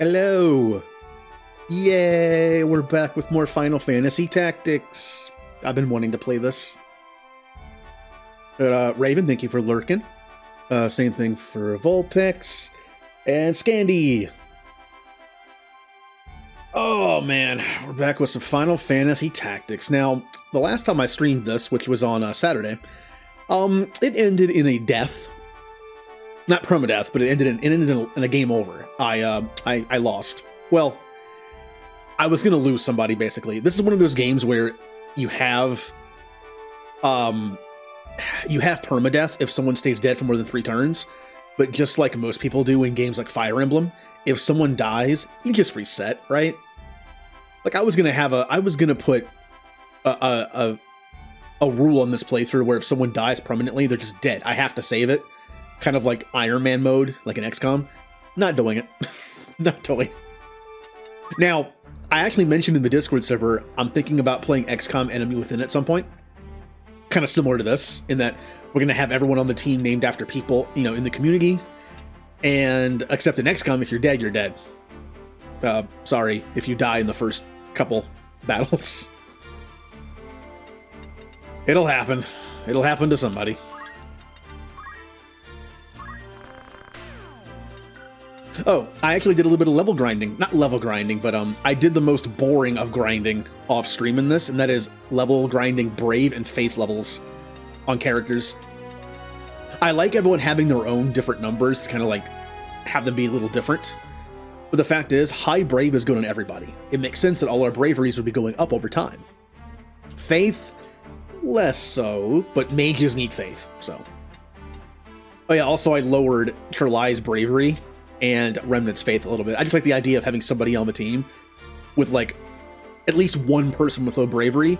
Hello! Yay! We're back with more Final Fantasy Tactics. I've been wanting to play this. Raven, thank you for lurking. Same thing for Vulpix. And Scandy! Oh man, we're back with some Final Fantasy Tactics. Now, the last time I streamed this, which was on Saturday, it ended in a death. Not permadeath, but it ended in a game over. I lost. Well, I was gonna lose somebody, basically. This is one of those games where you have permadeath if someone stays dead for more than 3 turns, but just like most people do in games like Fire Emblem, if someone dies, you just reset, right? Like I was gonna put a rule on this playthrough where if someone dies permanently, they're just dead. I have to save it. Kind of like Iron Man mode, like in XCOM. Not doing it. Not doing it. Now, I actually mentioned in the Discord server, I'm thinking about playing XCOM Enemy Within at some point. Kind of similar to this, in that we're going to have everyone on the team named after people, you know, in the community. And except in XCOM, if you're dead, you're dead. Sorry if you die in the first couple battles. It'll happen. It'll happen to somebody. Oh, I actually did a little bit of level grinding. Not level grinding, but I did the most boring of grinding off stream in this, and that is level grinding Brave and Faith levels on characters. I like everyone having their own different numbers to kind of like have them be a little different. But the fact is, high Brave is good on everybody. It makes sense that all our braveries would be going up over time. Faith, less so, but mages need Faith, so. Oh yeah, also I lowered Trelai's bravery and Remnant's Faith a little bit. I just like the idea of having somebody on the team with like at least one person with low bravery.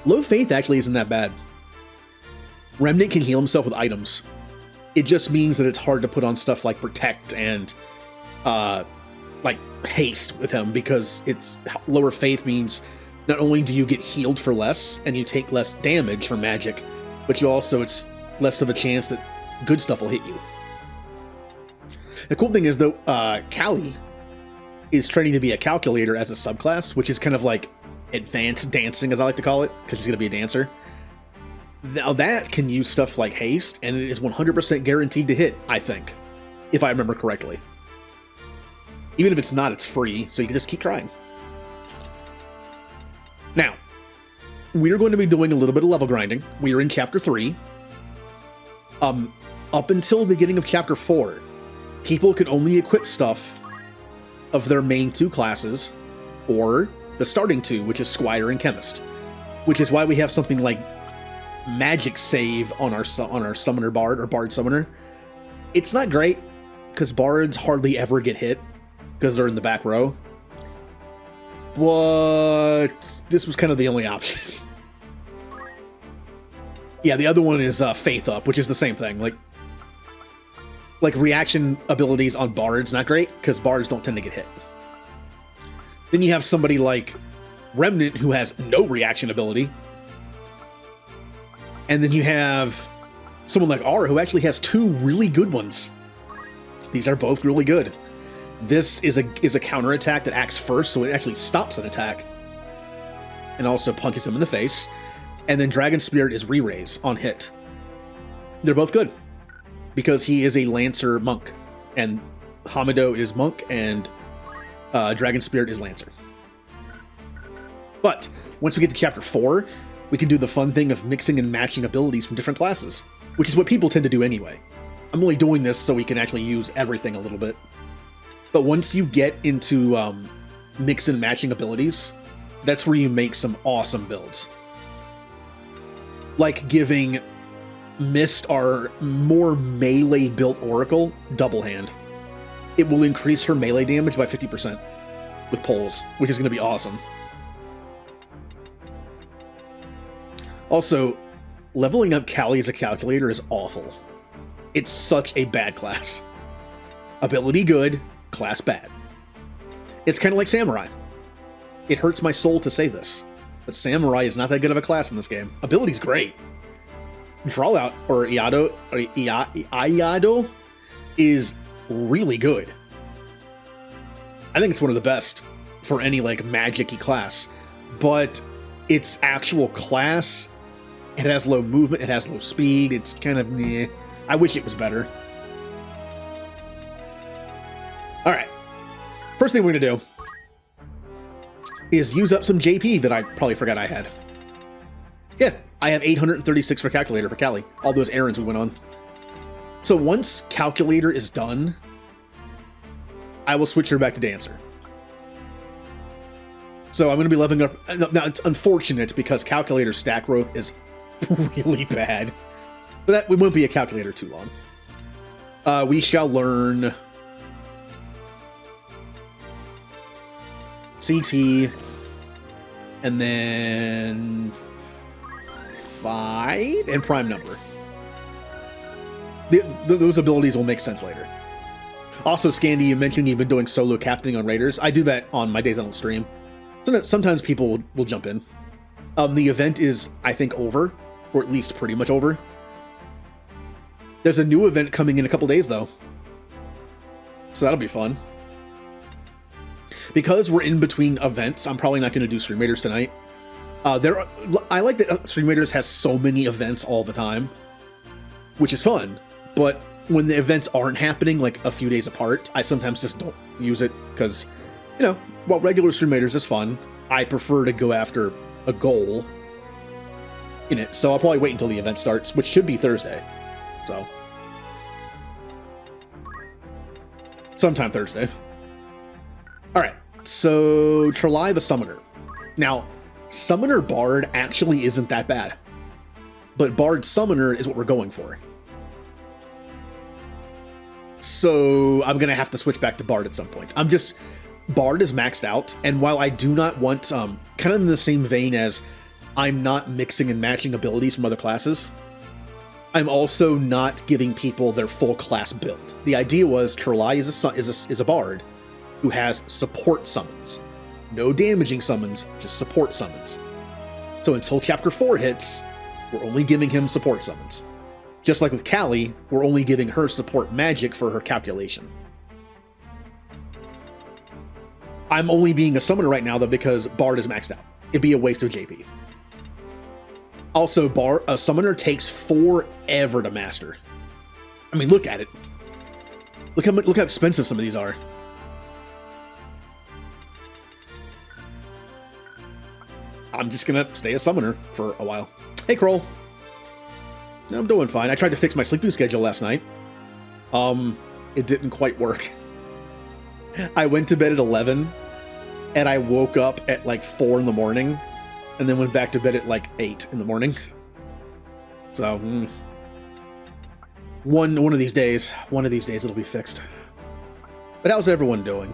Low Faith actually isn't that bad. Remnant can heal himself with items. It just means that it's hard to put on stuff like Protect and like Haste with him, because it's lower Faith means not only do you get healed for less and you take less damage from magic, but you also, it's less of a chance that good stuff will hit you. The cool thing is, though, Callie is training to be a calculator as a subclass, which is kind of like advanced dancing, as I like to call it, because she's going to be a dancer. Now that can use stuff like haste, and it is 100% guaranteed to hit, I think, if I remember correctly. Even if it's not, it's free, so you can just keep trying. Now, we're going to be doing a little bit of level grinding. We are in Chapter 3. Up until the beginning of Chapter 4, people can only equip stuff of their main 2 classes, or the starting 2, which is Squire and Chemist. Which is why we have something like Magic Save on our Summoner Bard, or Bard Summoner. It's not great, because Bards hardly ever get hit, because they're in the back row. But this was kind of the only option. Yeah, the other one is Faith Up, which is the same thing. Like reaction abilities on Bards, not great, because Bards don't tend to get hit. Then you have somebody like Remnant, who has no reaction ability. And then you have someone like Aura, who actually has 2 really good ones. These are both really good. This is a counterattack that acts first, so it actually stops an attack. And also punches him in the face. And then Dragon Spirit is re-raise on hit. They're both good, because he is a Lancer monk, and Hamido is monk, and Dragon Spirit is Lancer. But once we get to Chapter 4, we can do the fun thing of mixing and matching abilities from different classes, which is what people tend to do anyway. I'm only doing this so we can actually use everything a little bit. But once you get into mix and matching abilities, that's where you make some awesome builds. Like giving Mist, our more melee built Oracle, Double Hand. It will increase her melee damage by 50% with poles, which is going to be awesome. Also, leveling up Callie as a calculator is awful. It's such a bad class. Ability good, class bad. It's kind of like Samurai. It hurts my soul to say this, but Samurai is not that good of a class in this game. Ability's great. Drawlout, or Iado, is really good. I think it's one of the best for any, like, magic-y class. But its actual class, it has low movement, it has low speed, it's kind of meh. I wish it was better. Alright. First thing we're gonna do is use up some JP that I probably forgot I had. Yeah, I have 836 for Calculator for Callie. All those errands we went on. So once Calculator is done, I will switch her back to Dancer. So I'm going to be leveling up. Now, it's unfortunate because Calculator's stack growth is really bad. But that we won't be a Calculator too long. We shall learn CT, and then 5 and Prime Number. Those abilities will make sense later. Also, Scandy, you mentioned you've been doing solo captaining on Raiders. I do that on my days I don't stream. Sometimes people will jump in. The event is, I think, over, or at least pretty much over. There's a new event coming in a couple days, though. So that'll be fun. Because we're in between events, I'm probably not going to do Stream Raiders tonight. I like that Stream Raiders has so many events all the time, which is fun. But when the events aren't happening, like a few days apart, I sometimes just don't use it because, you know, while regular Stream Raiders is fun, I prefer to go after a goal in it. So I'll probably wait until the event starts, which should be Thursday. So sometime Thursday. All right, so Trelai the Summoner. Now, Summoner Bard actually isn't that bad, but Bard Summoner is what we're going for. So I'm gonna have to switch back to Bard at some point. Bard is maxed out, and while I do not want, kind of in the same vein as I'm not mixing and matching abilities from other classes, I'm also not giving people their full class build. The idea was Trelai is a Bard who has support summons. No damaging summons, just support summons. So until Chapter 4 hits, we're only giving him support summons. Just like with Callie, we're only giving her support magic for her calculation. I'm only being a summoner right now, though, because Bard is maxed out. It'd be a waste of JP. Also, a summoner takes forever to master. I mean, look at it. Look how expensive some of these are. I'm just gonna stay a summoner for a while. Hey, Kroll. I'm doing fine. I tried to fix my sleeping schedule last night. It didn't quite work. I went to bed at 11, and I woke up at like 4 in the morning, and then went back to bed at like 8 in the morning. So, one of these days it'll be fixed. But how's everyone doing?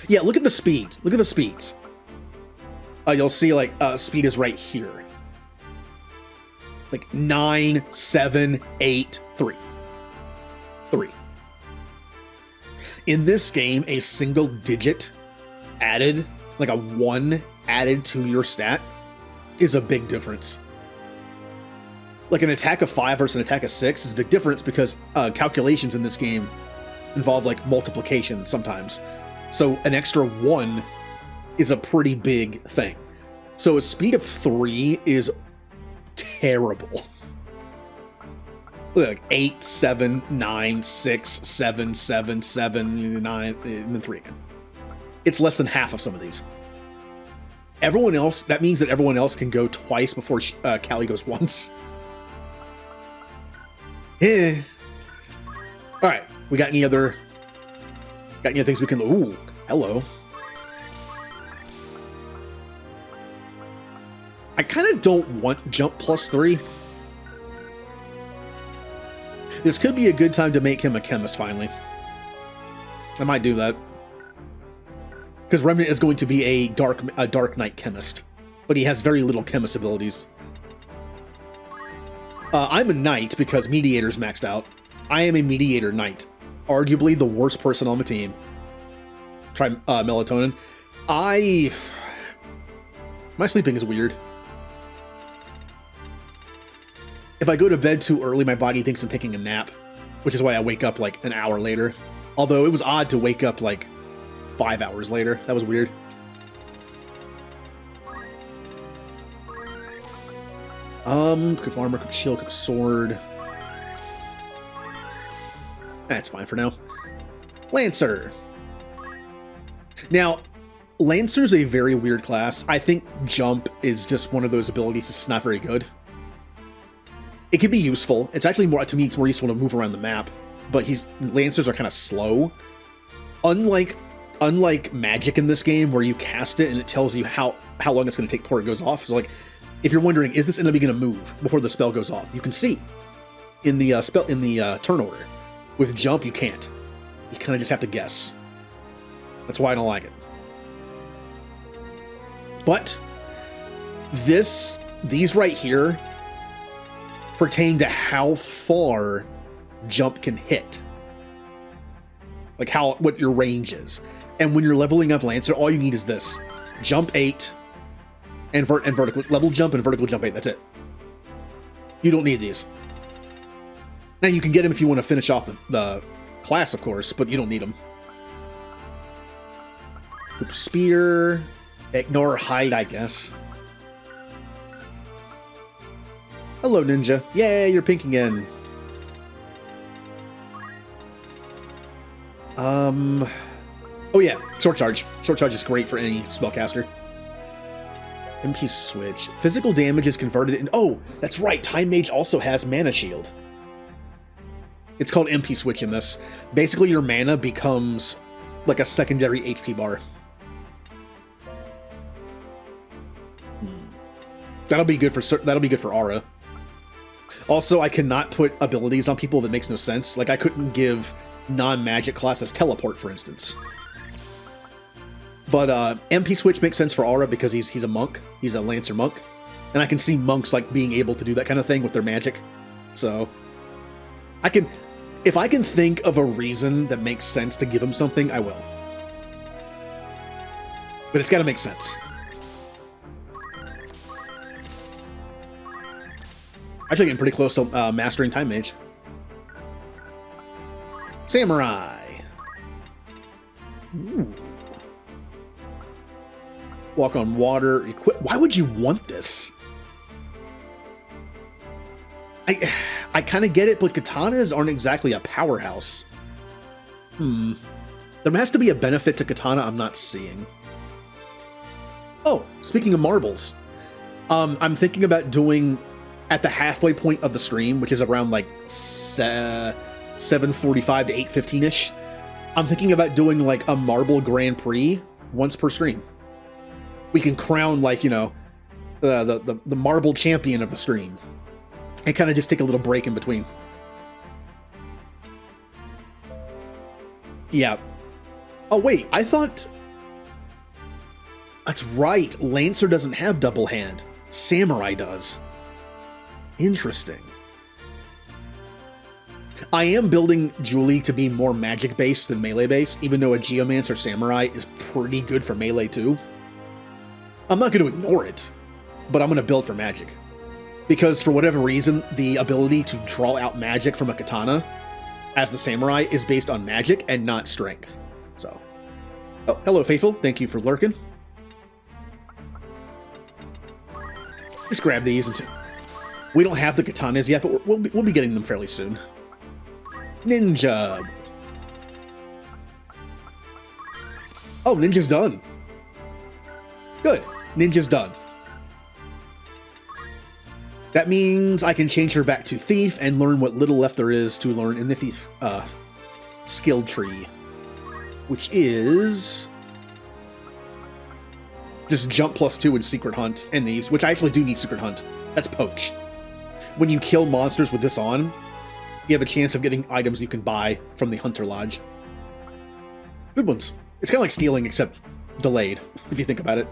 Yeah, look at the speeds. Look at the speeds. You'll see like speed is right here. Like 9, 7, 8, 3. 3. In this game, a single digit added, like a 1 added to your stat, is a big difference. Like an attack of 5 versus an attack of 6 is a big difference because calculations in this game involve like multiplication sometimes. So an extra 1 is a pretty big thing. So a speed of 3 is terrible. Like 8, 7, 9, 6, 7, 7, 7, 9, and then 3 again. It's less than half of some of these. Everyone else, that means that everyone else can go twice before Callie goes once. Eh. Alright, we got any other things we can... Ooh, hello. I kind of don't want jump +3. This could be a good time to make him a chemist, finally. I might do that. Because Remnant is going to be a Dark Knight chemist. But he has very little chemist abilities. I'm a knight because Mediator's maxed out. I am a Mediator knight. Arguably the worst person on the team. Try Melatonin. My sleeping is weird. If I go to bed too early, my body thinks I'm taking a nap, which is why I wake up like an hour later. Although it was odd to wake up like 5 hours later. That was weird. Equip armor, equip shield, equip sword. That's fine for now. Lancer. Now, Lancer's a very weird class. I think jump is just one of those abilities that's not very good. It can be useful. It's actually more, to me, it's more useful to move around the map. But Lancers are kind of slow. Unlike magic in this game, where you cast it and it tells you how long it's going to take before it goes off. So, like, if you're wondering, is this enemy going to move before the spell goes off? You can see in the turn order. With jump, you can't. You kind of just have to guess. That's why I don't like it. But these right here pertain to how far jump can hit. Like what your range is. And when you're leveling up Lancer, all you need is this. Jump 8 and vertical level jump and vertical jump 8. That's it. You don't need these. Now you can get them if you want to finish off the class, of course, but you don't need them. Spear, ignore hide, I guess. Hello, Ninja. Yay, you're pink again. Oh yeah, short charge. Short charge is great for any spellcaster. MP switch. Physical damage is converted in. Oh, that's right. Time Mage also has mana shield. It's called MP switch in this. Basically, your mana becomes like a secondary HP bar. That'll be good for Aura. Also, I cannot put abilities on people that makes no sense. Like I couldn't give non-magic classes teleport, for instance. But MP switch makes sense for Aura because he's a monk. He's a Lancer monk, and I can see monks like being able to do that kind of thing with their magic. So if I can think of a reason that makes sense to give him something, I will. But it's got to make sense. Actually getting pretty close to mastering Time Mage. Samurai. Ooh. Walk on water. Equip. Why would you want this? I kind of get it, but katanas aren't exactly a powerhouse. There has to be a benefit to katana I'm not seeing. Oh, speaking of marbles, I'm thinking about doing at the halfway point of the stream, which is around like 7:45 to 8:15ish. I'm thinking about doing like a marble Grand Prix once per stream. We can crown like, you know, the marble champion of the stream. And kind of just take a little break in between. Yeah. Oh, wait. I thought... That's right. Lancer doesn't have double hand. Samurai does. Interesting. I am building Julie to be more magic-based than melee-based, even though a Geomancer Samurai is pretty good for melee, too. I'm not going to ignore it, but I'm going to build for magic. Because for whatever reason, the ability to draw out magic from a katana as the samurai is based on magic and not strength. So, oh, hello, Faithful. Thank you for lurking. Just grab these. We don't have the katanas yet, but we'll be getting them fairly soon. Ninja. Oh, Ninja's done. Good. Ninja's done. That means I can change her back to Thief and learn what little left there is to learn in the Thief skill tree. Which is... just jump +2 and Secret Hunt in these, which I actually do need Secret Hunt. That's Poach. When you kill monsters with this on, you have a chance of getting items you can buy from the Hunter Lodge. Good ones. It's kind of like stealing, except delayed, if you think about it.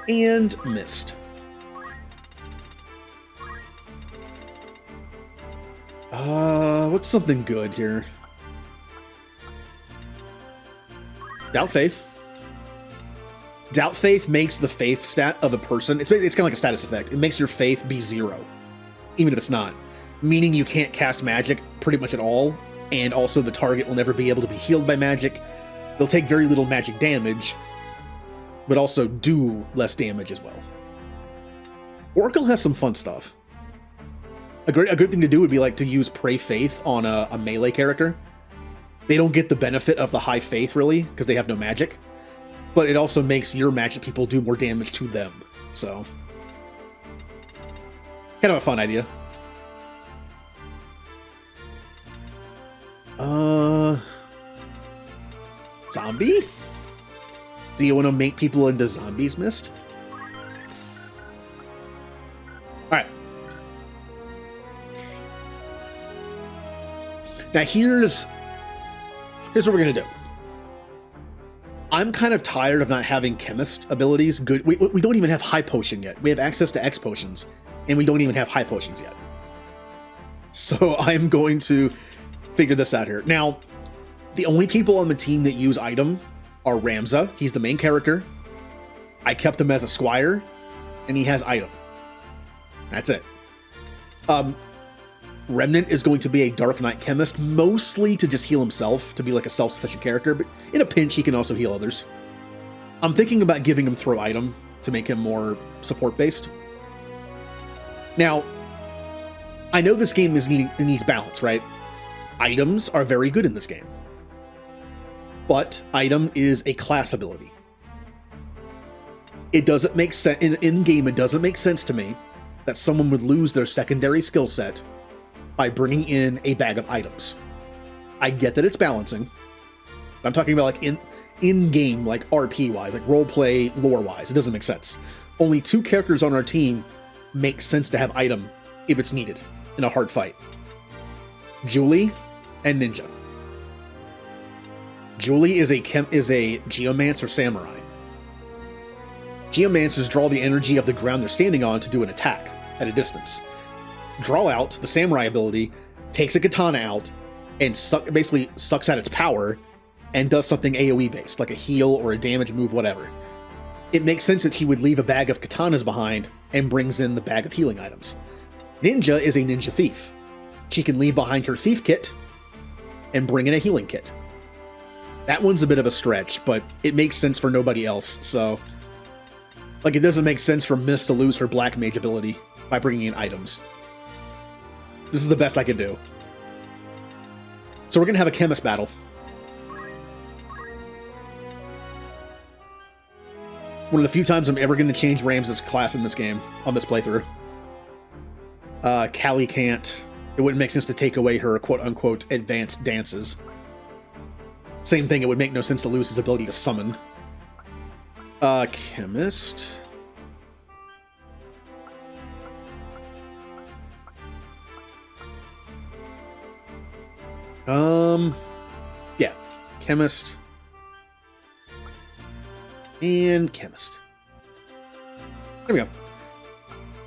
And missed. What's something good here? Doubt Faith. Doubt Faith makes the faith stat of a person. It's kind of like a status effect. It makes your faith be 0, even if it's not. meaning you can't cast magic pretty much at all, and also the target will never be able to be healed by magic. They'll take very little magic damage, but also do less damage as well. Oracle has some fun stuff. A good thing to do would be like to use Pray Faith on a melee character. They don't get the benefit of the high faith really, because they have no magic, but it also makes your magic people do more damage to them. So, kind of a fun idea. Zombie? Do you want to make people into zombies, Mist? Alright. Now here's what we're gonna do. I'm kind of tired of not having chemist abilities. Good. We don't even have high potion yet. We have access to X potions, and we don't even have high potions yet. So I'm going to figure this out here. Now, the only people on the team that use item are Ramza. He's the main character. I kept him as a squire, and he has item. That's it. Remnant is going to be a Dark Knight chemist, mostly to just heal himself, to be like a self-sufficient character, but in a pinch he can also heal others. I'm thinking about giving him throw item to make him more support-based. Now, I know this game needs balance, right? Items are very good in this game. But item is a class ability. It doesn't make sense, in-game it doesn't make sense to me that someone would lose their secondary skill set by bringing in a bag of items. I get that it's balancing. I'm talking about like in-game, like RP-wise, like roleplay, lore-wise. It doesn't make sense. Only 2 characters on our team make sense to have item if it's needed in a hard fight. Julie and Ninja. Julie is a Geomancer Samurai. Geomancers draw the energy of the ground they're standing on to do an attack at a distance. Draw out, the Samurai ability, takes a katana out and basically sucks out its power and does something AoE based, like a heal or a damage move, whatever. It makes sense that she would leave a bag of katanas behind and brings in the bag of healing items. Ninja is a ninja thief. She can leave behind her thief kit and bring in a healing kit. That one's a bit of a stretch, but it makes sense for nobody else, so... Like, it doesn't make sense for Mist to lose her black mage ability by bringing in items. This is the best I can do. So we're gonna have a chemist battle. One of the few times I'm ever gonna change Ramza's class in this game, on this playthrough. Callie can't. It wouldn't make sense to take away her quote-unquote advanced dances. Same thing, it would make no sense to lose his ability to summon. Chemist. Yeah. Chemist. And Chemist. There we go.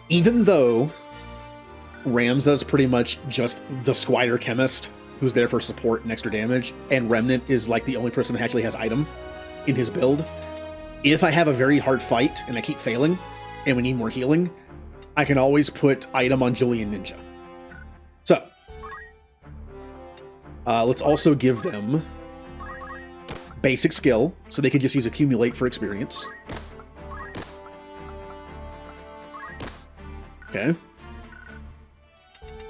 Even though Ramza's pretty much just the Squire Chemist, who's there for support and extra damage, and Remnant is like the only person who actually has item in his build, if I have a very hard fight and I keep failing, and we need more healing, I can always put item on Julie and Ninja. So, let's also give them basic skill, so they could just use accumulate for experience. Okay.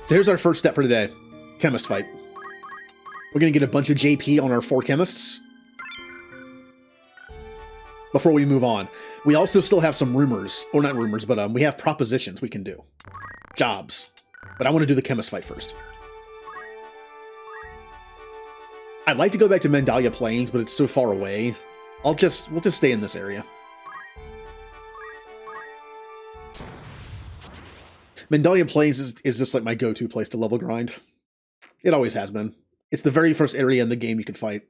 So here's our first step for today. Chemist Fight. We're gonna get a bunch of JP on our 4 chemists before we move on. We also still have some rumors, or not rumors, but we have propositions we can do. Jobs. But I want to do the Chemist Fight first. I'd like to go back to Mendalia Plains, but it's so far away. We'll just stay in this area. Mendalia Plains is just like my go-to place to level grind. It always has been. It's the very first area in the game you can fight.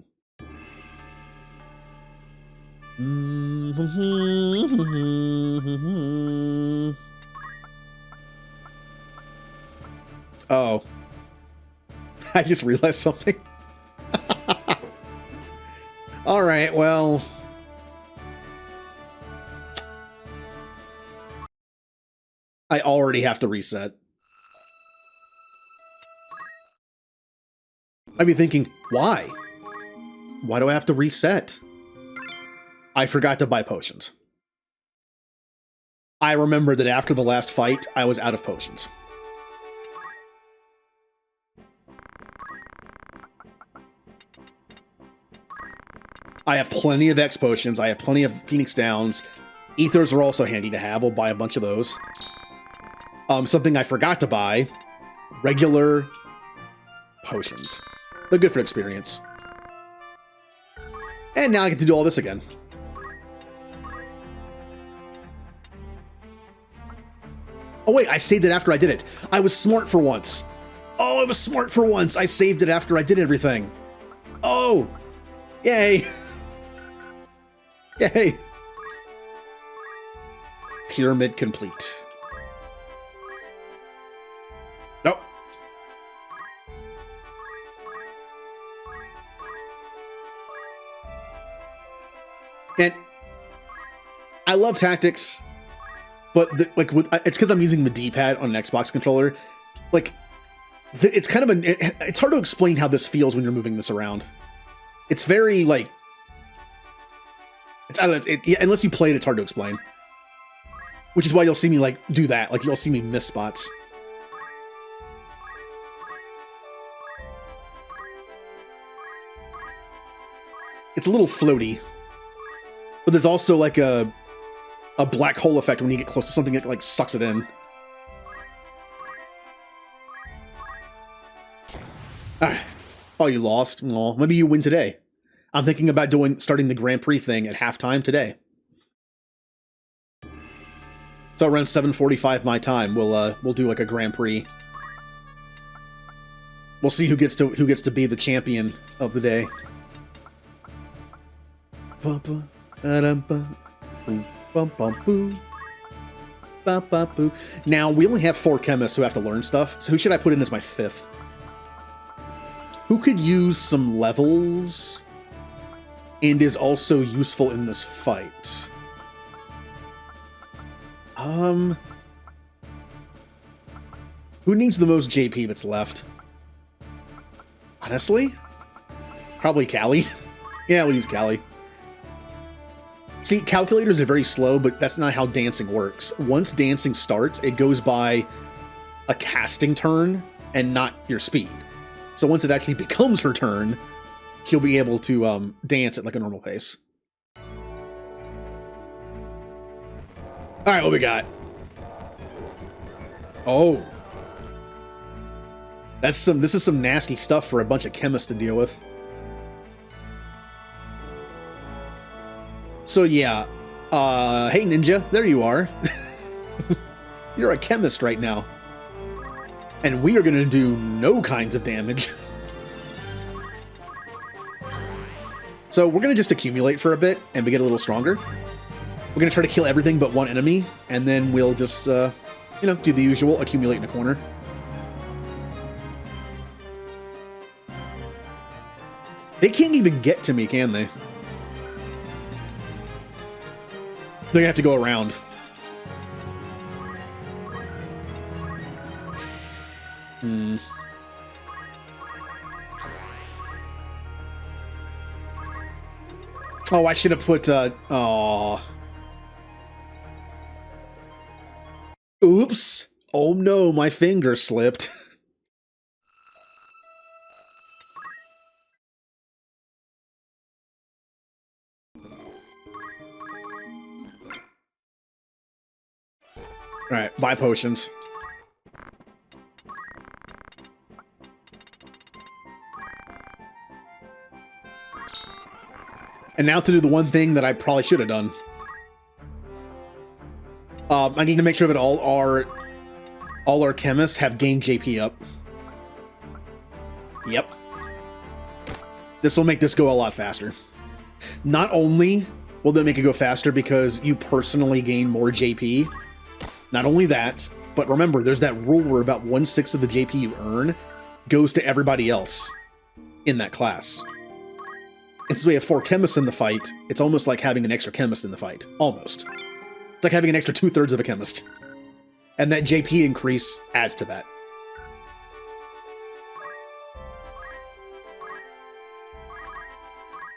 Oh. I just realized something. Alright, well... I already have to reset. I'd be thinking, why? Why do I have to reset? I forgot to buy potions. I remember that after the last fight, I was out of potions. I have plenty of X potions. I have plenty of Phoenix Downs. Ethers are also handy to have. We'll buy a bunch of those. Something I forgot to buy. Regular potions. They're good for experience. And now I get to do all this again. Oh wait, I saved it after I did it. I was smart for once. Oh, I was smart for once. I saved it after I did everything. Oh, yay. Yay. Pyramid complete. Nope. Man, I love tactics, but it's because I'm using the D-pad on an Xbox controller. Like, it's kind of it's hard to explain how this feels when you're moving this around. It's very like, I don't know. Yeah, unless you play it, it's hard to explain. Which is why you'll see me like do that. Like you'll see me miss spots. It's a little floaty, but there's also like a black hole effect when you get close to something that like sucks it in. Oh, you lost? Well, maybe you win today. I'm thinking about starting the Grand Prix thing at halftime today. So around 7:45 my time, we'll do like a Grand Prix. We'll see who gets to be the champion of the day. Now we only have 4 chemists who have to learn stuff. So who should I put in as my 5th? Who could use some levels and is also useful in this fight? Who needs the most JP that's left? Honestly? Probably Callie. Yeah, we'll use Callie. See, calculators are very slow, but that's not how dancing works. Once dancing starts, it goes by a casting turn and not your speed. So once it actually becomes her turn, she'll be able to dance at like a normal pace. All right, what we got? Oh. This is some nasty stuff for a bunch of chemists to deal with. So yeah, hey Ninja, there you are. You're a chemist right now. And we are gonna do no kinds of damage. So we're gonna just accumulate for a bit and we get a little stronger. We're gonna try to kill everything but one enemy, and then we'll just, you know, do the usual, accumulate in a corner. They can't even get to me, can they? They're gonna have to go around. Oh, I should have put, aw. Oops. Oh no, my finger slipped. Alright, buy potions. And now to do the one thing that I probably should have done. I need to make sure that all our chemists have gained JP up. Yep. This will make this go a lot faster. Not only will that make it go faster because you personally gain more JP, not only that, but remember, there's that rule where about 1/6 of the JP you earn goes to everybody else in that class. And since we have 4 chemists in the fight, it's almost like having an extra chemist in the fight. Almost. It's like having an extra 2/3 of a chemist. And that JP increase adds to that.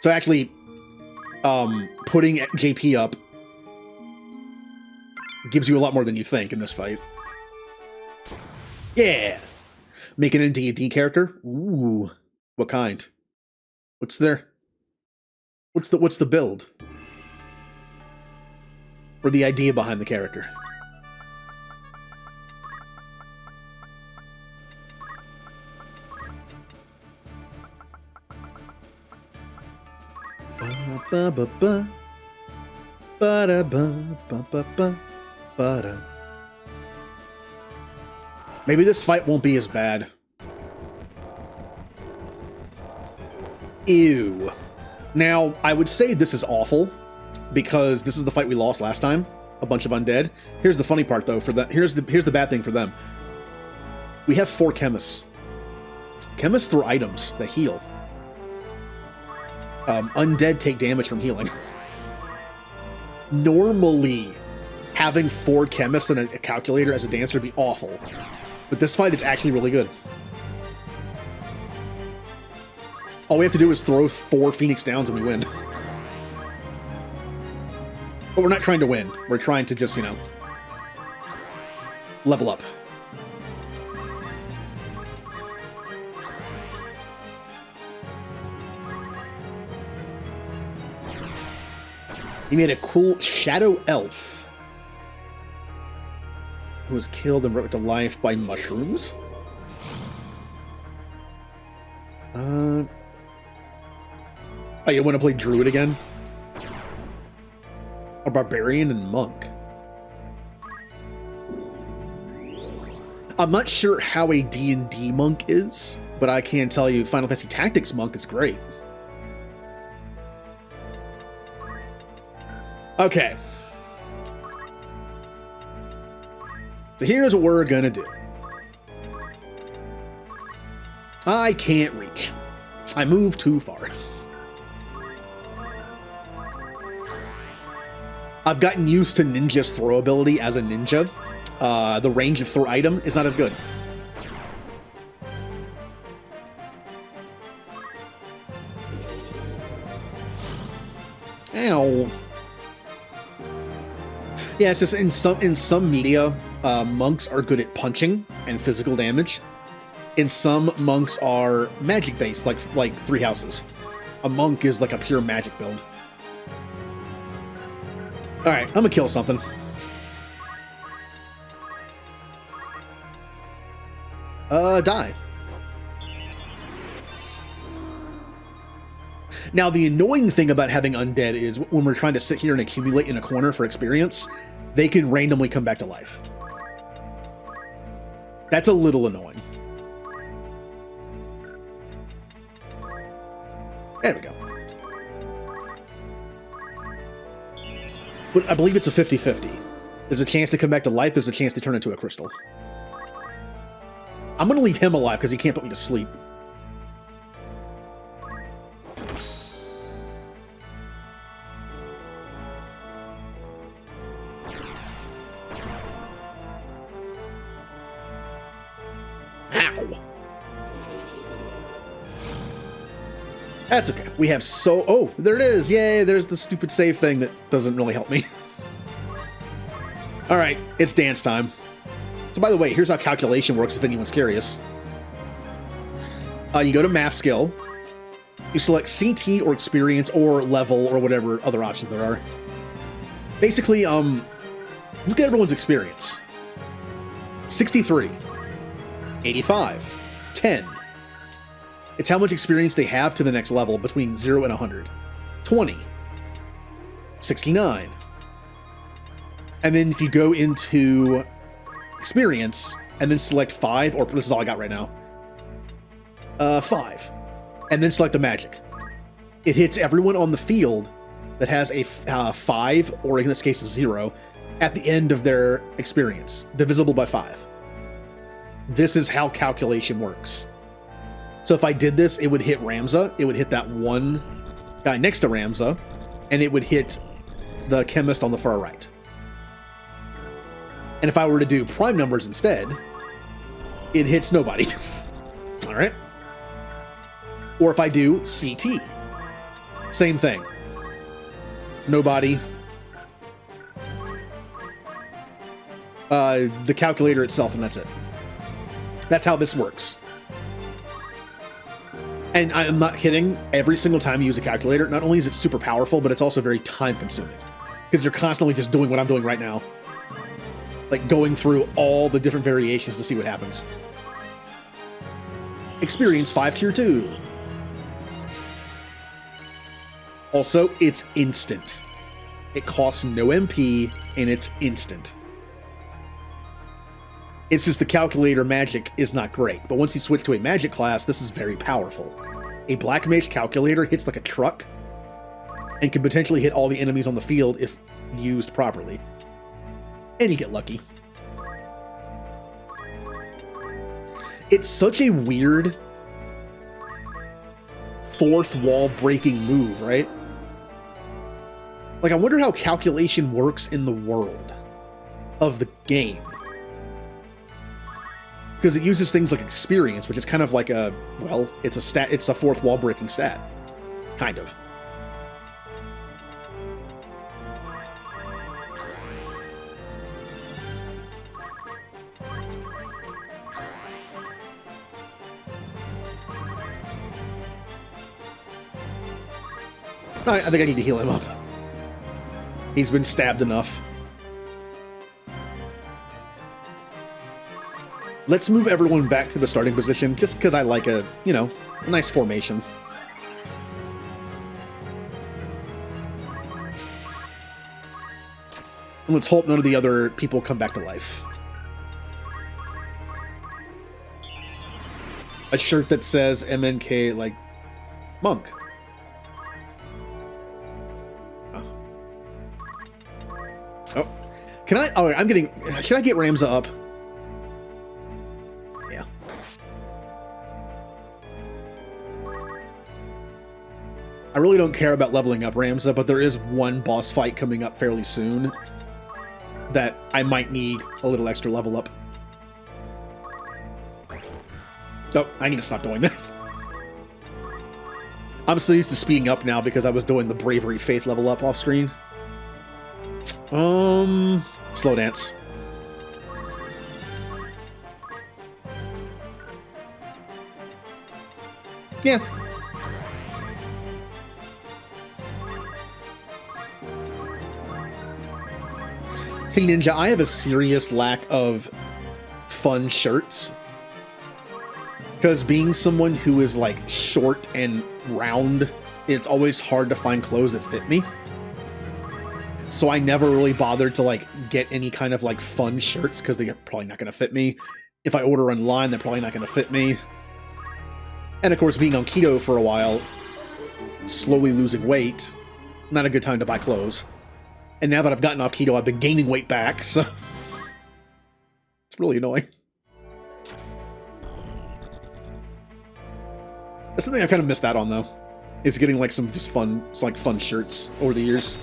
So actually, putting JP up gives you a lot more than you think in this fight. Yeah! Making a D&D character? Ooh. What kind? What's the build? Or the idea behind the character? Ba-ba-ba-ba. Ba-da-ba-ba-ba-ba-da. Maybe this fight won't be as bad. Ew. Now, I would say this is awful, because this is the fight we lost last time. A bunch of undead. Here's the funny part, though. Here's the bad thing for them. We have 4 chemists. Chemists throw items that heal. Undead take damage from healing. Normally, having 4 chemists and a calculator as a dancer would be awful. But this fight is actually really good. All we have to do is throw 4 Phoenix Downs and we win. But we're not trying to win. We're trying to just, level up. He made a cool shadow elf who was killed and brought to life by mushrooms. Oh, you want to play druid again? A barbarian and monk. I'm not sure how a D&D monk is, but I can tell you Final Fantasy Tactics monk is great. Okay. So here's what we're gonna do. I can't reach. I moved too far. I've gotten used to Ninja's throw ability as a ninja. The range of throw item is not as good. Ow. Yeah, it's just in some media, monks are good at punching and physical damage. In some, monks are magic based, like 3 houses. A monk is like a pure magic build. All right, I'm gonna kill something. Die. Now, the annoying thing about having undead is when we're trying to sit here and accumulate in a corner for experience, they can randomly come back to life. That's a little annoying. There we go. But I believe it's a 50-50. There's a chance to come back to life, there's a chance to turn into a crystal. I'm gonna leave him alive because he can't put me to sleep. Ow! That's okay. We have oh, there it is. Yay, there's the stupid save thing that doesn't really help me. All right, it's dance time. So by the way, here's how calculation works if anyone's curious. You go to math skill, you select CT or experience or level or whatever other options there are. Basically, look at everyone's experience. 63, 85, 10. It's how much experience they have to the next level between 0 and 100. 20, 69. And then if you go into experience and then select 5, or this is all I got right now. 5. And then select the magic. It hits everyone on the field that has a 5, or in this case a 0, at the end of their experience, divisible by 5. This is how calculation works. So if I did this, it would hit Ramza, it would hit that one guy next to Ramza, and it would hit the chemist on the far right. And if I were to do prime numbers instead, it hits nobody. All right. Or if I do CT, Same thing. No body. The calculator itself, and that's it. That's how this works. And I'm not kidding. Every single time you use a calculator, not only is it super powerful, but it's also very time-consuming. Because you're constantly just doing what I'm doing right now. Like, going through all the different variations to see what happens. Experience 5 Cure 2. Also, it's instant. It costs no MP, and it's instant. It's just the calculator magic is not great, but once you switch to a magic class, this is very powerful. A Black Mage calculator hits like a truck, and can potentially hit all the enemies on the field if used properly. And you get lucky. It's such a weird fourth wall breaking move, right? Like, I wonder how calculation works in the world of the game. Because it uses things like experience, which is kind of like a, well, it's a stat, it's a fourth wall breaking stat. Kind of. Alright, I think I need to heal him up. He's been stabbed enough. Let's move everyone back to the starting position, just because I like a, you know, a nice formation. And let's hope none of the other people come back to life. A shirt that says MNK, like, monk. Oh. Can I? Oh, I'm getting... Should I get Ramza up? Yeah. I really don't care about leveling up Ramza, but there is one boss fight coming up fairly soon that I might need a little extra level up. Oh, I need to stop doing that. I'm so used to speeding up now because I was doing the Bravery Faith level up off screen. Slow dance. Yeah. See, Ninja, I have a serious lack of fun shirts. Because being someone who is, like, short and round, it's always hard to find clothes that fit me. So I never really bothered to, like, get any kind of, like, fun shirts, because they're probably not going to fit me. If I order online, they're probably not going to fit me. And, of course, being on keto for a while, slowly losing weight, not a good time to buy clothes. And now that I've gotten off keto, I've been gaining weight back, so... It's really annoying. That's something I kind of missed out on, though, is getting, like, some just fun, like, fun shirts over the years.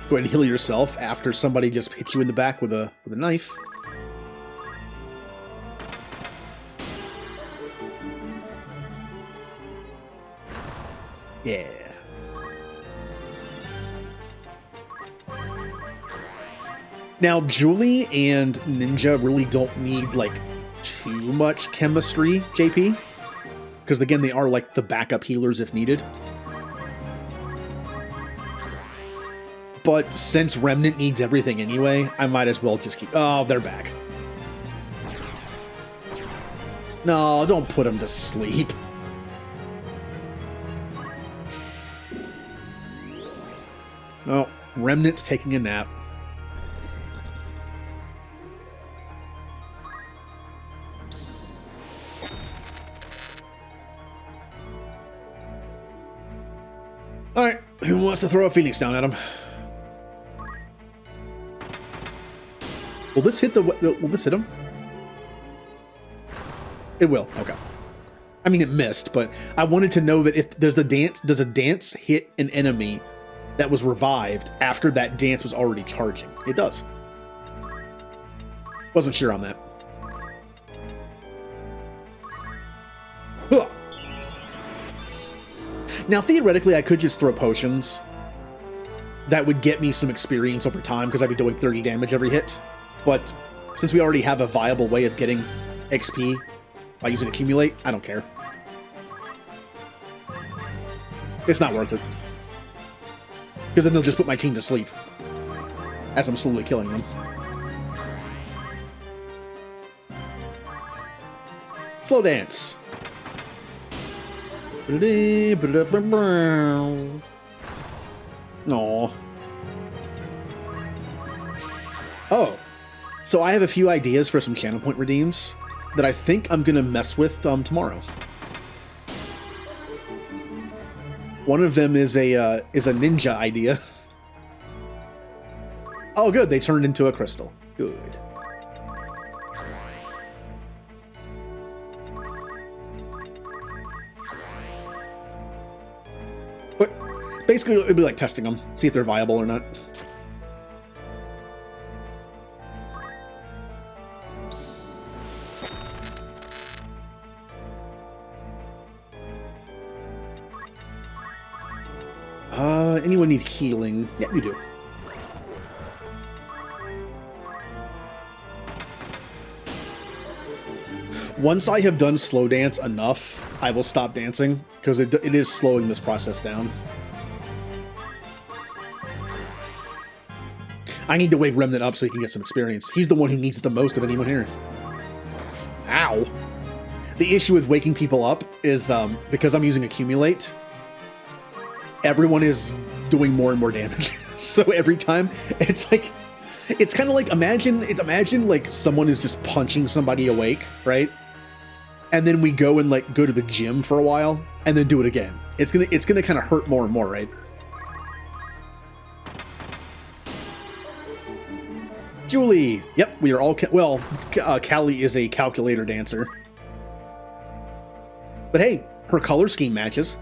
Go ahead and heal yourself after somebody just hits you in the back with a knife. Yeah. Now, Julie and Ninja really don't need, like, too much chemistry, JP. Because, again, they are, like, the backup healers if needed. But since Remnant needs everything anyway, I might as well just keep... Oh, they're back. No, don't put them to sleep. Oh, Remnant's taking a nap. Alright, who wants to throw a Phoenix down at him? Will this hit will this hit him? It will, okay. I mean, it missed, but I wanted to know that if there's does a dance hit an enemy that was revived after that dance was already charging? It does. Wasn't sure on that. Huh. Now, theoretically, I could just throw potions. That would get me some experience over time because I'd be doing 30 damage every hit. But since we already have a viable way of getting XP by using Accumulate, I don't care. It's not worth it. Because then they'll just put my team to sleep as I'm slowly killing them. Slow dance. No. Oh. So I have a few ideas for some channel point redeems that I think I'm gonna mess with tomorrow. One of them is a ninja idea. Oh, good. They turned into a crystal. Good. But basically, it'd be like testing them, see if they're viable or not. Anyone need healing? Yeah, we do. Once I have done slow dance enough, I will stop dancing, because it is slowing this process down. I need to wake Remnant up so he can get some experience. He's the one who needs it the most of anyone here. Ow! The issue with waking people up is, because I'm using Accumulate, everyone is doing more and more damage. So every time, it's like, it's kind of like, imagine like someone is just punching somebody awake, right? And then we go and like go to the gym for a while and then do it again. It's gonna kind of hurt more and more, right? Julie. Yep, we are all, well, Callie is a calculator dancer. But hey, her color scheme matches.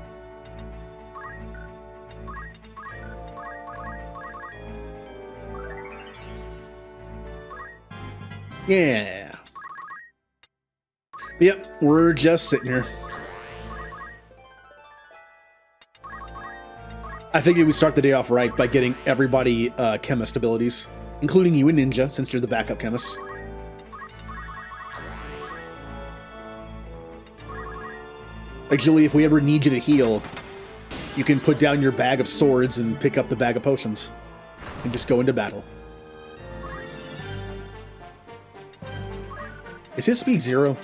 Yeah. Yep, we're just sitting here. I figured we start the day off right by getting everybody chemist abilities, including you and Ninja, since you're the backup chemist. Like, Julie, if we ever need you to heal, you can put down your bag of swords and pick up the bag of potions and just go into battle. Is his speed 0?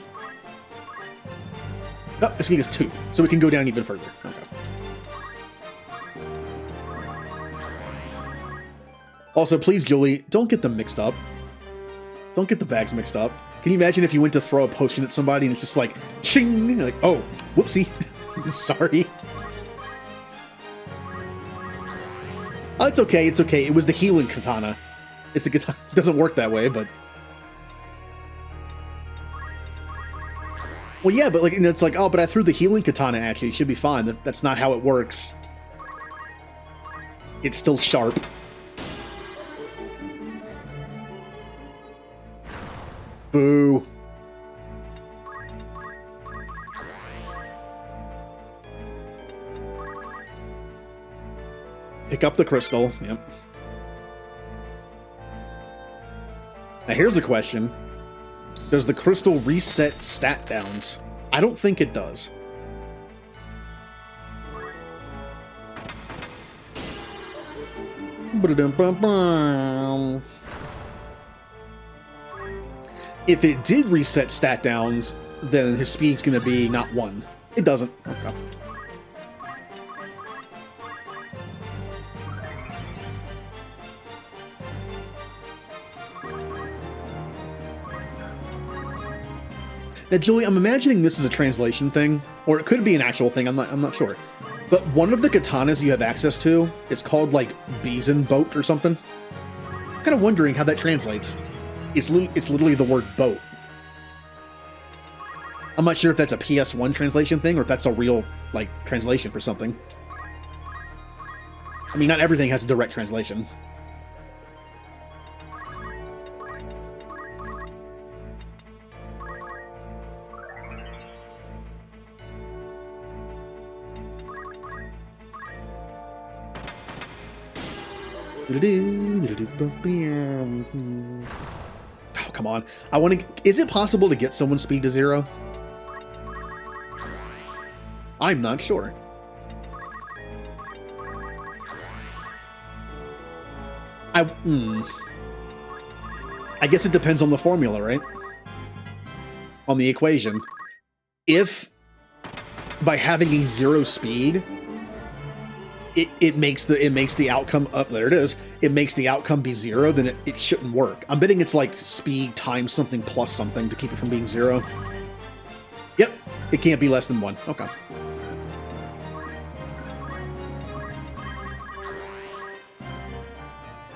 No, his speed is 2, so we can go down even further. Okay. Also, please, Julie, don't get them mixed up. Don't get the bags mixed up. Can you imagine if you went to throw a potion at somebody and it's just like, shing, like, oh, whoopsie, sorry. Oh, it's okay, it's okay. It was the healing katana. It's the katana. It doesn't work that way, but... Well, yeah, but like, it's like, oh, but I threw the healing katana at you. You should be fine. That's not how it works. It's still sharp. Boo. Pick up the crystal. Yep. Now here's a question. Does the crystal reset stat downs? I don't think it does. If it did reset stat downs, then his speed's gonna be not 1. It doesn't. Okay. Now, Julie, I'm imagining this is a translation thing, or it could be an actual thing. I'm not sure. But one of the katanas you have access to is called like Bison Boat or something. I'm kind of wondering how that translates. It's literally the word boat. I'm not sure if that's a PS1 translation thing or if that's a real, like, translation for something. I mean, not everything has a direct translation. Oh, come on. I want to... Is it possible to get someone's speed to 0? I'm not sure. I guess it depends on the formula, right? On the equation. If by having a 0 speed, it makes the outcome up, there it is, it makes the outcome be 0, then it shouldn't work. I'm betting it's like speed times something plus something to keep it from being 0. Yep, it can't be less than 1. Okay.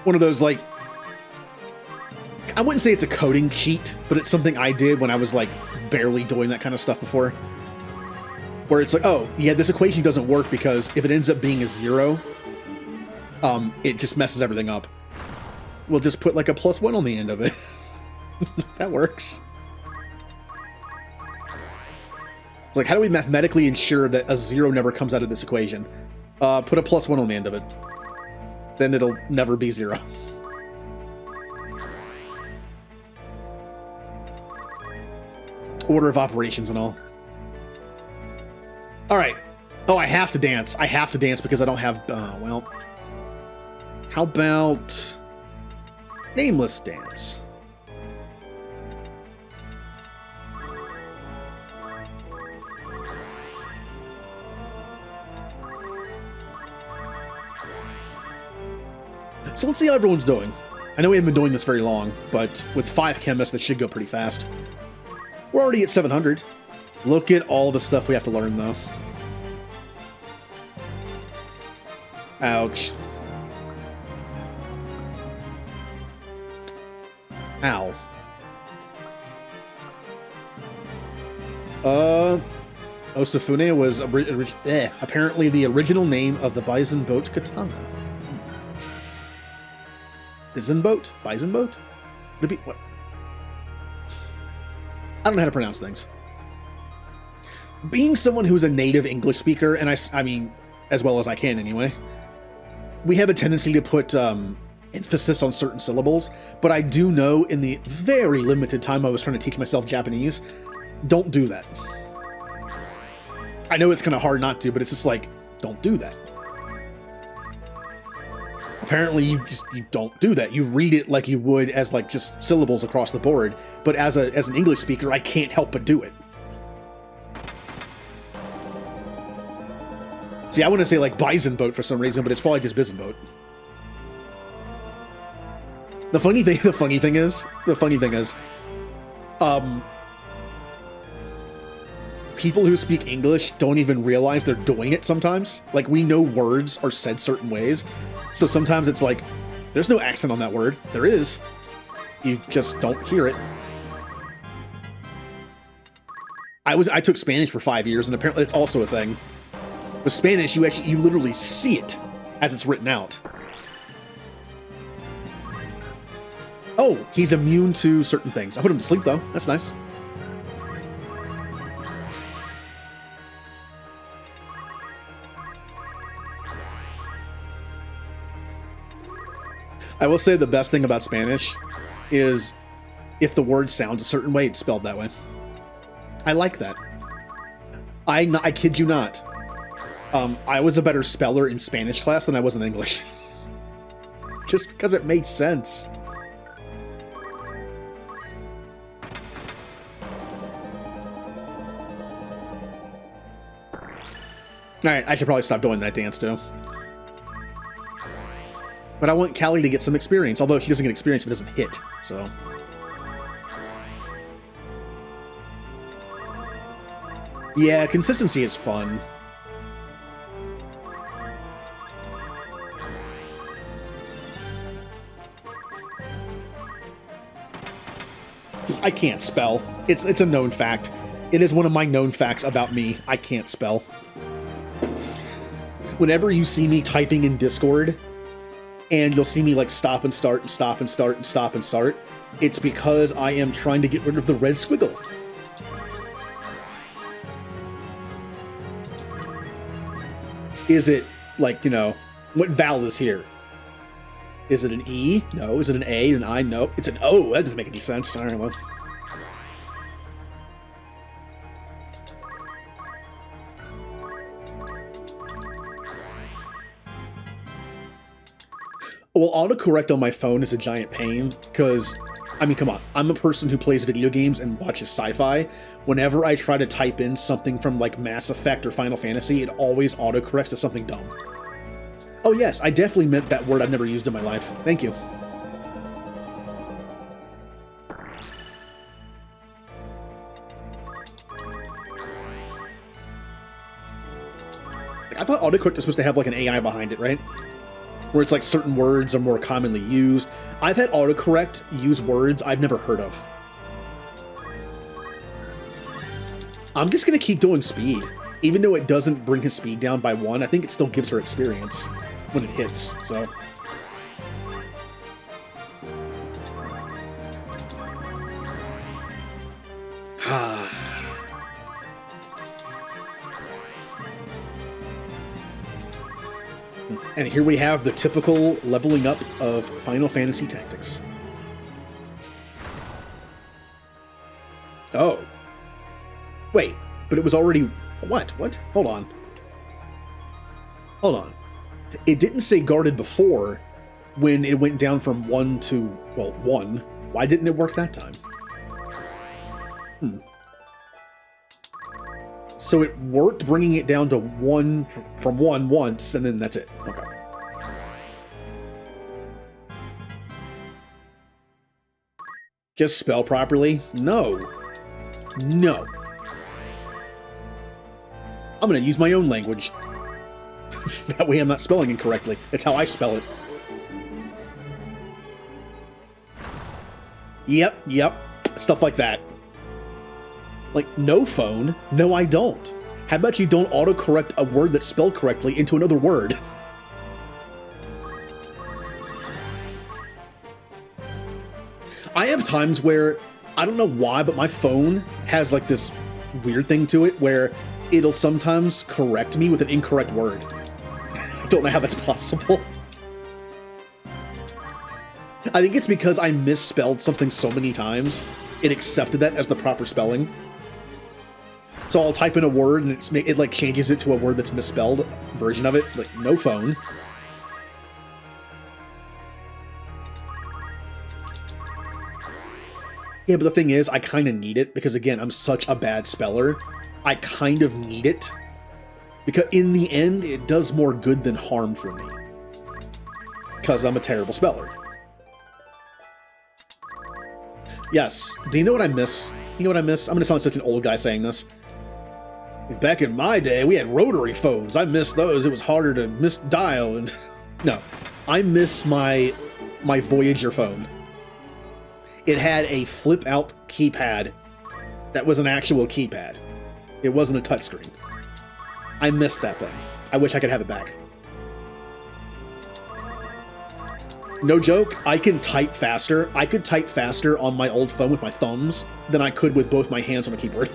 One of those, like, I wouldn't say it's a coding cheat, but it's something I did when I was, like, barely doing that kind of stuff before. Where it's like, oh, yeah, this equation doesn't work because if it ends up being a 0, it just messes everything up. We'll just put, like, a +1 on the end of it. That works. It's like, how do we mathematically ensure that a 0 never comes out of this equation? Put a +1 on the end of it. Then it'll never be 0. Order of operations and all. Alright. Oh, I have to dance. I have to dance because I don't have... well... How about... Nameless dance? So let's see how everyone's doing. I know we haven't been doing this very long, but with 5 chemists, this should go pretty fast. We're already at 700. Look at all the stuff we have to learn, though. Ouch. Ow. Osafune was apparently the original name of the bison boat katana. Bison boat? Bison boat? Would it be what? I don't know how to pronounce things. Being someone who's a native English speaker, and I mean, as well as I can anyway, we have a tendency to put emphasis on certain syllables, but I do know in the very limited time I was trying to teach myself Japanese, don't do that. I know it's kind of hard not to, but it's just like, don't do that. Apparently you don't do that. You read it like you would as like just syllables across the board, but as an English speaker, I can't help but do it. See, I want to say like bison boat for some reason, but it's probably just bison boat. The funny thing is, people who speak English don't even realize they're doing it sometimes. Like, we know words are said certain ways, so sometimes it's like, there's no accent on that word. There is. You just don't hear it. I took Spanish for 5 years, and apparently it's also a thing. With Spanish, you literally see it as it's written out. Oh, he's immune to certain things. I put him to sleep, though. That's nice. I will say the best thing about Spanish is if the word sounds a certain way, it's spelled that way. I like that. I kid you not. I was a better speller in Spanish class than I was in English. Just because it made sense. Alright, I should probably stop doing that dance too. But I want Callie to get some experience, although she doesn't get experience if it doesn't hit, so... Yeah, consistency is fun. I can't spell. It's a known fact. It is one of my known facts about me. I can't spell. Whenever you see me typing in Discord, and you'll see me like stop and start and stop and start and stop and start, it's because I am trying to get rid of the red squiggle. Is it, like, you know, what vowel is here? Is it an E? No. Is it an A? An I? No. It's an O. That doesn't make any sense. All right, well. Well, autocorrect on my phone is a giant pain, because, I mean, come on. I'm a person who plays video games and watches sci-fi. Whenever I try to type in something from, like, Mass Effect or Final Fantasy, it always autocorrects to something dumb. Oh yes, I definitely meant that word I've never used in my life. Thank you. I thought autocorrect was supposed to have, like, an AI behind it, right? Where it's like certain words are more commonly used. I've had autocorrect use words I've never heard of. I'm just gonna keep doing speed. Even though it doesn't bring his speed down by 1, I think it still gives her experience when it hits, so. And here we have the typical leveling up of Final Fantasy tactics. Oh. Wait, but it was already... What? What? Hold on. Hold on. It didn't say guarded before when it went down from 1 to, well, 1. Why didn't it work that time? So it worked bringing it down to 1 from 1 once, and then that's it. Okay. Just spell properly? No. No. I'm gonna use my own language. That way I'm not spelling incorrectly. It's how I spell it. Yep. Stuff like that. Like, no phone? No, I don't. How about you don't autocorrect a word that's spelled correctly into another word? I have times where, I don't know why, but my phone has like this weird thing to it where it'll sometimes correct me with an incorrect word. I don't know how that's possible. I think it's because I misspelled something so many times, it accepted that as the proper spelling. So I'll type in a word and it like changes it to a word that's misspelled version of it, like no phone. Yeah, but the thing is, I kind of need it because, again, I'm such a bad speller. I kind of need it because in the end, it does more good than harm for me because I'm a terrible speller. Yes. Do you know what I miss? You know what I miss? I'm going to sound like such an old guy saying this. Back in my day, we had rotary phones. I miss those. It was harder to misdial. And no, I miss my Voyager phone. It had a flip-out keypad that was an actual keypad. It wasn't a touchscreen. I missed that thing. I wish I could have it back. No joke, I can type faster. I could type faster on my old phone with my thumbs than I could with both my hands on a keyboard.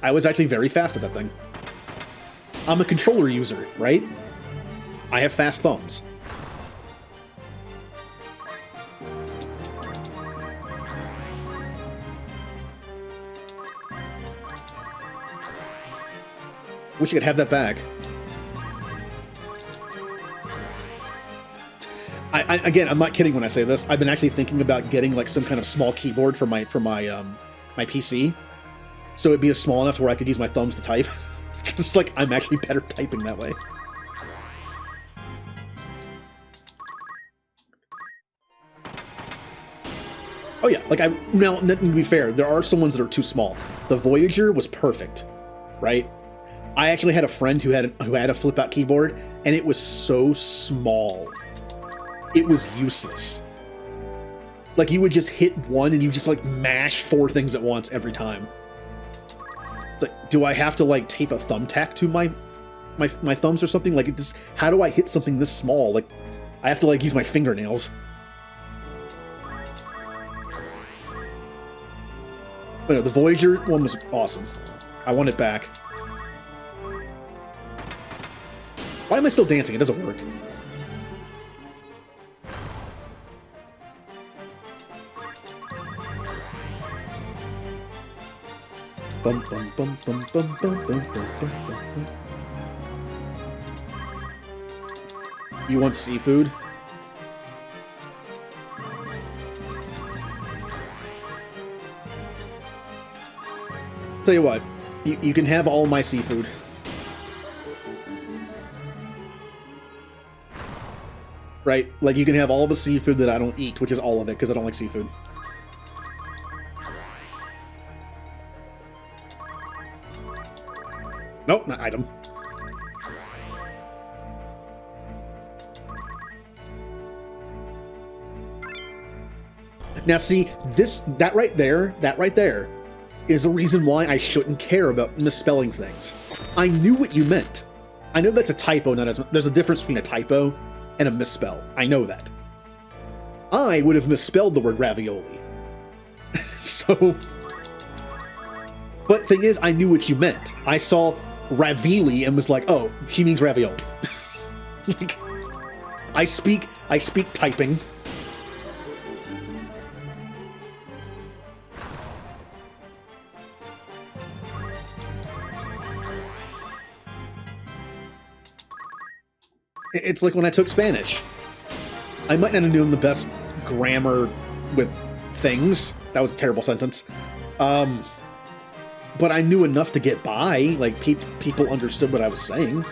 I was actually very fast at that thing. I'm a controller user, right? I have fast thumbs. Wish I could have that back. Again, I'm not kidding when I say this. I've been actually thinking about getting like some kind of small keyboard for my my PC, so it'd be small enough where I could use my thumbs to type. Because like I'm actually better typing that way. Oh yeah, like now to be fair, there are some ones that are too small. The Voyager was perfect, right? I actually had a friend who had a flip-out keyboard, and it was so small. It was useless. Like, you would just hit one, and you just, like, mash 4 things at once every time. It's like, do I have to like tape a thumbtack to my thumbs or something? Like, this, how do I hit something this small? Like, I have to like use my fingernails. But no, the Voyager one was awesome. I want it back. Why am I still dancing? It doesn't work. Bum, bum, bum, bum, bum, bum, bum, bum, bum. You want seafood? Tell you what, you can have all my seafood. Right? Like, you can have all the seafood that I don't eat, which is all of it, because I don't like seafood. Nope, not item. Now see, that right there is a reason why I shouldn't care about misspelling things. I knew what you meant. I know that's a typo, there's a difference between a typo and a misspell. I know that. I would have misspelled the word ravioli. So, but thing is, I knew what you meant. I saw Ravili and was like, oh, she means ravioli. Like, I speak typing. It's like when I took Spanish. I might not have known the best grammar with things. That was a terrible sentence. But I knew enough to get by. Like, people understood what I was saying.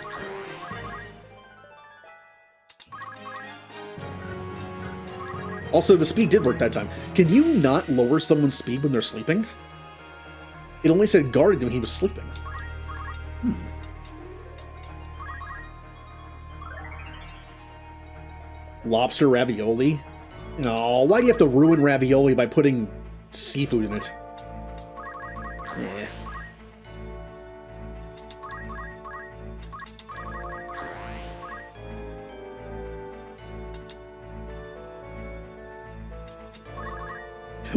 Also, the speed did work that time. Can you not lower someone's speed when they're sleeping? It only said guarded when he was sleeping. Lobster ravioli? No, why do you have to ruin ravioli by putting seafood in it? Yeah.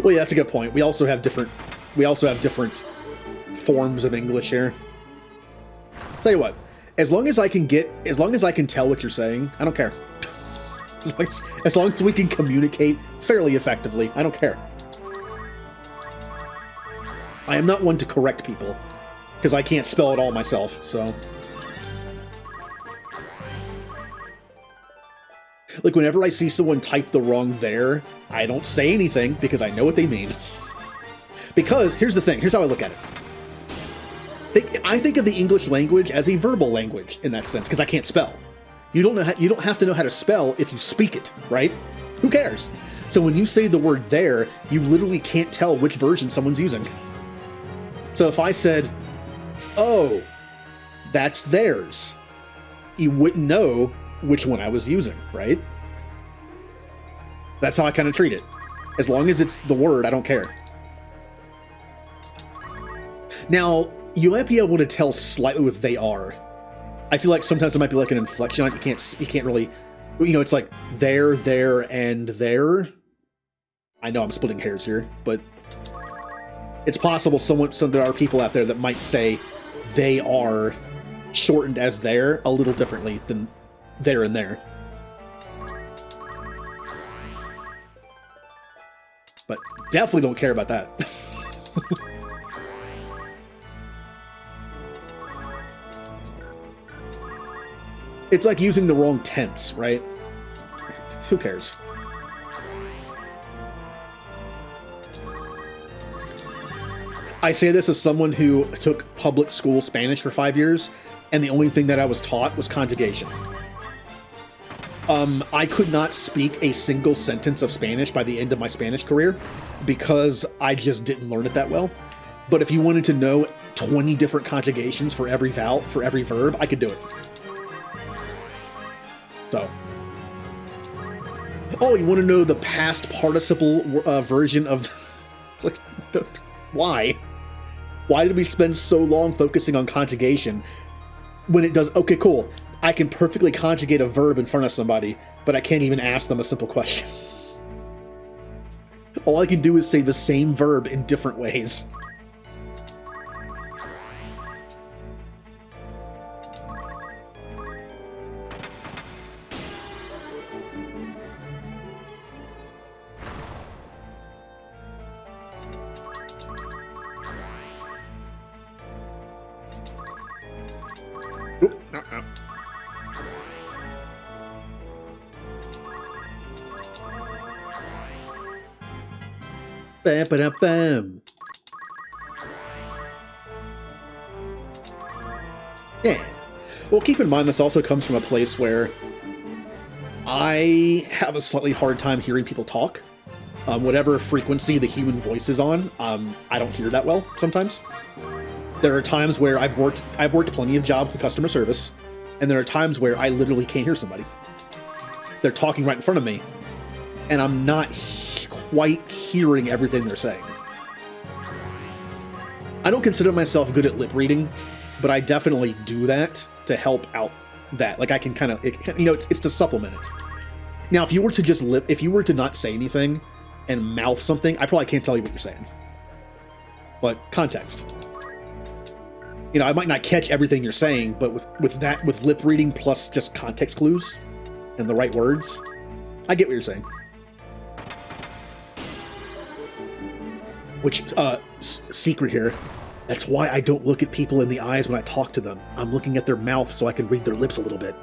Well, yeah, that's a good point. We also have different forms of English here. Tell you what, as long as I can tell what you're saying, I don't care. As long as we can communicate fairly effectively, I don't care. I am not one to correct people, because I can't spell it all myself, so... Like, whenever I see someone type the wrong there, I don't say anything, because I know what they mean. Because, here's the thing, here's how I look at it. I think of the English language as a verbal language, in that sense, because I can't spell. You don't have to know how to spell if you speak it, right? Who cares? So when you say the word there, you literally can't tell which version someone's using. So if I said, oh, that's theirs, you wouldn't know which one I was using, right? That's how I kind of treat it. As long as it's the word, I don't care. Now, you might be able to tell slightly with they are. I feel like sometimes there might be like an inflection on it. You can't really, you know, it's like there, and there. I know I'm splitting hairs here, but it's possible there are people out there that might say they are shortened as there a little differently than there and there. But definitely don't care about that. It's like using the wrong tense, right? Who cares? I say this as someone who took public school Spanish for 5 years, and the only thing that I was taught was conjugation. I could not speak a single sentence of Spanish by the end of my Spanish career because I just didn't learn it that well. But if you wanted to know 20 different conjugations for every verb, I could do it. So, oh, you want to know the past participle version of? It's like, why? Why did we spend so long focusing on conjugation when it does? Okay, cool. I can perfectly conjugate a verb in front of somebody, but I can't even ask them a simple question. All I can do is say the same verb in different ways. Bam, ba, bam. Yeah. Well, keep in mind this also comes from a place where I have a slightly hard time hearing people talk. Whatever frequency the human voice is on, I don't hear that well sometimes. There are times where I've worked plenty of jobs with customer service, and there are times where I literally can't hear somebody. They're talking right in front of me, and I'm not quite hearing everything they're saying. I don't consider myself good at lip reading, but I definitely do that to help out that. Like I can kind of, it's to supplement it. Now, if you were to not say anything and mouth something, I probably can't tell you what you're saying. But context. I might not catch everything you're saying, but with lip reading plus just context clues and the right words, I get what you're saying. Which, secret here, that's why I don't look at people in the eyes when I talk to them. I'm looking at their mouth so I can read their lips a little bit.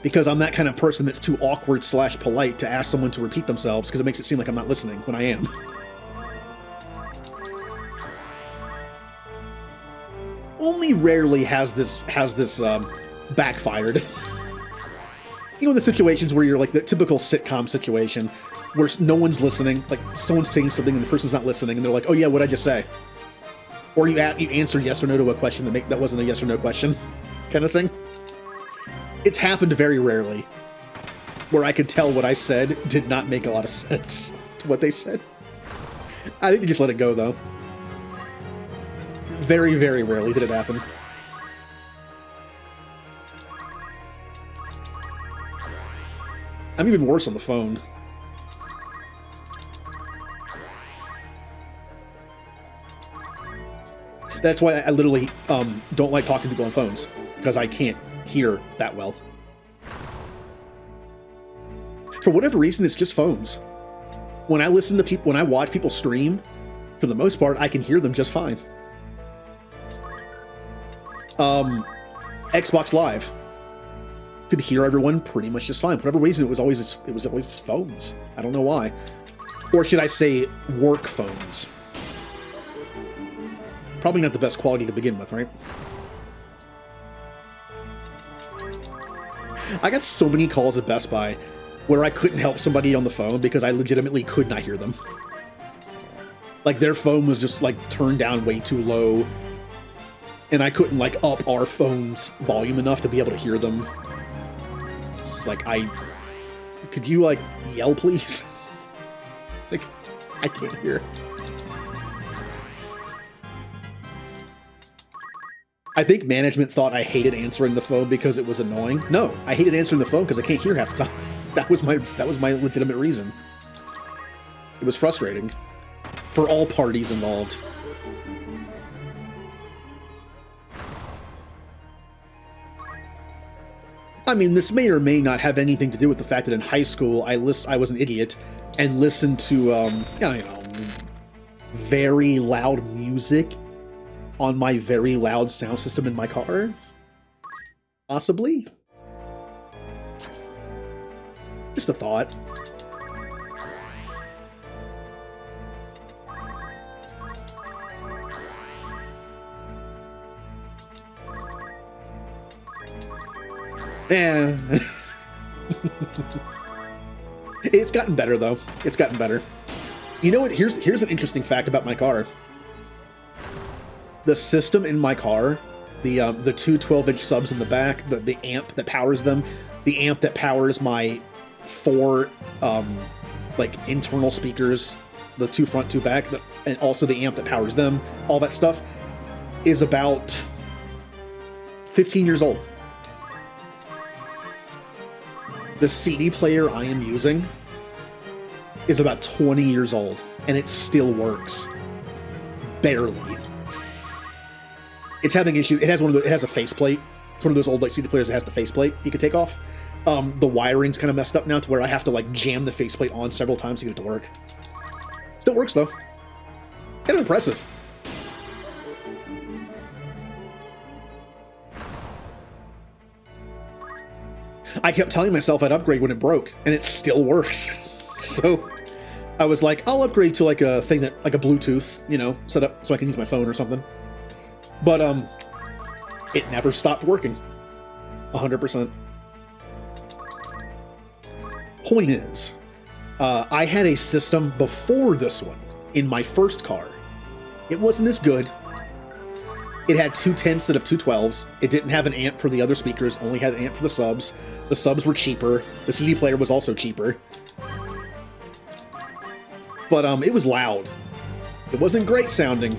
Because I'm that kind of person that's too awkward / polite to ask someone to repeat themselves because it makes it seem like I'm not listening when I am. Only rarely has this backfired. In the situations where you're like the typical sitcom situation where no one's listening, like someone's saying something and the person's not listening, and they're like, "Oh yeah, what'd I just say?" Or you answer yes or no to a question that wasn't a yes or no question, kind of thing. It's happened very rarely, where I could tell what I said did not make a lot of sense to what they said. I think they just let it go though. Very, very rarely did it happen. I'm even worse on the phone. That's why I literally don't like talking to people on phones, because I can't hear that well. For whatever reason, it's just phones. When I listen to people, when I watch people stream, for the most part, I can hear them just fine. Xbox Live. Could hear everyone pretty much just fine. For whatever reason, it was always phones. I don't know why. Or should I say work phones? Probably not the best quality to begin with, right? I got so many calls at Best Buy where I couldn't help somebody on the phone because I legitimately could not hear them. Like their phone was just like turned down way too low, and I couldn't like up our phone's volume enough to be able to hear them. It's just like, could you like yell please? Like, I can't hear. I think management thought I hated answering the phone because it was annoying. No, I hated answering the phone because I can't hear half the time. That was my legitimate reason. It was frustrating for all parties involved. I mean, this may or may not have anything to do with the fact that in high school I was an idiot and listened to very loud music on my very loud sound system in my car. Possibly. Just a thought. Yeah. It's gotten better though. It's gotten better. You know what? Here's an interesting fact about my car. The system in my car, the two 12-inch subs in the back, the amp that powers them, the amp that powers my 4 like internal speakers the 2 front, 2 back, and also the amp that powers them, all that stuff, is about 15 years old. The CD player I am using is about 20 years old, and it still works. Barely. It's having issue. It has it has a faceplate. It's one of those old like CD players that has the faceplate you can take off. The wiring's kind of messed up now to where I have to like jam the faceplate on several times to get it to work. Still works though. Kind of impressive. I kept telling myself I'd upgrade when it broke, and it still works. So I was like, I'll upgrade to like a thing that, like a Bluetooth, you know, set up so I can use my phone or something. But it never stopped working. 100%. Point is, I had a system before this one in my first car. It wasn't as good. It had 2 10s instead of 2 12s. It didn't have an amp for the other speakers, only had an amp for the subs. The subs were cheaper. The CD player was also cheaper. But it was loud. It wasn't great sounding.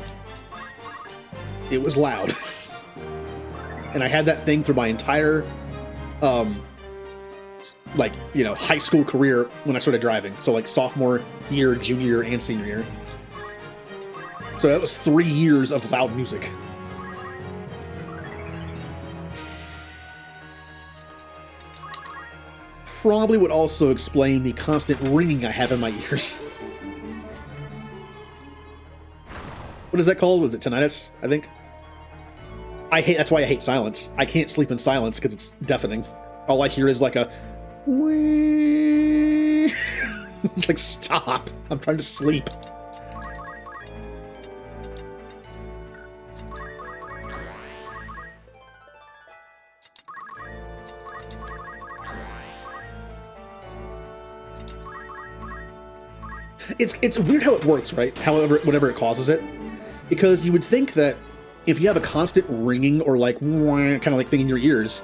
It was loud. And I had that thing through my entire like, you know, high school career when I started driving. So like sophomore year, junior year, and senior year. So that was 3 years of loud music. Probably would also explain the constant ringing I have in my ears. What is that called? Was it tinnitus, I think? That's why I hate silence. I can't sleep in silence because it's deafening. All I hear is like a it's like, stop. I'm trying to sleep. It's weird how it works, right? However, whatever it causes it. Because you would think that if you have a constant ringing or like kind of like thing in your ears,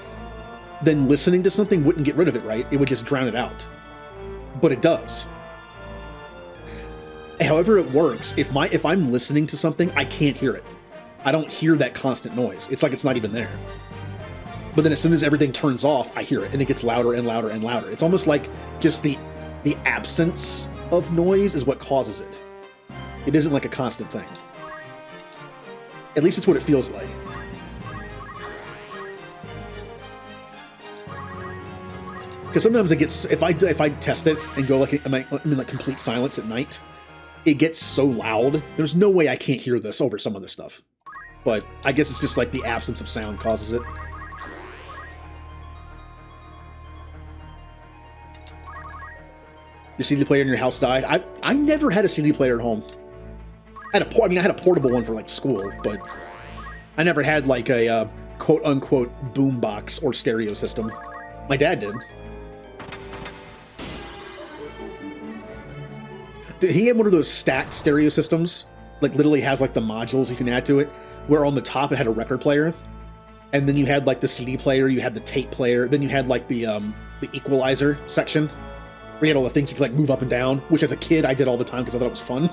then listening to something wouldn't get rid of it, right? It would just drown it out. But it does. However it works, if I'm listening to something, I can't hear it. I don't hear that constant noise. It's like it's not even there. But then as soon as everything turns off, I hear it, and it gets louder and louder and louder. It's almost like just the absence of noise is what causes it. It isn't like a constant thing. At least it's what it feels like. Because sometimes it gets, if I test it and go like I'm in like complete silence at night, it gets so loud. There's no way I can't hear this over some other stuff. But I guess it's just like the absence of sound causes it. Your CD player in your house died. I never had a CD player at home. I had a portable one for like school, but I never had like a quote unquote boombox or stereo system. My dad did. He had one of those stacked stereo systems, like literally has like the modules you can add to it, where on the top it had a record player, and then you had like the CD player, you had the tape player, then you had like the equalizer section, where you had all the things you could like move up and down, which as a kid I did all the time because I thought it was fun.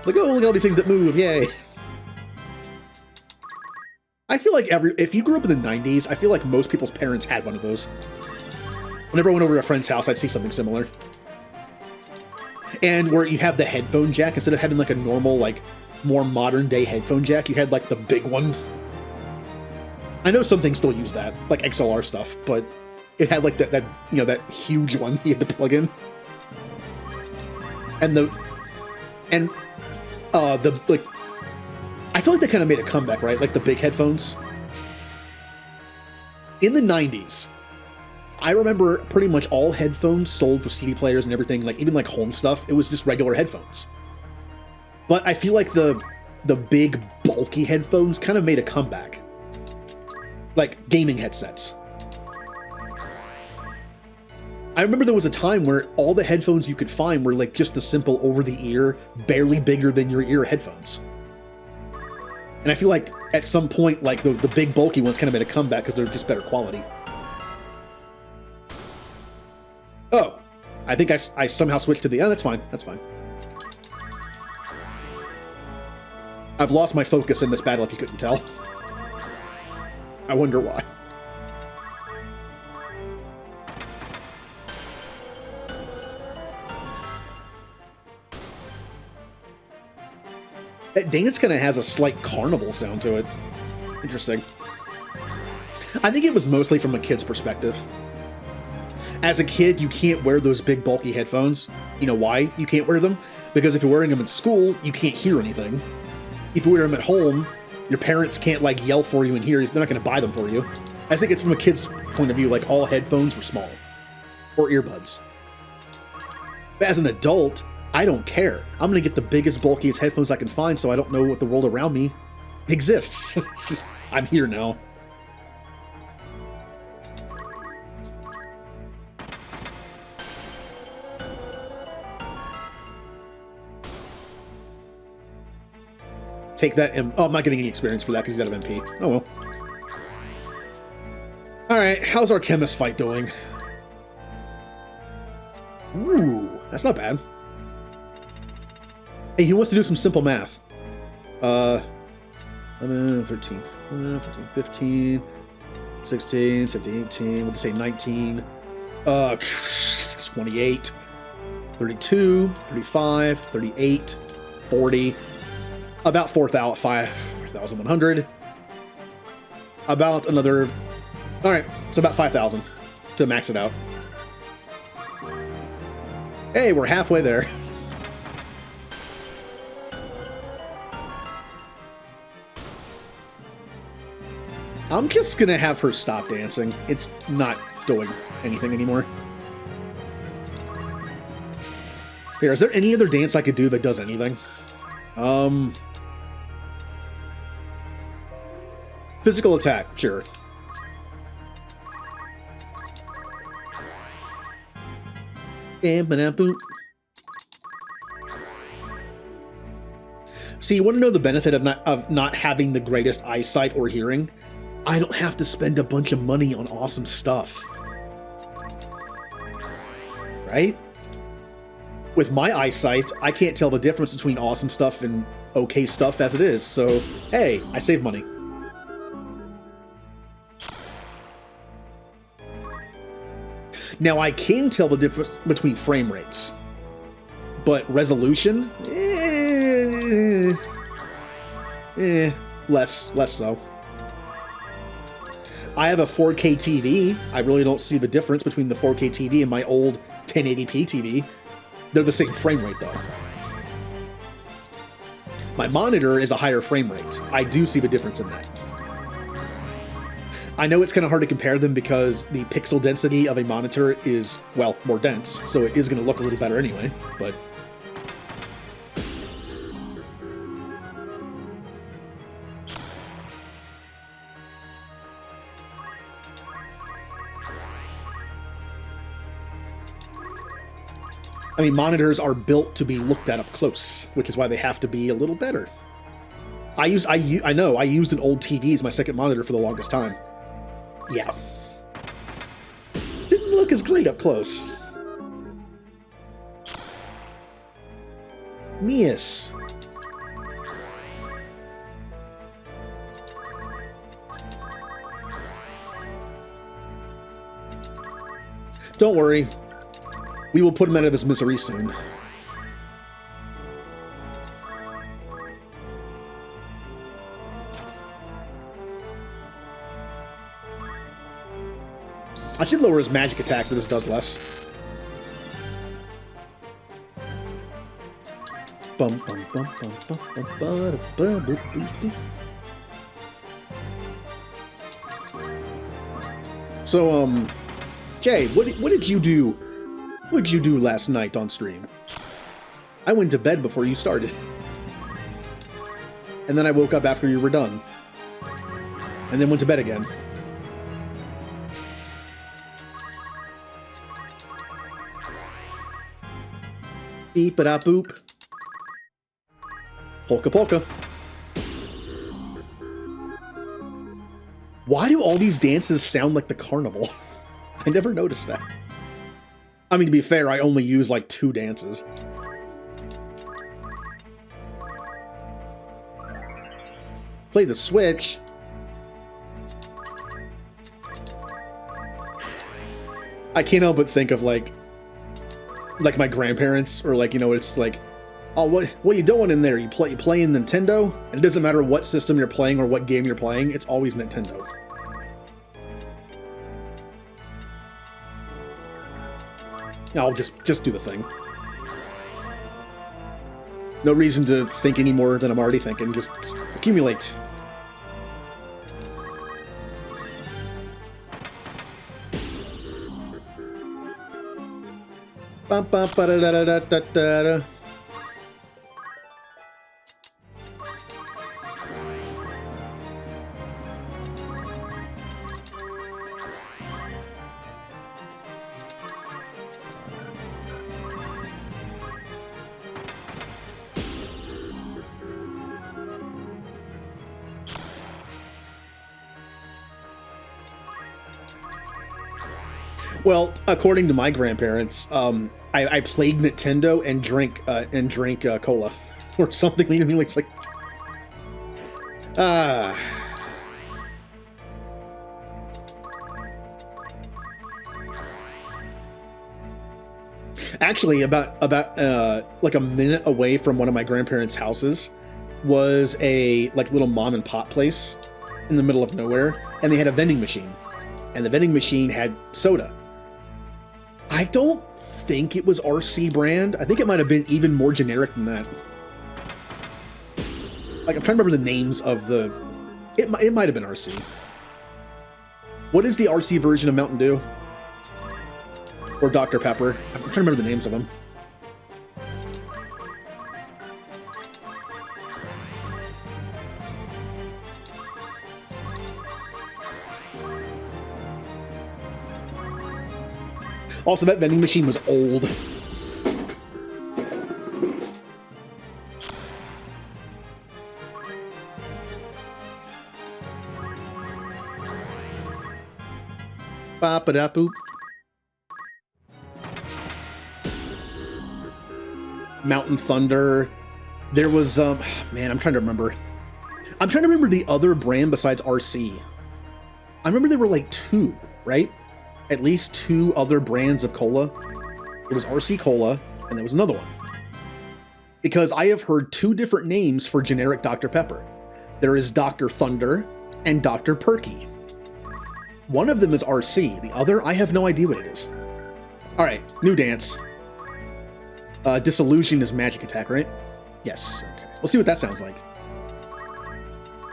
Like, oh, look at all these things that move, yay. I feel like if you grew up in the 90s, I feel like most people's parents had one of those. Whenever I went over to a friend's house, I'd see something similar. And where you have the headphone jack, instead of having like a normal, like, more modern day headphone jack, you had like the big one. I know some things still use that, like XLR stuff, but it had like that you know, that huge one you had to plug in. And like, I feel like they kind of made a comeback, right? Like the big headphones. In the 90s, I remember pretty much all headphones sold for CD players and everything, like even like home stuff, it was just regular headphones. But I feel like the big bulky headphones kind of made a comeback. Like gaming headsets. I remember there was a time where all the headphones you could find were like just the simple over-the-ear, barely bigger than your ear headphones. And I feel like at some point, like the big bulky ones kind of made a comeback because they're just better quality. Oh, I think I somehow switched to the... Oh, that's fine. That's fine. I've lost my focus in this battle, if you couldn't tell. I wonder why. That dance kind of has a slight carnival sound to it. Interesting. I think it was mostly from a kid's perspective. As a kid, you can't wear those big bulky headphones. You know why you can't wear them? Because if you're wearing them in school, you can't hear anything. If you wear them at home, your parents can't like yell for you and hear. They're not going to buy them for you. I think it's from a kid's point of view, like all headphones were small. Or earbuds. But as an adult, I don't care. I'm going to get the biggest, bulkiest headphones I can find so I don't know what the world around me exists. It's just, I'm here now. Take that. Oh, I'm not getting any experience for that because he's out of MP. Oh well. Alright, how's our Chemist Fight doing? Ooh, that's not bad. Hey, he wants to do some simple math. 11, 13, 14, 15, 16, 17, 18, what did I say, 19, 28, 32, 35, 38, 40, about 4,100, about another, alright, so about 5,000 to max it out. Hey, we're halfway there. I'm just gonna have her stop dancing. It's not doing anything anymore. Here, is there any other dance I could do that does anything? Physical attack, sure. See, you want to know the benefit of not having the greatest eyesight or hearing? I don't have to spend a bunch of money on awesome stuff. Right? With my eyesight, I can't tell the difference between awesome stuff and okay stuff as it is, so hey, I save money. Now, I can tell the difference between frame rates, but resolution? Less so. I have a 4K TV. I really don't see the difference between the 4K TV and my old 1080p TV. They're the same frame rate, though. My monitor is a higher frame rate. I do see the difference in that. I know it's kind of hard to compare them because the pixel density of a monitor is, well, more dense, so it is going to look a little better anyway, but... I mean, monitors are built to be looked at up close, which is why they have to be a little better. I used an old TV as my second monitor for the longest time. Yeah. Didn't look as great up close. Mias. Don't worry. We will put him out of his misery soon. I should lower his magic attack so this does less. So, Jay, what did you do? What did you do last night on stream? I went to bed before you started. And then I woke up after you were done. And then went to bed again. Beep-a-da-boop. Polka polka. Why do all these dances sound like the carnival? I never noticed that. I mean, to be fair, I only use like 2 dances. Play the Switch. I can't help but think of like my grandparents, or like, you know, it's like, oh, what are you doing in there? You playing Nintendo? And it doesn't matter what system you're playing or what game you're playing, it's always Nintendo. I'll just do the thing. No reason to think any more than I'm already thinking. Just accumulate. Bum, bum, ba, da, da, da, da, da, da. Well, according to my grandparents, I played Nintendo and drank cola or something. You know what I mean? It's like, Actually, about like a minute away from one of my grandparents' houses was a like little mom and pop place in the middle of nowhere, and they had a vending machine, and the vending machine had soda. I don't think it was RC brand. I think it might have been even more generic than that. Like, I'm trying to remember the names of the... It might have been RC. What is the RC version of Mountain Dew? Or Dr. Pepper? I'm trying to remember the names of them. Also, that vending machine was old. Ba-ba-da-boop. Mountain Thunder. There was, man, I'm trying to remember. I'm trying to remember the other brand besides RC. I remember there were like 2, right? At least 2 other brands of cola. It was RC Cola, and there was another one. Because I have heard 2 different names for generic Dr. Pepper. There is Dr. Thunder and Dr. Perky. One of them is RC, the other, I have no idea what it is. Alright, new dance. Disillusion is magic attack, right? Yes, okay. We'll see what that sounds like.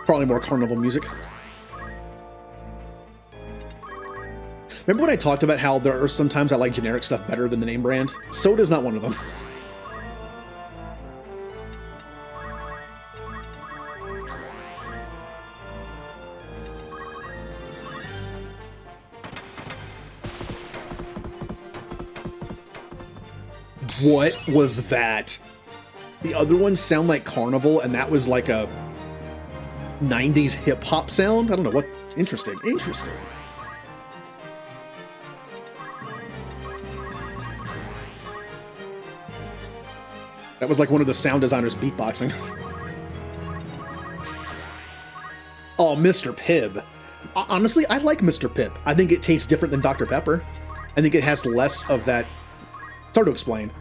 Probably more carnival music. Remember when I talked about how there are sometimes I like generic stuff better than the name brand? Soda's not one of them. What was that? The other ones sound like Carnival, and that was like a 90s hip-hop sound? I don't know what... Interesting. Interesting. That was like one of the sound designers beatboxing. Oh, Mr. Pibb. Honestly, I like Mr. Pibb. I think it tastes different than Dr. Pepper. I think it has less of that... It's hard to explain.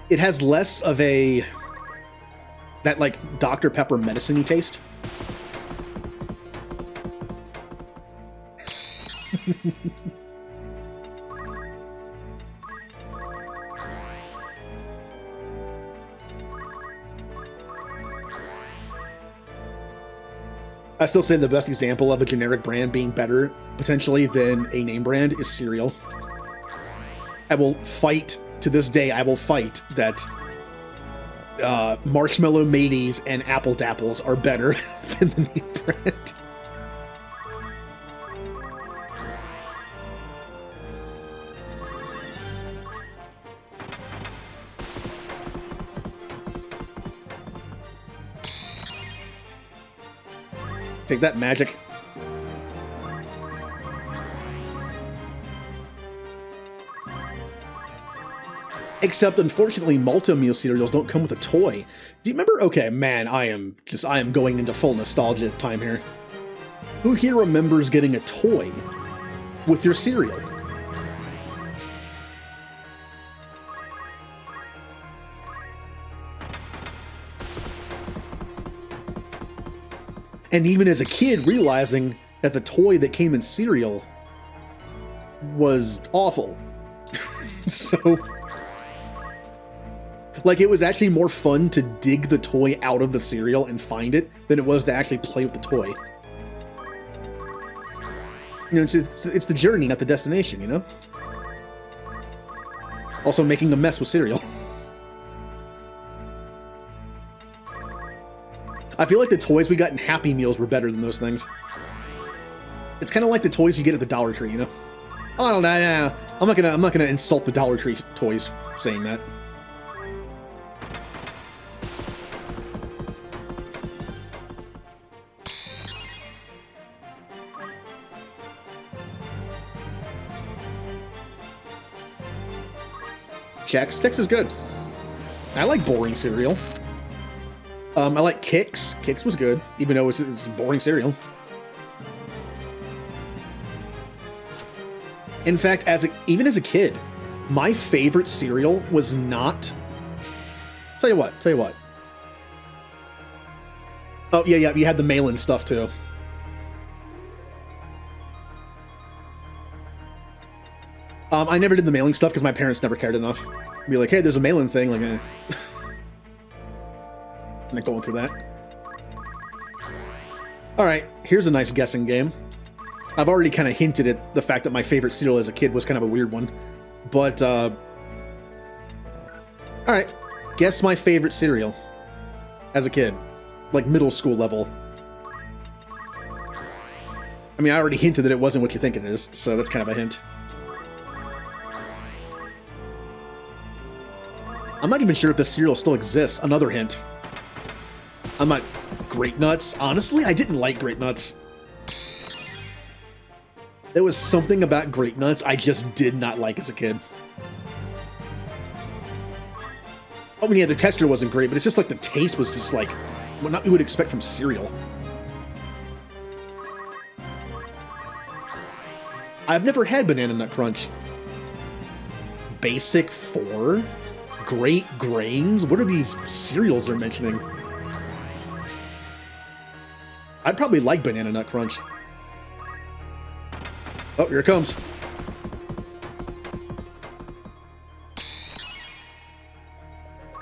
It has less of a... that, like, Dr. Pepper medicine-y taste. I still say the best example of a generic brand being better, potentially, than a name brand is cereal. I will fight, to this day, I will fight that Marshmallow Mateys and Apple Dapples are better than the name brand. Take that, magic. Except, unfortunately, multi-meal cereals don't come with a toy. Do you remember? Okay, man, I am going into full nostalgia time here. Who here remembers getting a toy with your cereal? And even as a kid, realizing that the toy that came in cereal was awful. So, like, it was actually more fun to dig the toy out of the cereal and find it than it was to actually play with the toy. You know, it's the journey, not the destination, you know? Also making a mess with cereal. I feel like the toys we got in Happy Meals were better than those things. It's kind of like the toys you get at the Dollar Tree, you know? Oh, I don't know, no. I'm not gonna insult the Dollar Tree toys saying that. Chex is good. I like boring cereal. I like Kix. Kix was good, even though it's boring cereal. In fact, even as a kid, my favorite cereal was not... Tell you what. Oh, yeah, you had the mail-in stuff, too. I never did the mailing stuff because my parents never cared enough. Be like, hey, there's a mail-in thing, like, I'm not going through that. Alright, here's a nice guessing game. I've already kind of hinted at the fact that my favorite cereal as a kid was kind of a weird one. But, alright, guess my favorite cereal as a kid. Like, middle school level. I mean, I already hinted that it wasn't what you think it is, so that's kind of a hint. I'm not even sure if this cereal still exists. Another hint. I'm not... Grape Nuts? Honestly, I didn't like Grape Nuts. There was something about Grape Nuts I just did not like as a kid. I mean, yeah, the texture wasn't great, but it's just like the taste was just like what you would expect from cereal. I've never had Banana Nut Crunch. Basic 4? Great Grains? What are these cereals they're mentioning? I'd probably like Banana Nut Crunch. Oh, here it comes.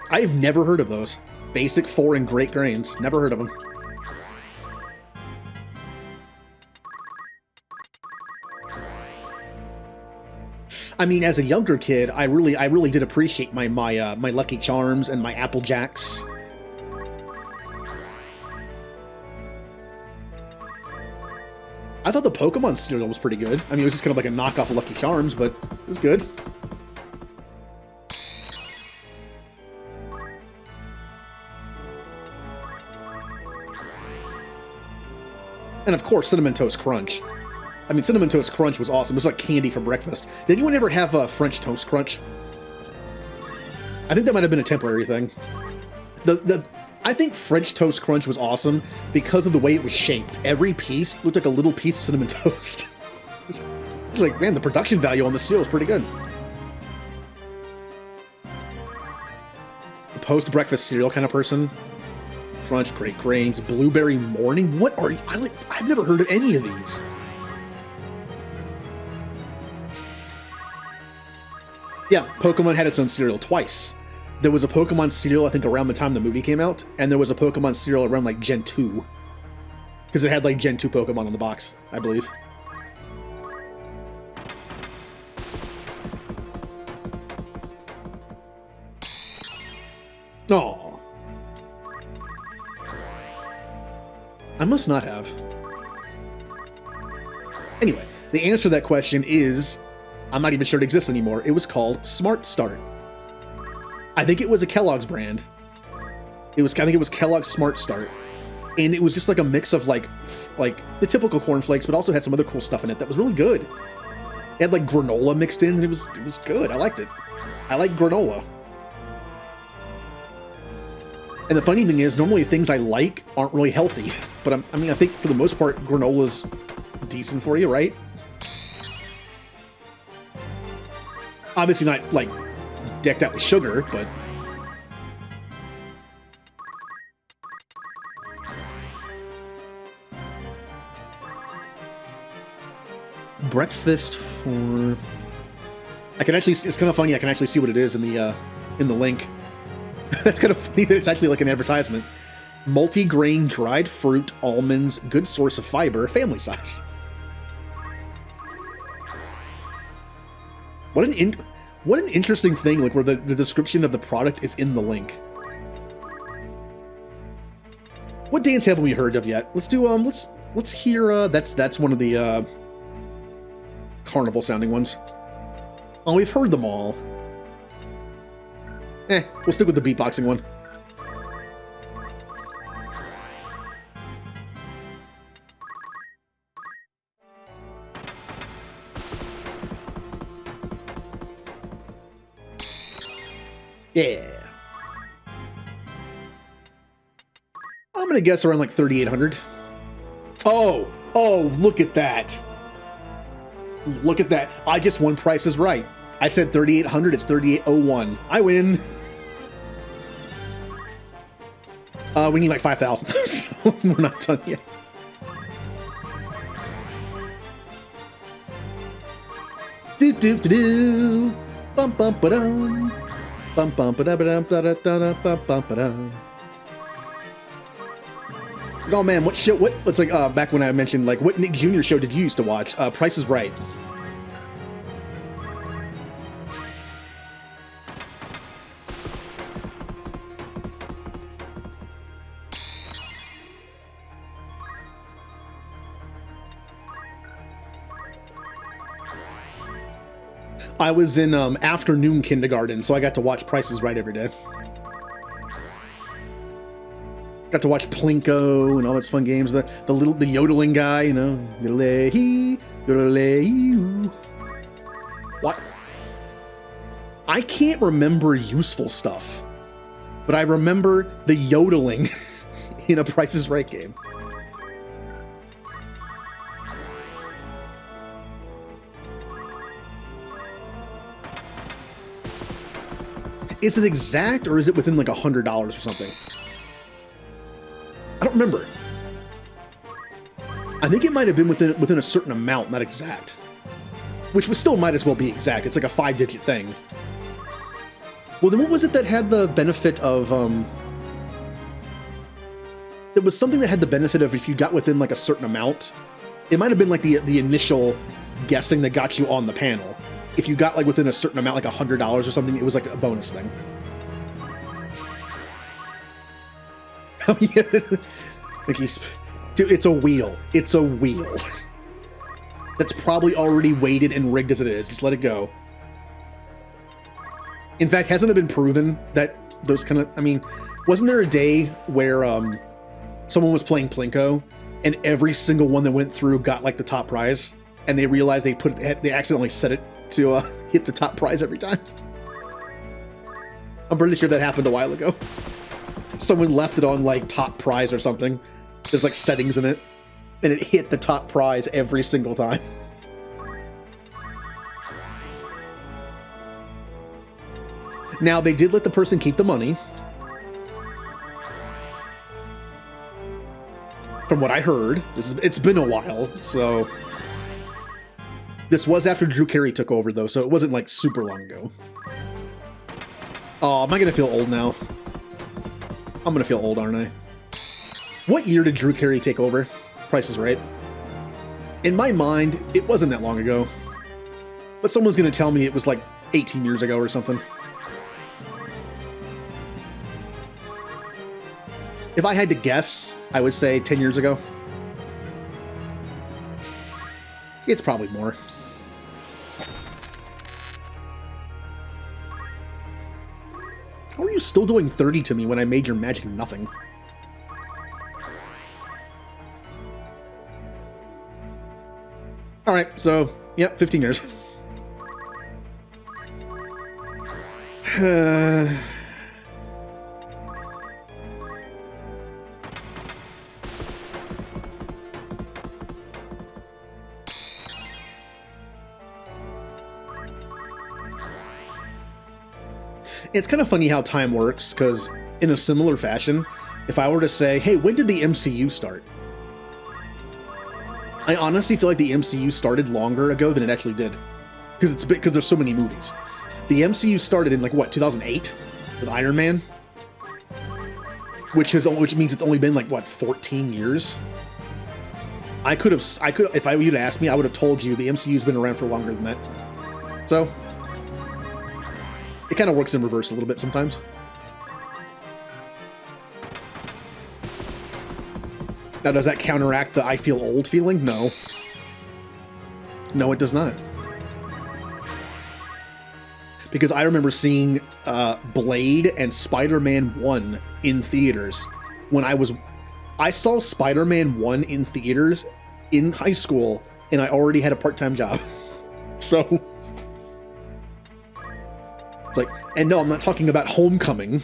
I've never heard of those. Basic 4 and Great Grains. Never heard of them. I mean, as a younger kid, I really did appreciate my Lucky Charms and my Apple Jacks. I thought the Pokemon cereal was pretty good. I mean, it was just kind of like a knockoff of Lucky Charms, but it was good. And of course, Cinnamon Toast Crunch. I mean, Cinnamon Toast Crunch was awesome. It was like candy for breakfast. Did anyone ever have French Toast Crunch? I think that might have been a temporary thing. I think French Toast Crunch was awesome because of the way it was shaped. Every piece looked like a little piece of cinnamon toast. Like, man, the production value on the cereal is pretty good. The post-breakfast cereal kind of person. Crunch, Great Grains, Blueberry Morning. What are you? I've never heard of any of these. Yeah, Pokemon had its own cereal twice. There was a Pokemon cereal, I think, around the time the movie came out, and there was a Pokemon cereal around, like, Gen 2. Because it had, like, Gen 2 Pokemon on the box, I believe. Oh. I must not have. Anyway, the answer to that question is... I'm not even sure it exists anymore. It was called Smart Start. I think it was a Kellogg's brand. I think it was Kellogg's Smart Start. And it was just like a mix of like the typical cornflakes, but also had some other cool stuff in it that was really good. It had like granola mixed in, and it was good. I liked it. I like granola. And the funny thing is, normally things I like aren't really healthy. But I mean, I think for the most part, granola's decent for you, right? Obviously not, like, decked out with sugar, but... Breakfast for... I can actually... It's kind of funny, I can actually see what it is in the link. That's kind of funny that it's actually like an advertisement. Multi-grain dried fruit, almonds, good source of fiber, family size. What an interesting thing, like where the description of the product is in the link. What dance haven't we heard of yet? Let's do let's hear that's one of the carnival sounding ones. Oh, we've heard them all. We'll stick with the beatboxing one. Yeah. I'm gonna guess around like 3,800. Oh, look at that. Look at that. I just won Price is Right. I said 3,800, it's 3,801. I win. We need like 5,000, so we're not done yet. Do do do do. Bum bum ba dum. Bum bum ba da ba dum da da da bum bum ba dum. Oh man, what show? What? It's like back when I mentioned like what Nick Jr. show did you used to watch? Price is Right. I was in afternoon kindergarten, so I got to watch Price is Right every day. Got to watch Plinko and all those fun games. The yodeling guy, you know, yodelay, yodelay. What? I can't remember useful stuff, but I remember the yodeling in a Price is Right game. Is it exact, or is it within like $100 or something? I don't remember. I think it might have been within a certain amount, not exact. Which was still might as well be exact. It's like a 5-digit thing. Well, then what was it that had the benefit of It was something that had the benefit of if you got within like a certain amount. It might have been like the initial guessing that got you on the panel. If you got like within a certain amount, like $100 or something, it was like a bonus thing. Oh yeah, like dude, it's a wheel. It's a wheel. That's probably already weighted and rigged as it is. Just let it go. In fact, hasn't it been proven that those kind of? I mean, wasn't there a day where someone was playing Plinko and every single one that went through got like the top prize, and they realized they accidentally set it to hit the top prize every time? I'm pretty sure that happened a while ago. Someone left it on like top prize or something. There's like settings in it, and it hit the top prize every single time. Now, they did let the person keep the money. From what I heard, it's been a while, so... This was after Drew Carey took over, though, so it wasn't, like, super long ago. Oh, am I gonna feel old now? I'm gonna feel old, aren't I? What year did Drew Carey take over? Price is Right. In my mind, it wasn't that long ago. But someone's gonna tell me it was, like, 18 years ago or something. If I had to guess, I would say 10 years ago. It's probably more. How are you still doing 30 to me when I made your magic nothing? Alright, so, yeah, 15 years. It's kind of funny how time works, because in a similar fashion, if I were to say, hey, when did the MCU start? I honestly feel like the MCU started longer ago than it actually did. Because there's so many movies. The MCU started in, like, what, 2008? With Iron Man? Which means it's only been, like, what, 14 years? If you'd asked me, I would have told you the MCU's been around for longer than that. So, it kind of works in reverse a little bit sometimes. Now, does that counteract the I feel old feeling? No. No, it does not. Because I remember seeing Blade and Spider-Man 1 in theaters when I saw Spider-Man 1 in theaters in high school, and I already had a part-time job. So, it's like, and no, I'm not talking about Homecoming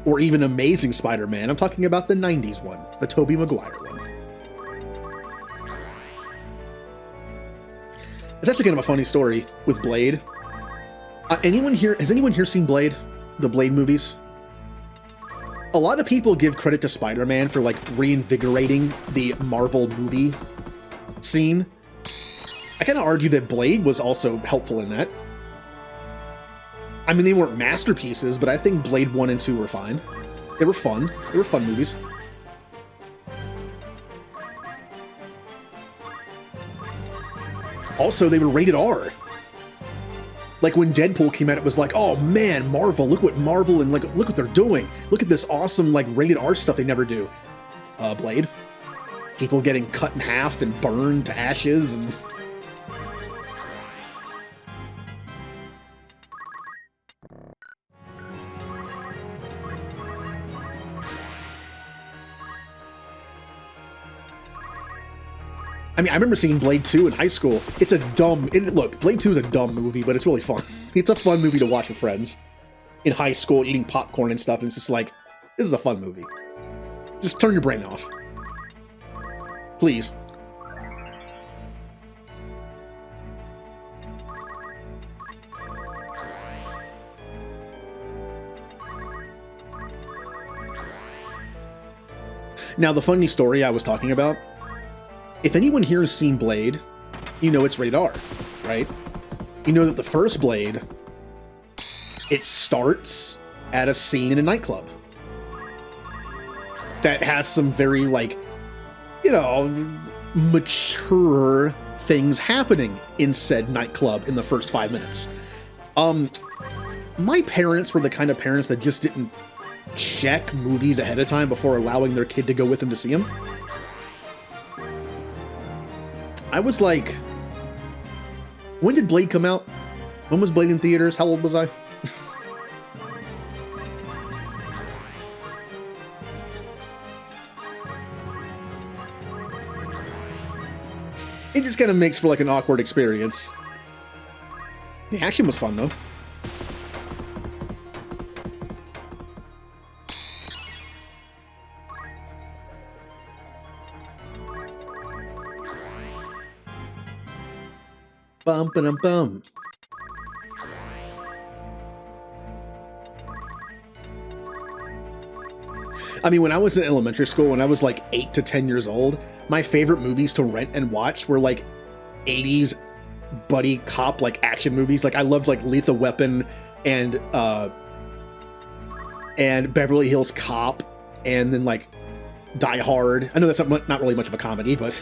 or even Amazing Spider-Man. I'm talking about the 90s one, the Tobey Maguire one. It's actually kind of a funny story with Blade. Has anyone here seen Blade? The Blade movies? A lot of people give credit to Spider-Man for, like, reinvigorating the Marvel movie scene. I kind of argue that Blade was also helpful in that. I mean, they weren't masterpieces, but I think Blade 1 and 2 were fine. They were fun. They were fun movies. Also, they were rated R. Like, when Deadpool came out, it was like, oh man, Marvel, look what Marvel and, like, look what they're doing. Look at this awesome, like, rated R stuff they never do. Blade. People getting cut in half and burned to ashes and... I mean, I remember seeing Blade 2 in high school. It's a look, Blade 2 is a dumb movie, but it's really fun. It's a fun movie to watch with friends. In high school, eating popcorn and stuff, and it's just like, this is a fun movie. Just turn your brain off. Please. Now, the funny story I was talking about, if anyone here has seen Blade, you know it's rated R, right? You know that the first Blade, it starts at a scene in a nightclub that has some very, like, you know, mature things happening in said nightclub in the first 5 minutes. My parents were the kind of parents that just didn't check movies ahead of time before allowing their kid to go with them to see them. I was like, when did Blade come out? When was Blade in theaters? How old was I? It just kind of makes for, like, an awkward experience. The action was fun, though. Bum-ba-dum-bum. I mean, when I was in elementary school, when I was like 8 to 10 years old, my favorite movies to rent and watch were like 80s buddy cop, like, action movies. Like, I loved, like, Lethal Weapon and Beverly Hills Cop, and then, like, Die Hard. I know that's not really much of a comedy, but,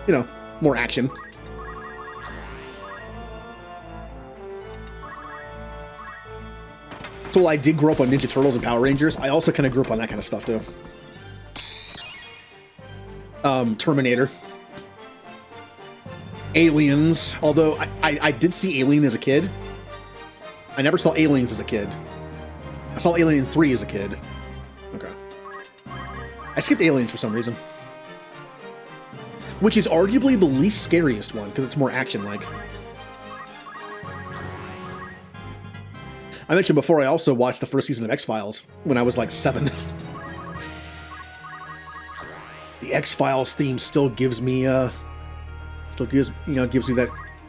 you know, more action. So while I did grow up on Ninja Turtles and Power Rangers, I also kind of grew up on that kind of stuff, too. Terminator. Aliens, although I did see Alien as a kid. I never saw Aliens as a kid. I saw Alien 3 as a kid. Okay. I skipped Aliens for some reason. Which is arguably the least scariest one, because it's more action-like. I mentioned before I also watched the first season of X-Files when I was like 7. The X-Files theme still gives me that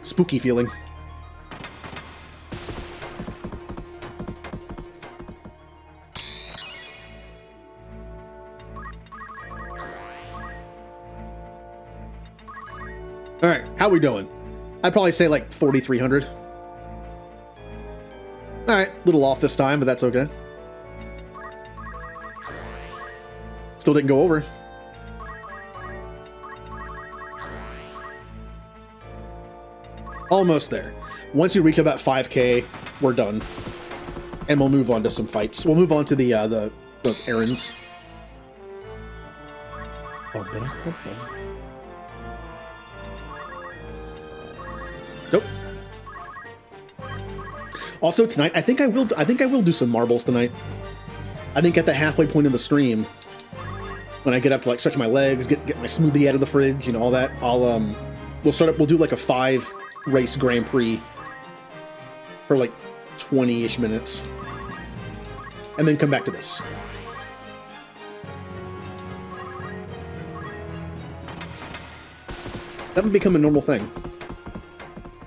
spooky feeling. All right, how we doing? I'd probably say like 4,300. All right, a little off this time, but that's okay. Still didn't go over. Almost there. Once you reach about 5K, we're done. And we'll move on to some fights. We'll move on to the errands. Nope. Also tonight, I think I will do some marbles tonight. I think at the halfway point of the stream, when I get up to like stretch my legs, get my smoothie out of the fridge, you know, all that, we'll do like a 5-race Grand Prix for like 20-ish minutes. And then come back to this. That would become a normal thing.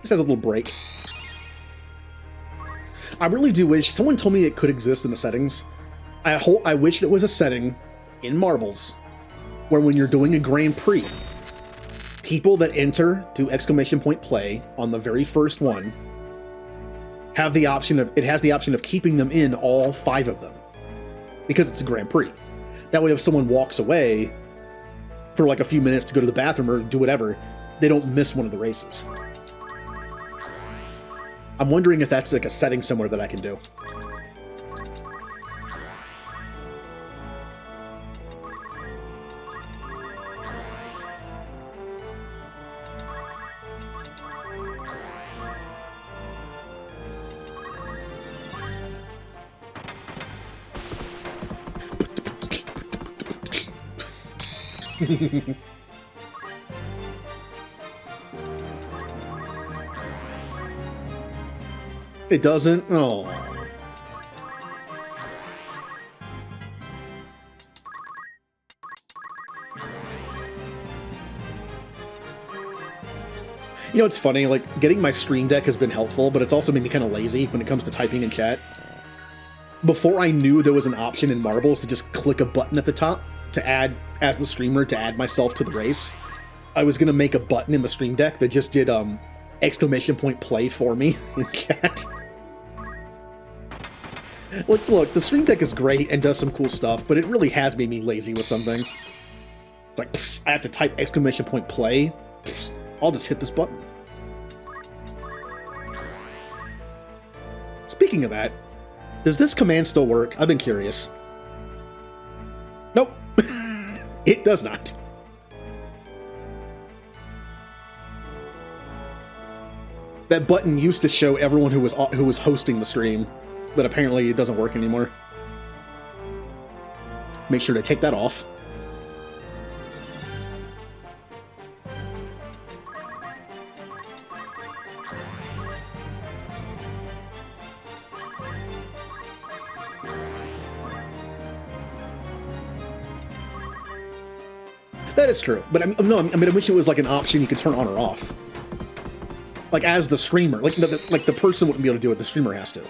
Just has a little break. I really do wish someone told me it could exist in the settings. I wish there was a setting in Marbles where when you're doing a Grand Prix, people that enter do exclamation point play on the very first one have the option of keeping them in all 5 of them because it's a Grand Prix. That way, if someone walks away for like a few minutes to go to the bathroom or do whatever, they don't miss one of the races. I'm wondering if that's like a setting somewhere that I can do. It doesn't? Oh. You know, it's funny, like, getting my Stream Deck has been helpful, but it's also made me kind of lazy when it comes to typing in chat. Before I knew there was an option in Marbles to just click a button at the top to add, as the streamer, to add myself to the race, I was going to make a button in the Stream Deck that just did, exclamation point play for me in chat. Look, the Stream Deck is great and does some cool stuff, but it really has made me lazy with some things. It's like, psst, I have to type exclamation point play. Psst, I'll just hit this button. Speaking of that, does this command still work? I've been curious. Nope. It does not. That button used to show everyone who was hosting the stream, but apparently it doesn't work anymore. Make sure to take that off. That is true, but I wish it was like an option you could turn on or off. Like as the streamer, like the person wouldn't be able to do it. The streamer has to.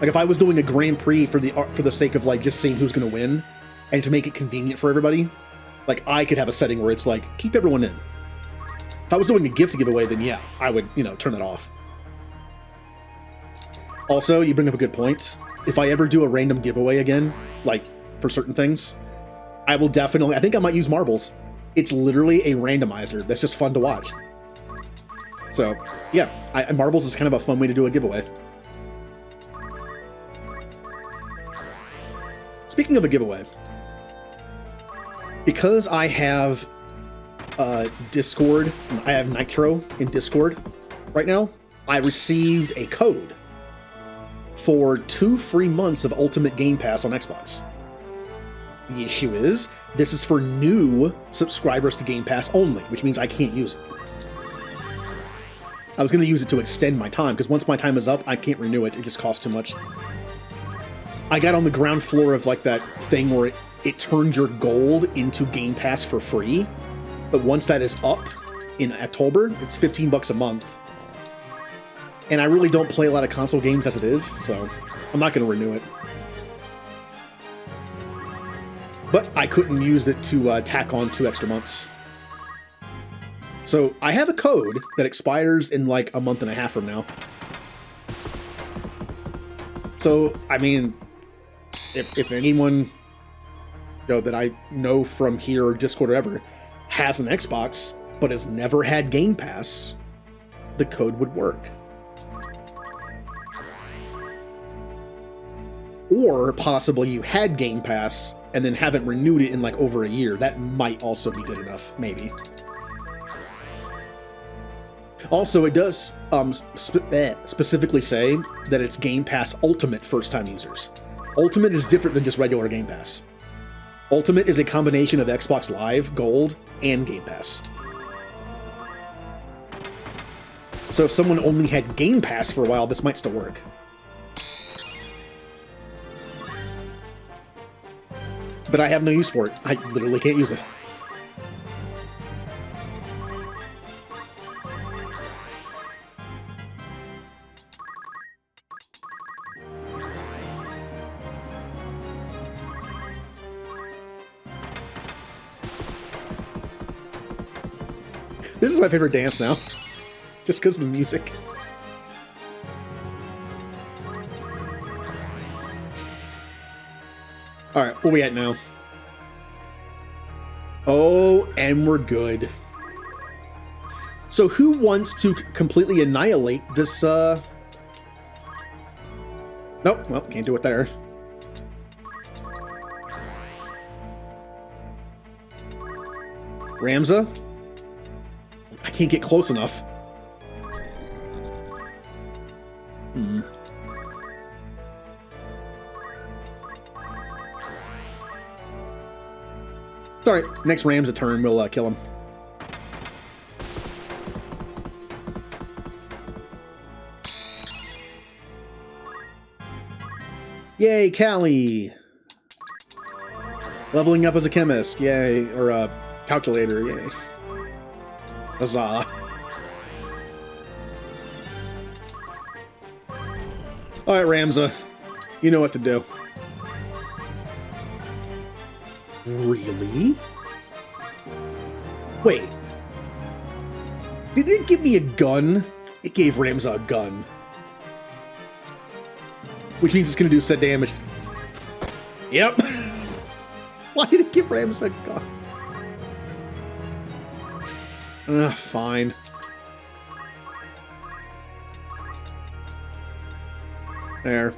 Like if I was doing a Grand Prix for the sake of like just seeing who's going to win, and to make it convenient for everybody, like I could have a setting where it's like keep everyone in. If I was doing a gift giveaway, then yeah, I would turn that off. Also, you bring up a good point. If I ever do a random giveaway again, like for certain things, I will definitely. I think I might use Marbles. It's literally a randomizer that's just fun to watch. So yeah, Marbles is kind of a fun way to do a giveaway. Speaking of a giveaway, because I have Discord, I have Nitro in Discord right now, I received a code for 2 free months of Ultimate Game Pass on Xbox. The issue is, this is for new subscribers to Game Pass only, which means I can't use it. I was going to use it to extend my time, because once my time is up, I can't renew it. It just costs too much. I got on the ground floor of like that thing where it turned your gold into Game Pass for free, but once that is up in October, it's $15 a month. And I really don't play a lot of console games as it is, so I'm not going to renew it. But I couldn't use it to tack on 2 extra months. So I have a code that expires in like a month and a half from now. So, I mean, if anyone that I know from here or Discord or ever has an Xbox but has never had Game Pass, the code would work. Or possibly you had Game Pass and then haven't renewed it in like over a year. That might also be good enough, maybe. Also, it does specifically say that it's Game Pass Ultimate first-time users. Ultimate is different than just regular Game Pass. Ultimate is a combination of Xbox Live, Gold, and Game Pass. So if someone only had Game Pass for a while, this might still work. But I have no use for it. I literally can't use it. This is my favorite dance now. Just because of the music. Alright, where we at now? Oh, and we're good. So who wants to completely annihilate this, Nope, well, can't do it there. Ramza? I can't get close enough. It's alright, next Ram's a turn, we'll kill him. Yay, Callie! Leveling up as a chemist, yay, or a calculator, yay. Huzzah. Alright, Ramza. You know what to do. Really? Wait. Did it give me a gun? It gave Ramza a gun. Which means it's gonna do set damage. Yep. Why did it give Ramza a gun? Fine. There.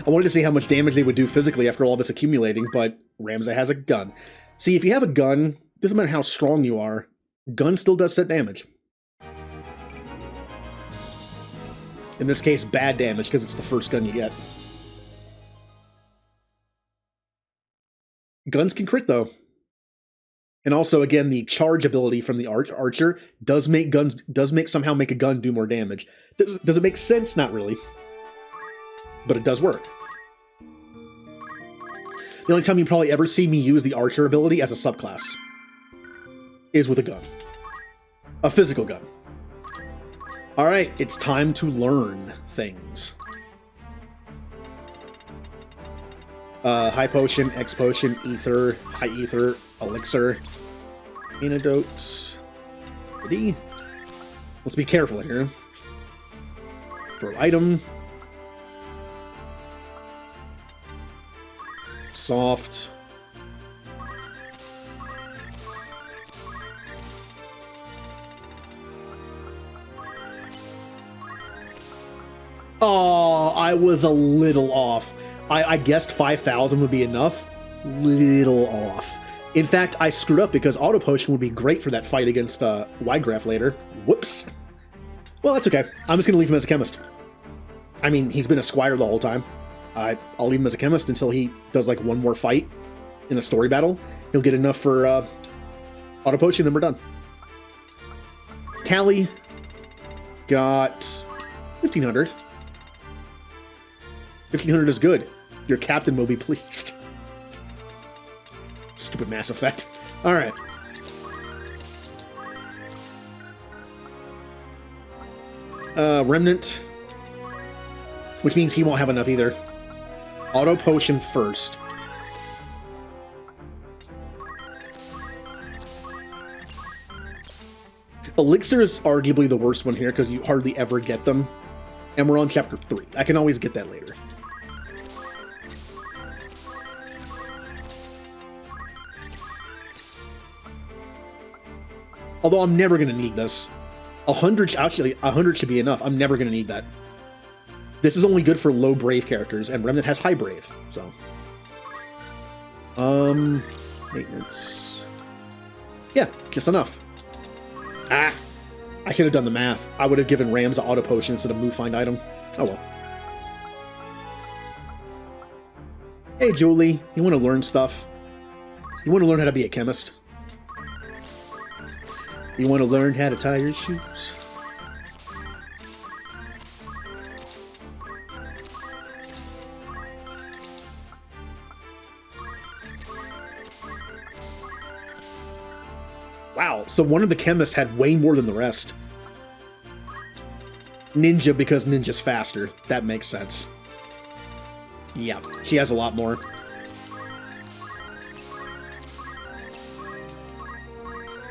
I wanted to see how much damage they would do physically after all this accumulating, but Ramza has a gun. See, if you have a gun, doesn't matter how strong you are, gun still does set damage. In this case, bad damage, because it's the first gun you get. Guns can crit, though. And also, again, the charge ability from the archer does somehow make a gun do more damage. Does it make sense? Not really. But it does work. The only time you probably ever see me use the archer ability as a subclass is with a gun. A physical gun. Alright, it's time to learn things. High potion, X potion, ether, high ether, elixir, antidote. Ready? Let's be careful here. Throw item. Soft. Oh, I was a little off. I guessed 5,000 would be enough. Little off. In fact, I screwed up because Auto Potion would be great for that fight against Ygraf later. Whoops. Well, that's okay. I'm just going to leave him as a chemist. I mean, he's been a squire the whole time. I'll leave him as a chemist until he does like one more fight in a story battle. He'll get enough for Auto Potion, then we're done. Callie got 1,500. 1,500 is good. Your captain will be pleased. Stupid Mass Effect. Alright. Remnant. Which means he won't have enough either. Auto Potion first. Elixir is arguably the worst one here because you hardly ever get them. And we're on chapter 3. I can always get that later. Although I'm never going to need this. 100, actually, 100 should be enough. I'm never going to need that. This is only good for low brave characters, and Remnant has high brave, so. Maintenance. Yeah, just enough. Ah! I should have done the math. I would have given Rams an auto potion instead of move find item. Oh well. Hey Julie, you want to learn stuff? You want to learn how to be a chemist? You want to learn how to tie your shoes? Wow, so one of the chemists had way more than the rest. Ninja because Ninja's faster. That makes sense. Yeah, she has a lot more.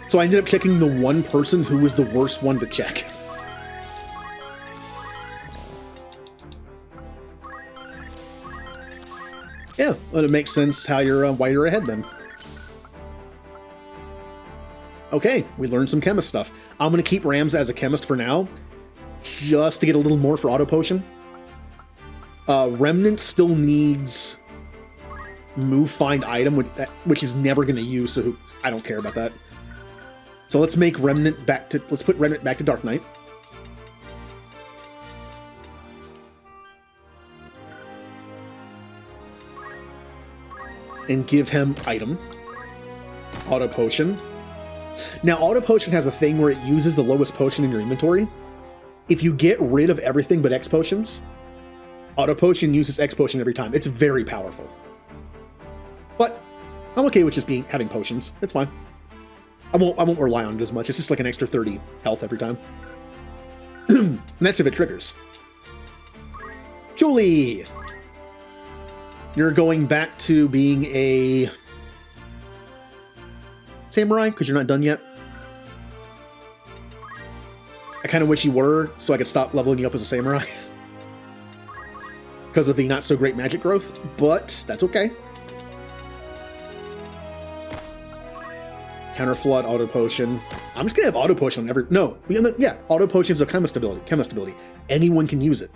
So I ended up checking the one person who was the worst one to check. Yeah, well, it makes sense how you're why you're ahead then. Okay, we learned some chemist stuff. I'm going to keep Rams as a chemist for now, just to get a little more for auto potion. Remnant still needs move find item, which is never going to use, so I don't care about that. So let's make Remnant back to, let's put Remnant back to Dark Knight. And give him item. Auto potion. Now, auto potion has a thing where it uses the lowest potion in your inventory. If you get rid of everything but X potions, auto potion uses X potion every time. It's very powerful. But I'm okay with just having potions. It's fine. I won't rely on it as much. It's just like an extra 30 health every time. And that's if it triggers. Julie! You're going back to being a samurai because you're not done yet. I kind of wish you were, so I could stop leveling you up as a samurai. Because of the not so great magic growth, but that's okay. Counter flood, auto potion. I'm just gonna have auto potion on every. No, yeah, auto potion is a chemist ability. Anyone can use it.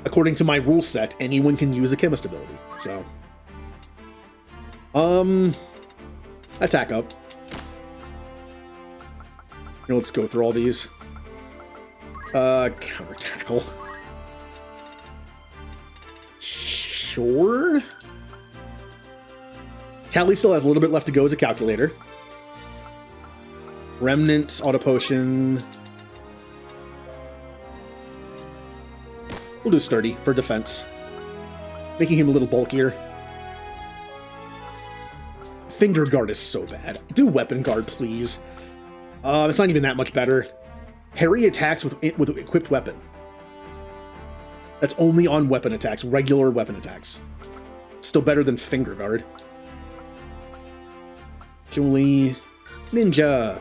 According to my rule set, anyone can use a chemist ability. So, attack up. Here, let's go through all these. Counter tackle. Sure. Callie still has a little bit left to go as a calculator. Remnant, auto potion. We'll do sturdy for defense. Making him a little bulkier. Finger guard is so bad. Do weapon guard, please. It's not even that much better. Harry attacks with equipped weapon. That's only on weapon attacks, regular weapon attacks. Still better than finger guard. Julie, ninja.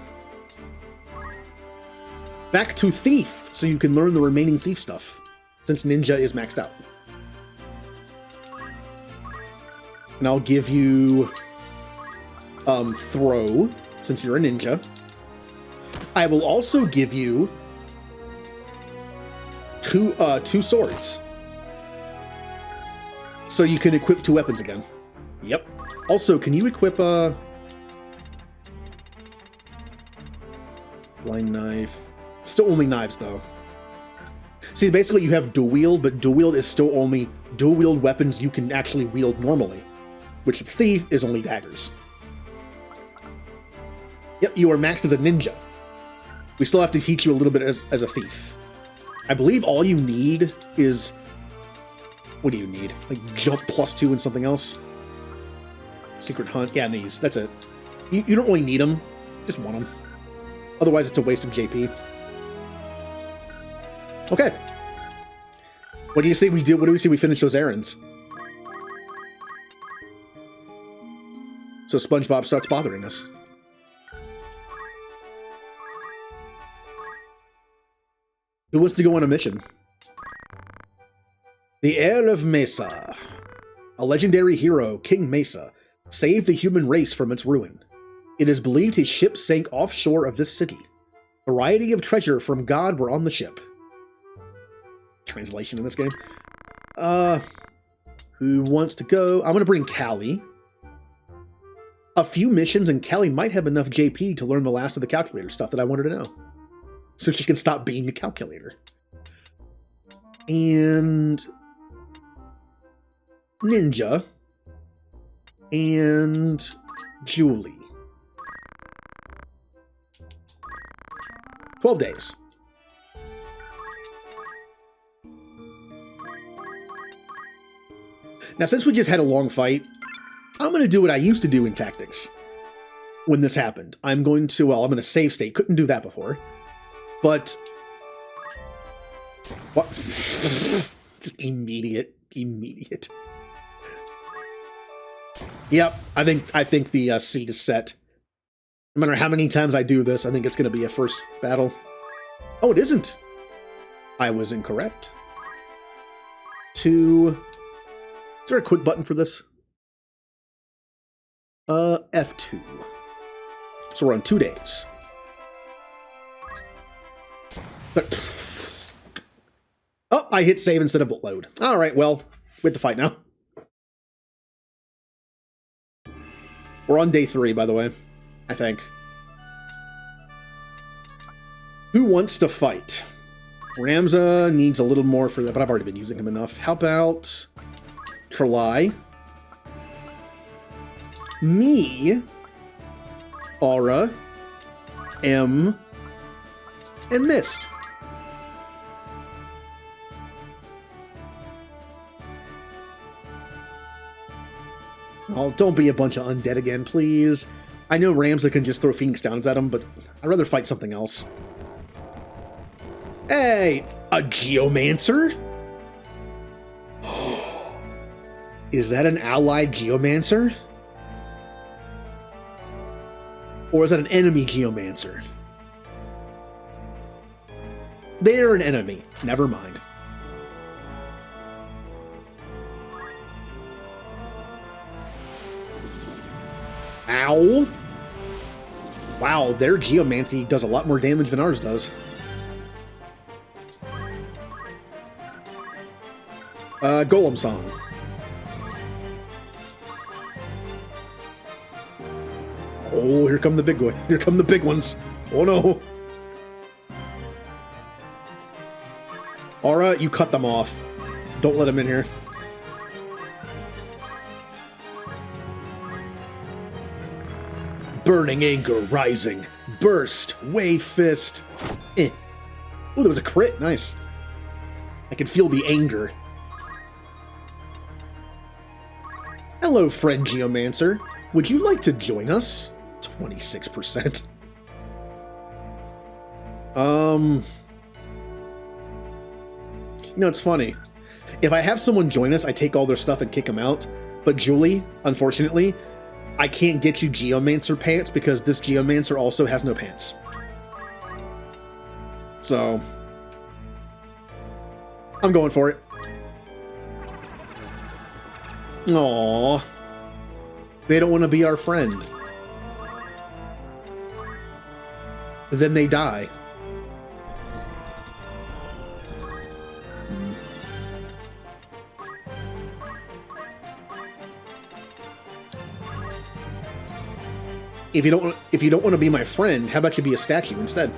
Back to thief, so you can learn the remaining thief stuff, since ninja is maxed out. And I'll give you throw, since you're a ninja. I will also give you two swords, so you can equip 2 weapons again. Yep. Also, can you equip blind knife? Still only knives, though. See, basically you have dual wield, but dual wield is still only dual wield weapons you can actually wield normally, which thief is only daggers. Yep, you are maxed as a ninja. We still have to teach you a little bit as a thief. I believe all you need is... What do you need? Like jump +2 and something else? Secret hunt. Yeah, and these. That's it. You don't really need them. Just want them. Otherwise, it's a waste of JP. Okay. What do you say we do? What do we say we finish those errands? So SpongeBob starts bothering us. Who wants to go on a mission? The Heir of Mesa. A legendary hero, King Mesa, saved the human race from its ruin. It is believed his ship sank offshore of this city. Variety of treasure from God were on the ship. Translation in this game. Who wants to go? I'm going to bring Callie. A few missions, and Callie might have enough JP to learn the last of the calculator stuff that I wanted to know. So she can stop being a calculator. And... Ninja. And... Julie. 12 days. Now, since we just had a long fight, I'm going to do what I used to do in Tactics when this happened. I'm going to save state. Couldn't do that before. But... What? Just immediate. Yep, I think the seat is set. No matter how many times I do this, I think it's going to be a first battle. Oh, it isn't! I was incorrect. Is there a quick button for this? F2. So we're on 2 days. Oh, I hit save instead of load. Alright, well, we have to fight now. We're on day 3, by the way. I think. Who wants to fight? Ramza needs a little more for that, but I've already been using him enough. How about... Trelai? Me, Aura, M, and Mist. Oh, don't be a bunch of undead again, please. I know Ramza can just throw Phoenix Downs at him, but I'd rather fight something else. Hey, a Geomancer? Is that an allied Geomancer? Or is that an enemy Geomancer? They're an enemy. Never mind. Ow! Wow, their Geomancy does a lot more damage than ours does. Golem Song. Oh, here come the big one. Here come the big ones. Oh no. Aura, you cut them off. Don't let them in here. Burning anger rising. Burst. Wave fist. Eh. Oh, there was a crit. Nice. I can feel the anger. Hello, friend Geomancer. Would you like to join us? 26%. You know, it's funny. If I have someone join us, I take all their stuff and kick them out. But Julie, unfortunately, I can't get you Geomancer pants because this Geomancer also has no pants. So, I'm going for it. Aww. They don't want to be our friend. Then they die. If you don't want to be my friend, how about you be a statue instead?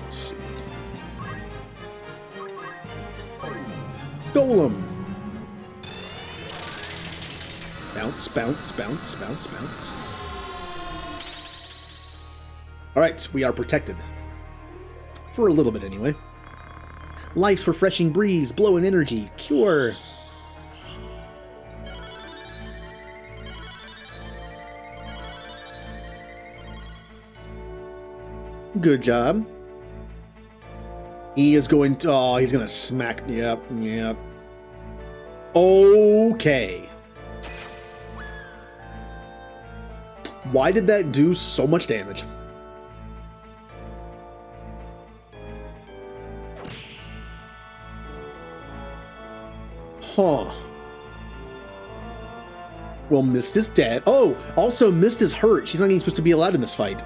Let's see. Golem. Bounce, bounce, bounce, bounce, bounce. All right, we are protected. For a little bit, anyway. Life's refreshing breeze, blowing energy, cure. Good job. He is going to... Oh, he's going to smack... Yep, yep. Okay. Why did that do so much damage? Huh. Well, Mist is dead. Oh, also Mist is hurt. She's not even supposed to be allowed in this fight.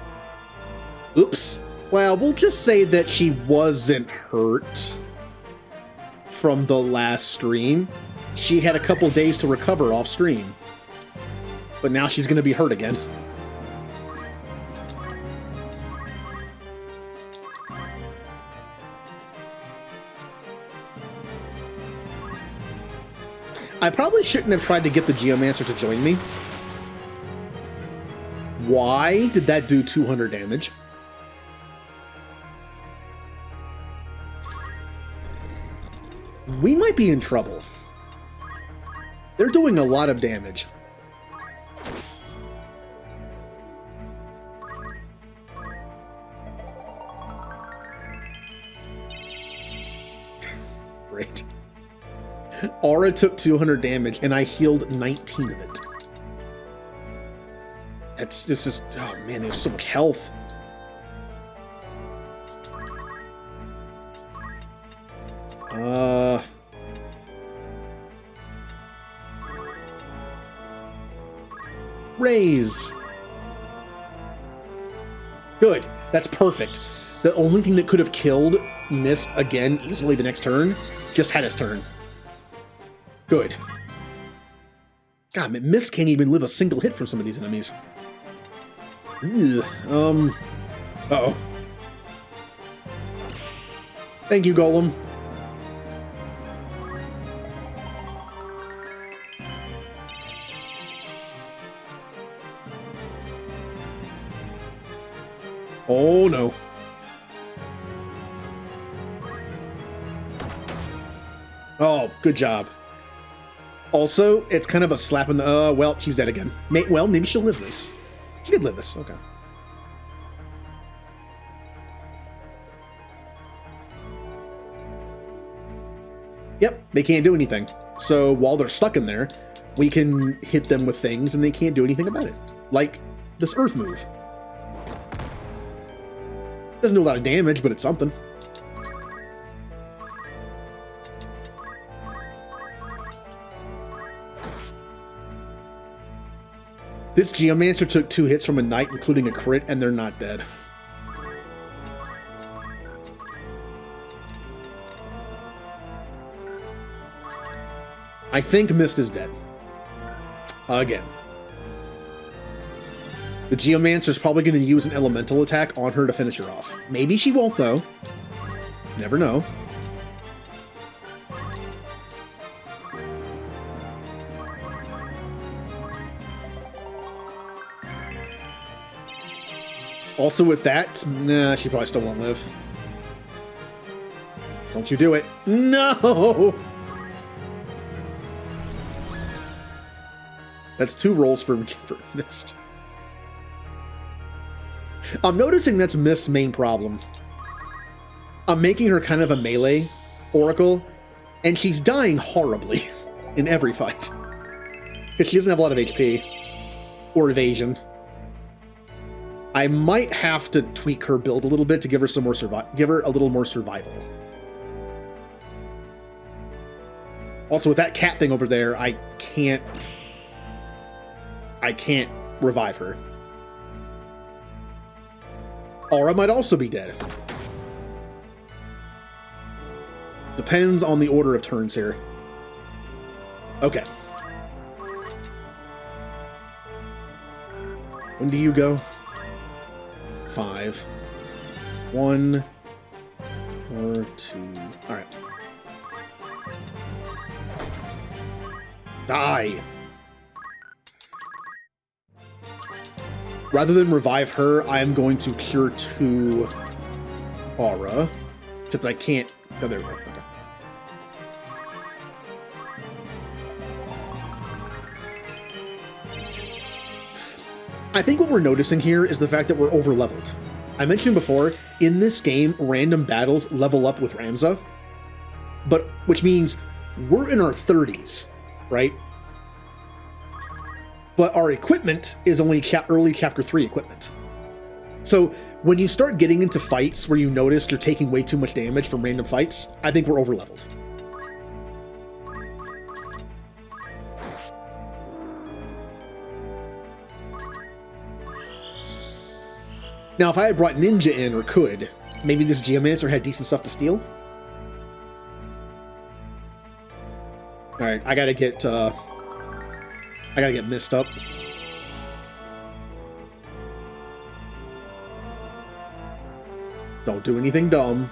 Oops. Well, we'll just say that she wasn't hurt from the last stream. She had a couple days to recover off stream. But now she's going to be hurt again. I probably shouldn't have tried to get the Geomancer to join me. Why did that do 200 damage? We might be in trouble. They're doing a lot of damage. Great. Aura took 200 damage, and I healed 19 of it. This is, oh man, there's so much health. Raise. Good. That's perfect. The only thing that could have killed Mist again easily the next turn just had his turn. Good. God, man, Mist can't even live a single hit from some of these enemies. Ugh. Uh-oh. Thank you, Golem. Oh, no. Oh, good job. Also, it's kind of a slap in the... well, she's dead again. Well, maybe she'll live this. She did live this. Okay. Yep, they can't do anything. So while they're stuck in there, we can hit them with things and they can't do anything about it. Like this Earth move. Doesn't do a lot of damage, but it's something. This Geomancer took 2 hits from a knight, including a crit, and they're not dead. I think Mist is dead. Again. The Geomancer's probably going to use an elemental attack on her to finish her off. Maybe she won't, though. Never know. Also with that, nah, she probably still won't live. Don't you do it. No! That's 2 rolls for Mist. I'm noticing that's Mist's main problem. I'm making her kind of a melee oracle, and she's dying horribly in every fight. Because she doesn't have a lot of HP or evasion. I might have to tweak her build a little bit to give her some more give her a little more survival. Also, with that cat thing over there, I can't revive her. Aura might also be dead. Depends on the order of turns here. Okay. When do you go? 5. 1 or 2. Alright. Die! Rather than revive her, I am going to cure 2 Aura. Except I can't... Oh, there we go. Okay. I think what we're noticing here is the fact that we're over-leveled. I mentioned before, in this game, random battles level up with Ramza, which means we're in our 30s, right? but our equipment is only early chapter 3 equipment. So when you start getting into fights where you notice you're taking way too much damage from random fights, I think we're over-leveled. Now, if I had brought Ninja in, or could, maybe this Geomancer had decent stuff to steal? Alright, I gotta get missed up. Don't do anything dumb.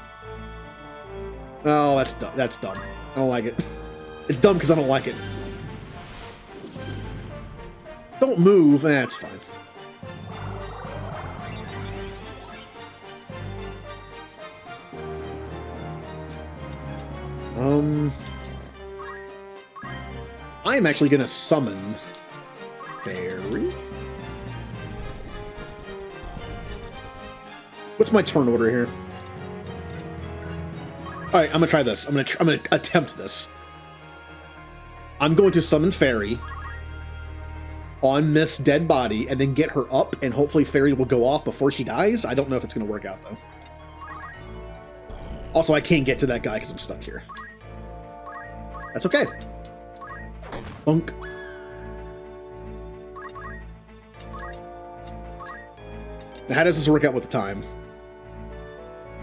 Oh, that's dumb. That's dumb. I don't like it. It's dumb because I don't like it. Don't move. That's fine. I am actually going to summon Fairy. What's my turn order here? All right, I'm gonna try this. I'm gonna attempt this. I'm going to summon Fairy on Miss Dead Body and then get her up, and hopefully Fairy will go off before she dies. I don't know if it's gonna work out though. Also, I can't get to that guy because I'm stuck here. That's okay. Bunk. Now, how does this work out with the time?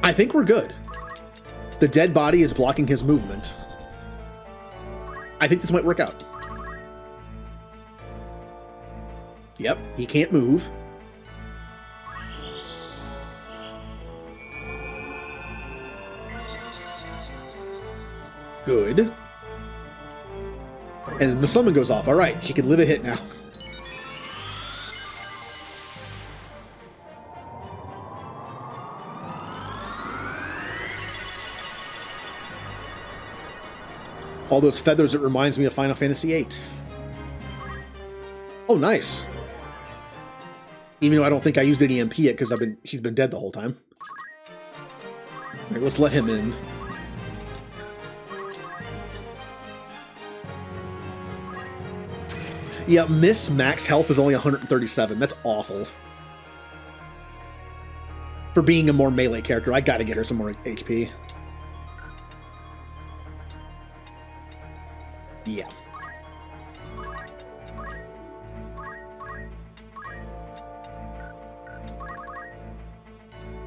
I think we're good. The dead body is blocking his movement. I think this might work out. Yep, he can't move. Good. And then the summon goes off. All right, she can live a hit now. All those feathers, it reminds me of Final Fantasy VIII. Oh, nice. Even though I don't think I used any EMP yet because she's been dead the whole time. All right, let's let him in. Yeah, Miss max health is only 137. That's awful. For being a more melee character, I gotta get her some more HP. Yeah.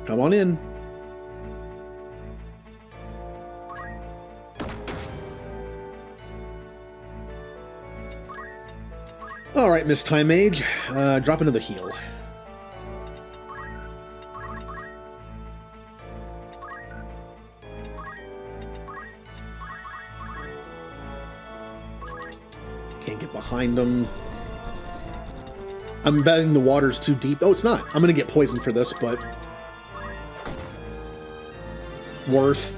Come on in. All right, Miss Time Mage, drop another heal. Can't get behind them. I'm betting the water's too deep. Oh, it's not. I'm gonna get poisoned for this, but worth.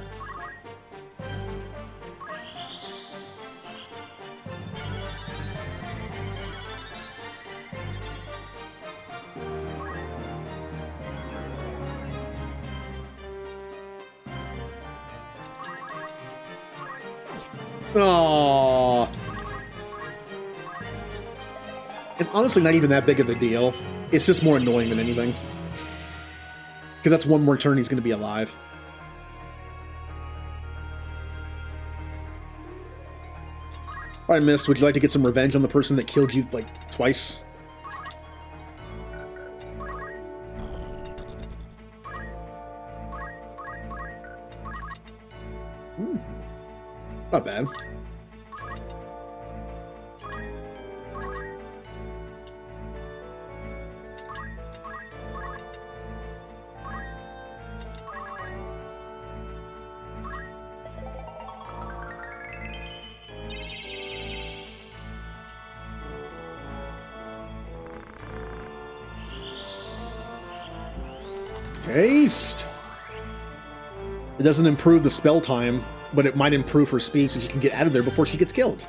Aww. It's honestly not even that big of a deal. It's just more annoying than anything. Because that's one more turn he's going to be alive. Alright, Mist, would you like to get some revenge on the person that killed you, like, twice? Not bad. Haste! It doesn't improve the spell time, but it might improve her speed so she can get out of there before she gets killed.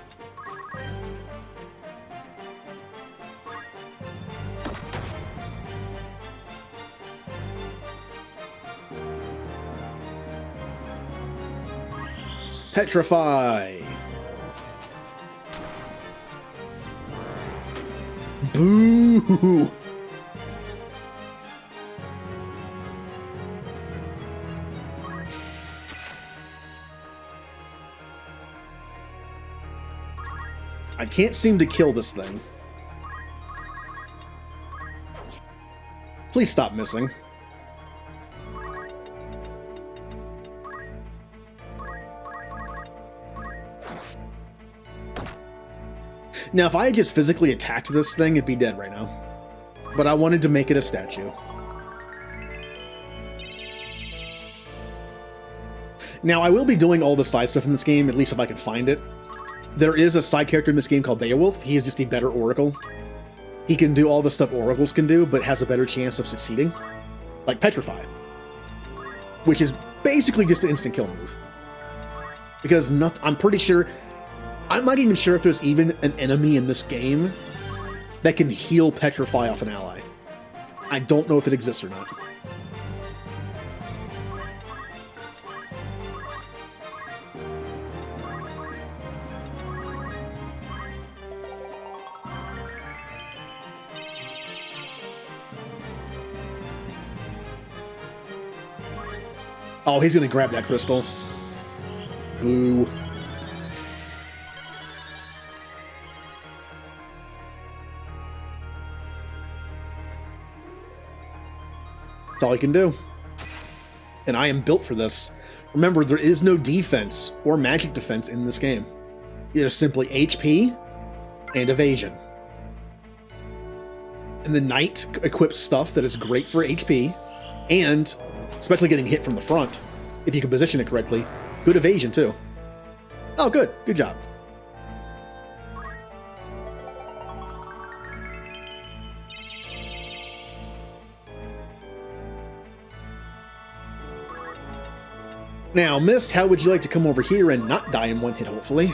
Petrify! Boo! I can't seem to kill this thing. Please stop missing. Now, if I had just physically attacked this thing, it'd be dead right now. But I wanted to make it a statue. Now, I will be doing all the side stuff in this game, at least if I can find it. There is a side character in this game called Beowulf. He is just a better Oracle. He can do all the stuff Oracles can do, but has a better chance of succeeding. Like Petrify. Which is basically just an instant kill move. Because I'm pretty sure... I'm not even sure if there's even an enemy in this game that can heal Petrify off an ally. I don't know if it exists or not. Oh, he's gonna grab that crystal. Boo. That's all he can do. And I am built for this. Remember, there is no defense or magic defense in this game. It is simply HP and evasion. And the knight equips stuff that is great for HP, and especially getting hit from the front, if you can position it correctly. Good evasion, too. Oh, good. Good job. Now, Mist, how would you like to come over here and not die in one hit, hopefully?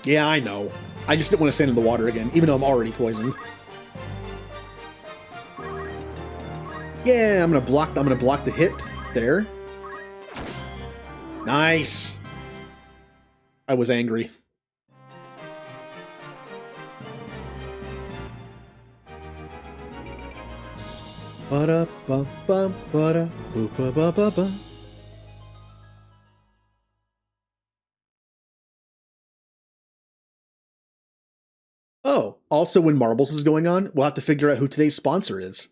Yeah, I know. I just didn't want to stand in the water again, even though I'm already poisoned. Yeah, I'm gonna block the hit there. Nice. I was angry. Ba-da-ba-ba-ba-da-boo-ba-ba-ba-ba. Oh, also when Marbles is going on, we'll have to figure out who today's sponsor is.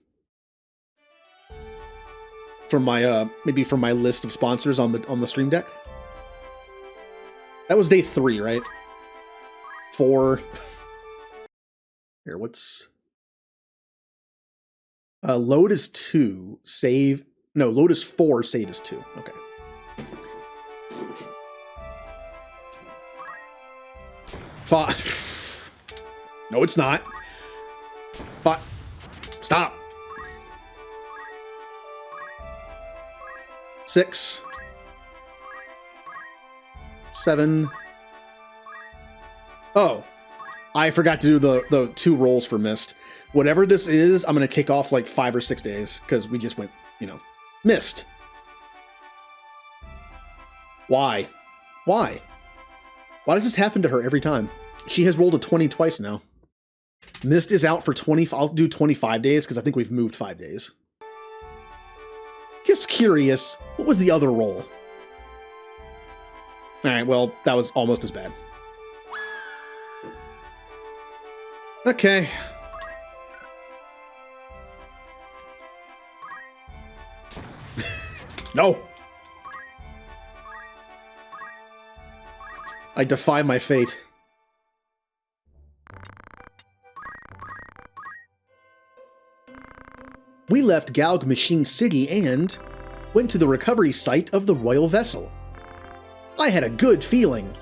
From my maybe from my list of sponsors on the stream deck. That was day 3, right? 4. Here, what's load is 2, save no, load is 4, save is 2. Okay. No, it's not. But stop. 6, 7. Oh, I forgot to do the 2 rolls for Mist. Whatever this is, I'm going to take off like 5 or 6 days because we just went, Mist. Why? Why? Why does this happen to her every time? She has rolled a 20 twice now. Mist is out for 20. I'll do 25 days because I think we've moved 5 days. Just curious, what was the other roll? Alright, well, that was almost as bad. Okay. No! I defy my fate. We left Galg Machine City and went to the recovery site of the royal vessel. I had a good feeling.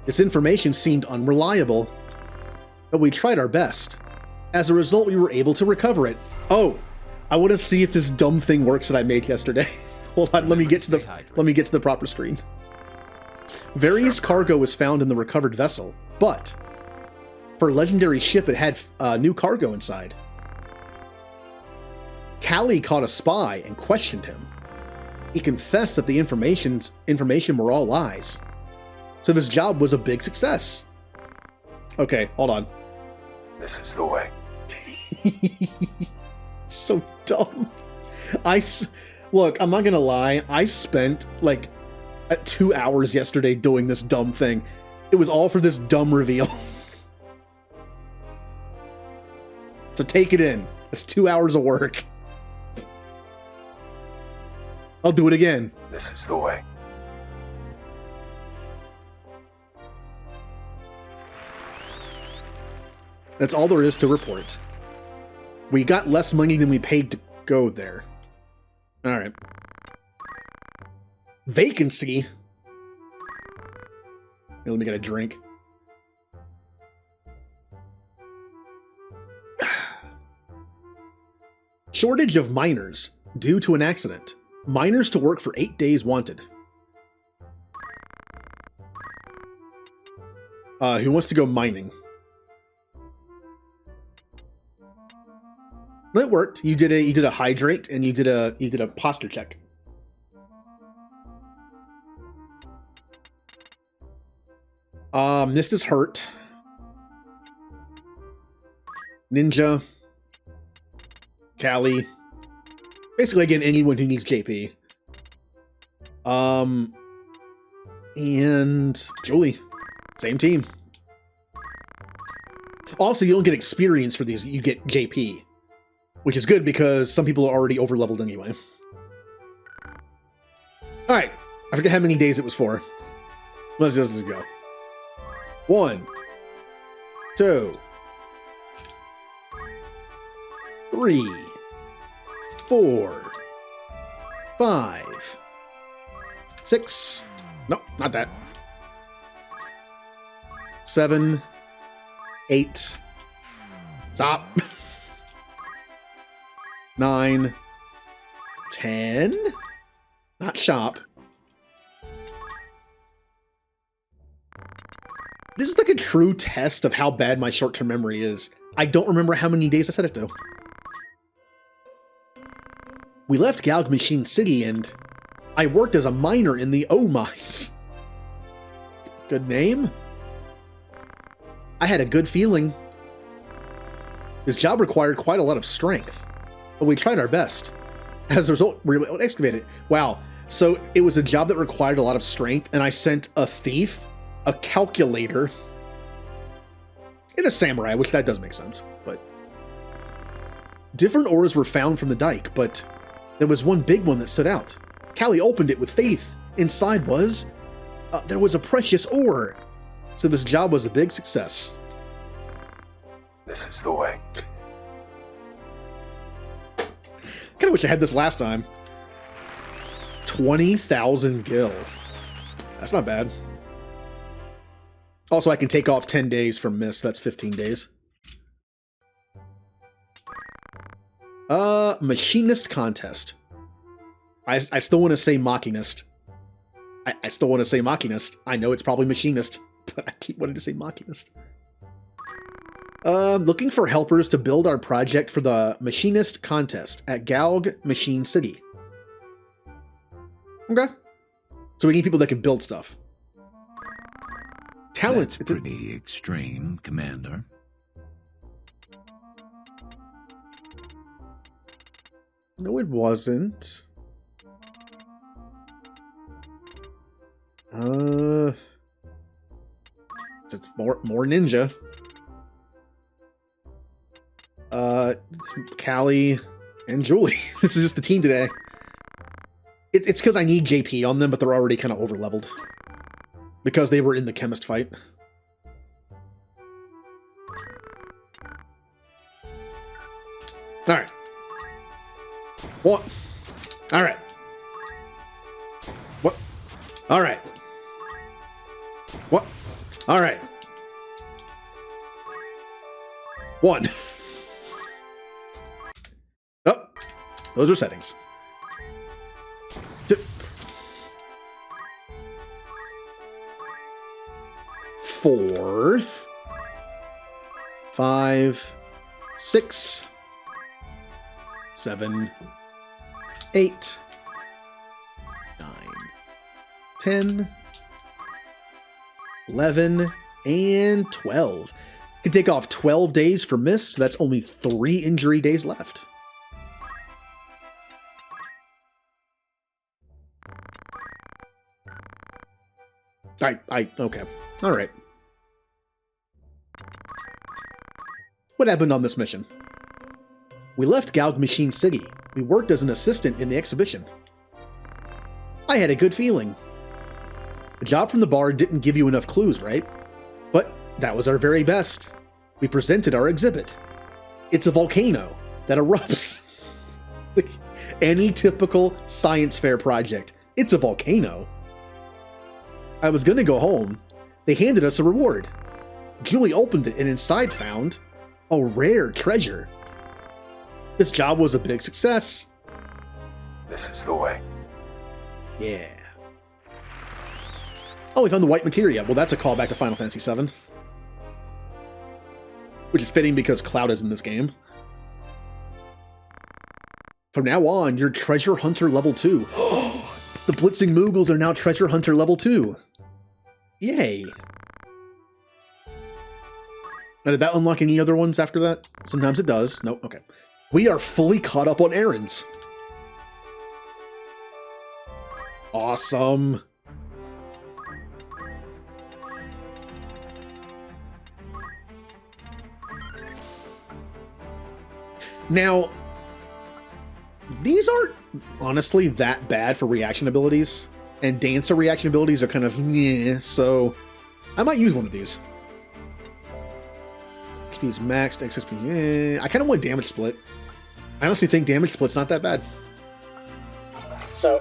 This information seemed unreliable, but we tried our best. As a result, we were able to recover it. Oh, I want to see if this dumb thing works that I made yesterday. Hold on, let me get to the proper screen. Various cargo was found in the recovered vessel, but for a legendary ship, it had new cargo inside. Callie caught a spy and questioned him. He confessed that the information were all lies. So this job was a big success. Okay, hold on. This is the way. So dumb. Look, I'm not gonna lie. I spent like 2 hours yesterday doing this dumb thing. It was all for this dumb reveal. So take it in. It's 2 hours of work. I'll do it again. This is the way. That's all there is to report. We got less money than we paid to go there. Alright. Vacancy? Here, let me get a drink. Shortage of miners due to an accident. Miners to work for 8 days wanted. Who wants to go mining? It worked. You did a hydrate and you did a posture check. Mist is hurt. Ninja. Callie. Basically, again, anyone who needs JP. And Julie. Same team. Also, you don't get experience for these. You get JP. Which is good because some people are already over-leveled anyway. Alright. I forget how many days it was for. Let's just go. 1, 2, 3, 4, 5, 6. No, not that. 7, 8. Stop. 9, 10. Not shop. This is like a true test of how bad my short-term memory is. I don't remember how many days I said it to. We left Galg Machine City and I worked as a miner in the O mines. Good name. I had a good feeling. This job required quite a lot of strength, but we tried our best. As a result, we were able to excavate it. Wow. So it was a job that required a lot of strength, and I sent a thief, a calculator, and a samurai, which that does make sense, but... Different ores were found from the dike, but there was one big one that stood out. Callie opened it with faith. Inside was... there was a precious ore. So this job was a big success. This is the way. Kinda wish I had this last time. 20,000 gil. That's not bad. Also, I can take off 10 days from Mist. That's 15 days. Machinist Contest. I still want to say Machinist. I still want to say Machinist. I know it's probably Machinist, but I keep wanting to say Machinist. Looking for helpers to build our project for the Machinist Contest at Galg Machine City. Okay. So we need people that can build stuff. Talent. That's pretty extreme, Commander. No, it wasn't. It's more ninja. Callie and Julie. This is just the team today. It's because I need JP on them, but they're already kind of over-leveled. Because they were in the Chemist Fight. Alright. What? Alright. What? Alright. What? Alright. 1. Oh. Those are settings. 2. 4. 5. 6. 7, 8, 9, 10, 11, and 12. Can take off 12 days for miss, so that's only 3 injury days left. Okay. Alright. What happened on this mission? We left Gaug Machine City. We worked as an assistant in the exhibition. I had a good feeling. The job from the bar didn't give you enough clues, right? But that was our very best. We presented our exhibit. It's a volcano that erupts. Any typical science fair project. It's a volcano. I was gonna go home. They handed us a reward. Julie opened it and inside found a rare treasure. This job was a big success. This is the way. Yeah. Oh, we found the white materia. Well, that's a callback to Final Fantasy VII. Which is fitting because Cloud is in this game. From now on, you're Treasure Hunter level 2. The Blitzing Moogles are now Treasure Hunter level 2. Yay. Now, did that unlock any other ones after that? Sometimes it does. Nope, okay. We are fully caught up on errands. Awesome. Now, these aren't honestly that bad for reaction abilities, and Dancer reaction abilities are kind of meh, so I might use one of these. XP is maxed, XP, I kind of want damage split. I honestly think damage split's not that bad. So,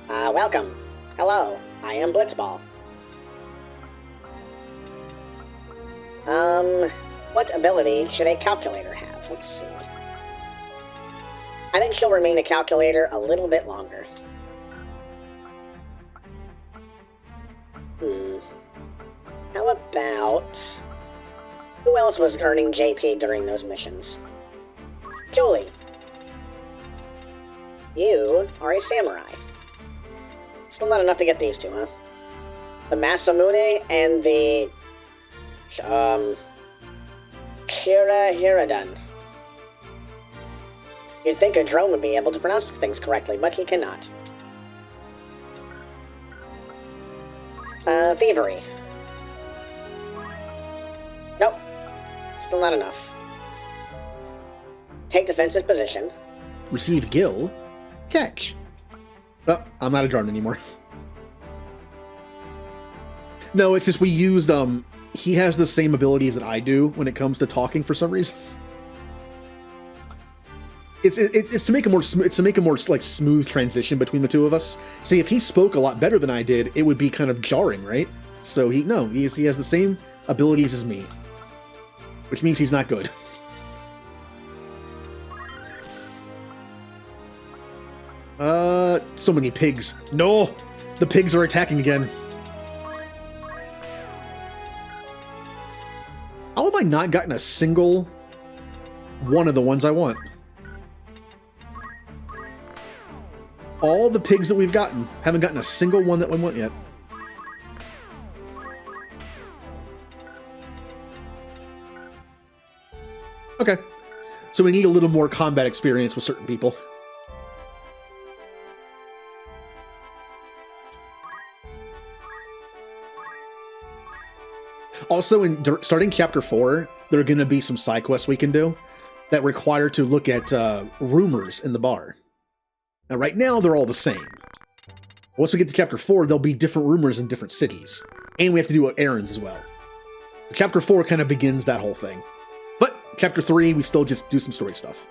welcome. Hello, I am Blitzball. What ability should a calculator have? Let's see. I think she'll remain a calculator a little bit longer. How about... Who else was earning JP during those missions? Julie. You are a samurai. Still not enough to get these two, huh? The Masamune and the... Shirahiradun. You'd think a drone would be able to pronounce things correctly, but he cannot. Thievery. Nope. Still not enough. Take defensive position. Receive Gil. Catch. Oh, I'm not a drone anymore. No, it's just we used, he has the same abilities that I do when it comes to talking for some reason. It's to make a more like smooth transition between the two of us. See, if he spoke a lot better than I did, it would be kind of jarring, right? So he has the same abilities as me, which means he's not good. So many pigs. No, the pigs are attacking again. How have I not gotten a single one of the ones I want? All the pigs that we've gotten, haven't gotten a single one that we want yet. Okay. So we need a little more combat experience with certain people. Also, starting Chapter 4, there are going to be some side quests we can do that require to look at rumors in the bar. Now, right now, they're all the same. Once we get to Chapter 4, there'll be different rumors in different cities. And we have to do errands as well. Chapter 4 kind of begins that whole thing. But Chapter 3, we still just do some story stuff.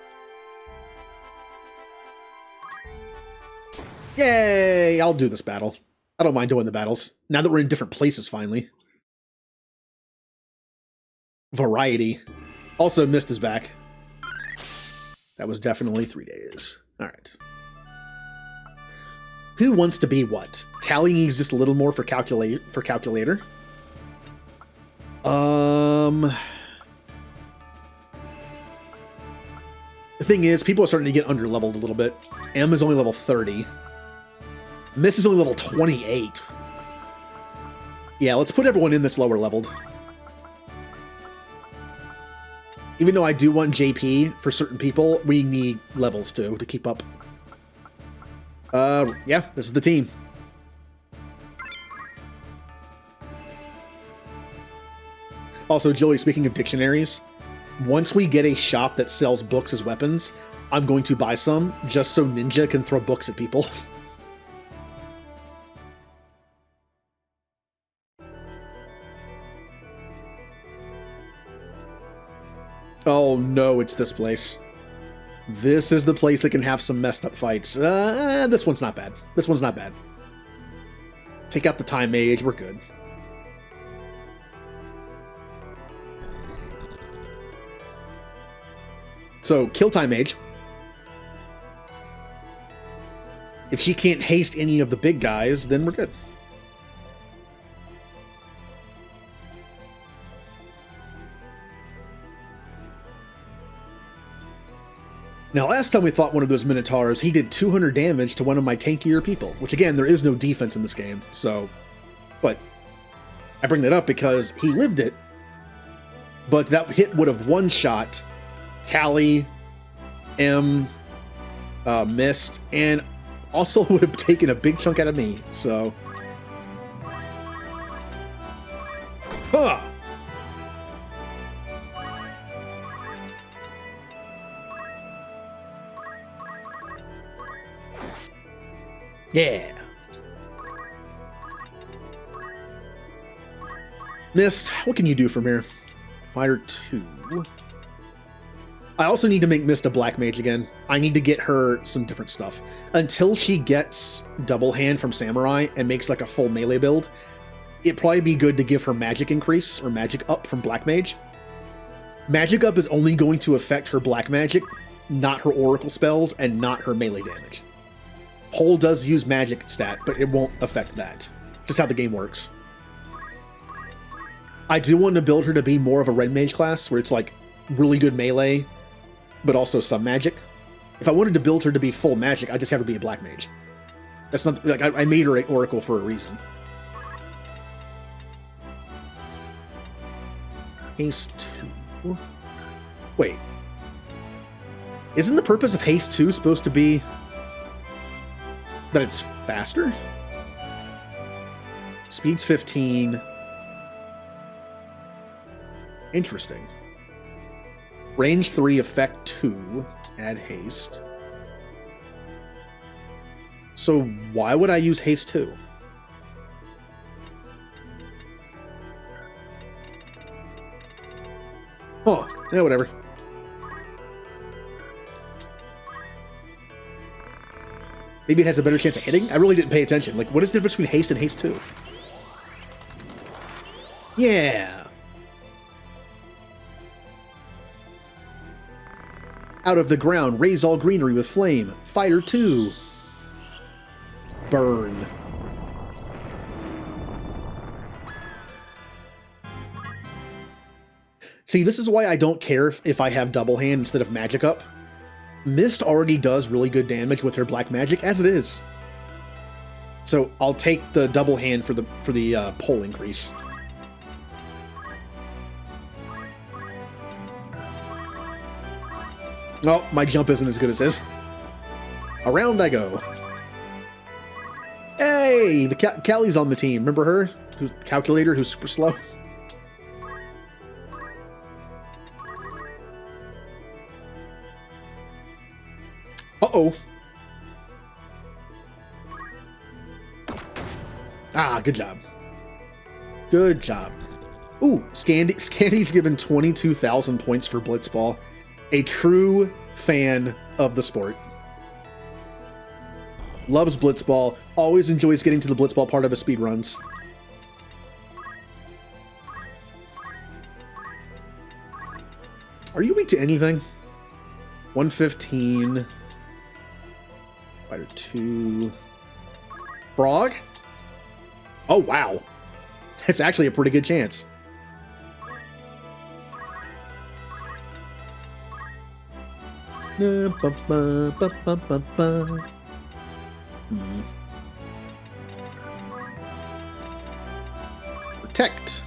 Yay! I'll do this battle. I don't mind doing the battles. Now that we're in different places, finally. Variety. Also, Mist is back. That was definitely 3 days. Alright. Who wants to be what? Callie needs just a little more for calculator. thing is, people are starting to get under-leveled a little bit. M is only level 30. Miss is only level 28. Yeah, let's put everyone in that's lower leveled. Even though I do want JP for certain people, we need levels too to keep up. Yeah, this is the team. Also, Joey, speaking of dictionaries, once we get a shop that sells books as weapons, I'm going to buy some just so Ninja can throw books at people. Oh no, it's this place. This is the place that can have some messed up fights. This one's not bad. This one's not bad. Take out the Time Mage, we're good. So, kill Time Mage. If she can't haste any of the big guys, then we're good. Now, last time we fought one of those Minotaurs, he did 200 damage to one of my tankier people, which again, there is no defense in this game, so... But I bring that up because he lived it, but that hit would have one-shot Callie, M, Mist, and also would have taken a big chunk out of me, so... Huh! Yeah! Mist, what can you do from here? Fire 2... I also need to make Mist a black mage again. I need to get her some different stuff. Until she gets double hand from Samurai and makes like a full melee build, it'd probably be good to give her magic increase or magic up from black mage. Magic up is only going to affect her black magic, not her oracle spells, and not her melee damage. Pole does use magic stat, but it won't affect that. Just how the game works. I do want to build her to be more of a red mage class, where it's like really good melee, but also some magic. If I wanted to build her to be full magic, I'd just have her be a black mage. That's not like I made her an oracle for a reason. Haste 2. Wait. Isn't the purpose of Haste 2 supposed to be that it's faster? Speed's 15. Interesting. Range 3, effect 2, add haste. So why would I use haste 2? Oh, yeah, whatever. Maybe it has a better chance of hitting? I really didn't pay attention. Like, what is the difference between haste and haste 2? Yeah. Out of the ground, raise all greenery with flame. Fire 2. Burn. See, this is why I don't care if I have double hand instead of magic up. Mist already does really good damage with her black magic as it is. So I'll take the double hand for the pole increase. Oh, my jump isn't as good as his. Around I go. Hey, the Callie's on the team. Remember her? Who's the calculator who's super slow? Uh-oh. Ah, good job. Good job. Ooh, Scandy's given 22,000 points for Blitzball. A true fan of the sport. Loves Blitzball. Always enjoys getting to the Blitzball part of his speedruns. Are you weak to anything? 115. Fighter 2. Frog? Oh, wow. That's actually a pretty good chance. Protect.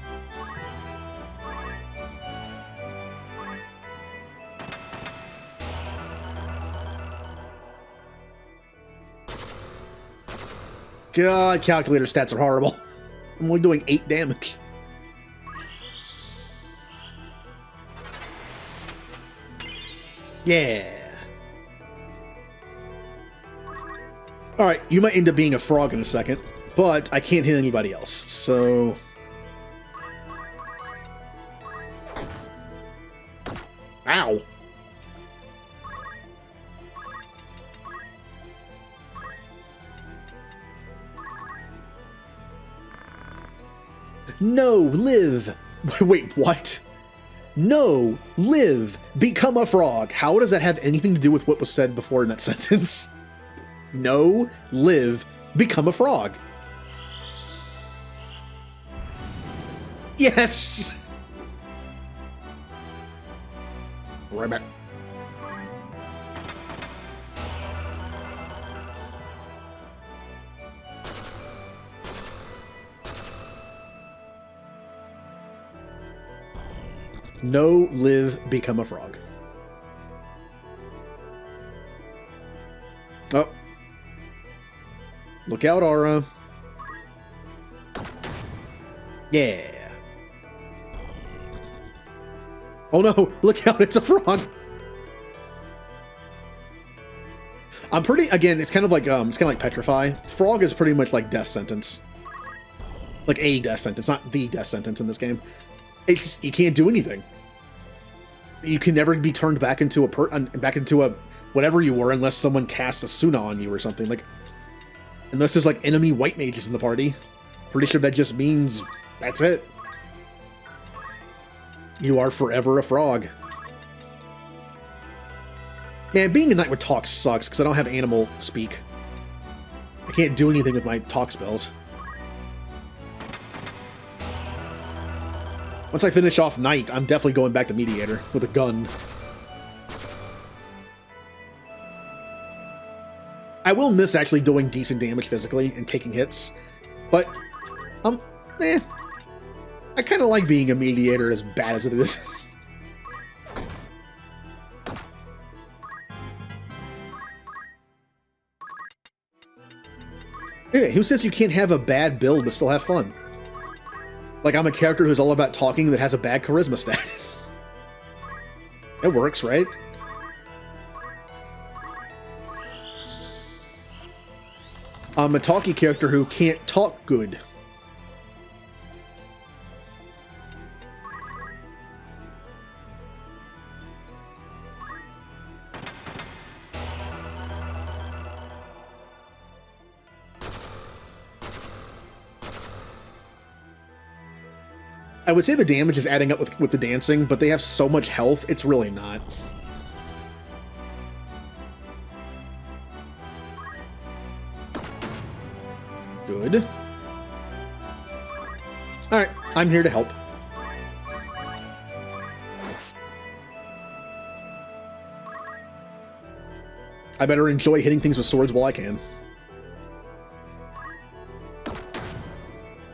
God, calculator stats are horrible. I'm only doing 8 damage. Yeah. Alright, you might end up being a frog in a second, but I can't hit anybody else, so... Ow. No, live! Wait, what? No, live! Become a frog! How does that have anything to do with what was said before in that sentence? No, live, become a frog. Yes! Right back. No, live, become a frog. Oh. Look out, Aura. Yeah. Oh no, look out, it's a frog. I'm pretty, again, it's kind of like petrify. Frog is pretty much like death sentence. Like a death sentence, not the death sentence in this game. It's, you can't do anything. You can never be turned back into a whatever you were unless someone casts a Suna on you or something. Like, unless there's like enemy white mages in the party. Pretty sure that just means that's it. You are forever a frog. Man, being a knight with talk sucks because I don't have animal speak. I can't do anything with my talk spells. Once I finish off Knight, I'm definitely going back to Mediator with a gun. I will miss actually doing decent damage physically and taking hits, but, I kind of like being a Mediator as bad as it is. Yeah, who says you can't have a bad build but still have fun? Like, I'm a character who's all about talking that has a bad charisma stat. It works, right? I'm a talky character who can't talk good. I would say the damage is adding up with the dancing, but they have so much health, it's really not. Good. Alright, I'm here to help. I better enjoy hitting things with swords while I can.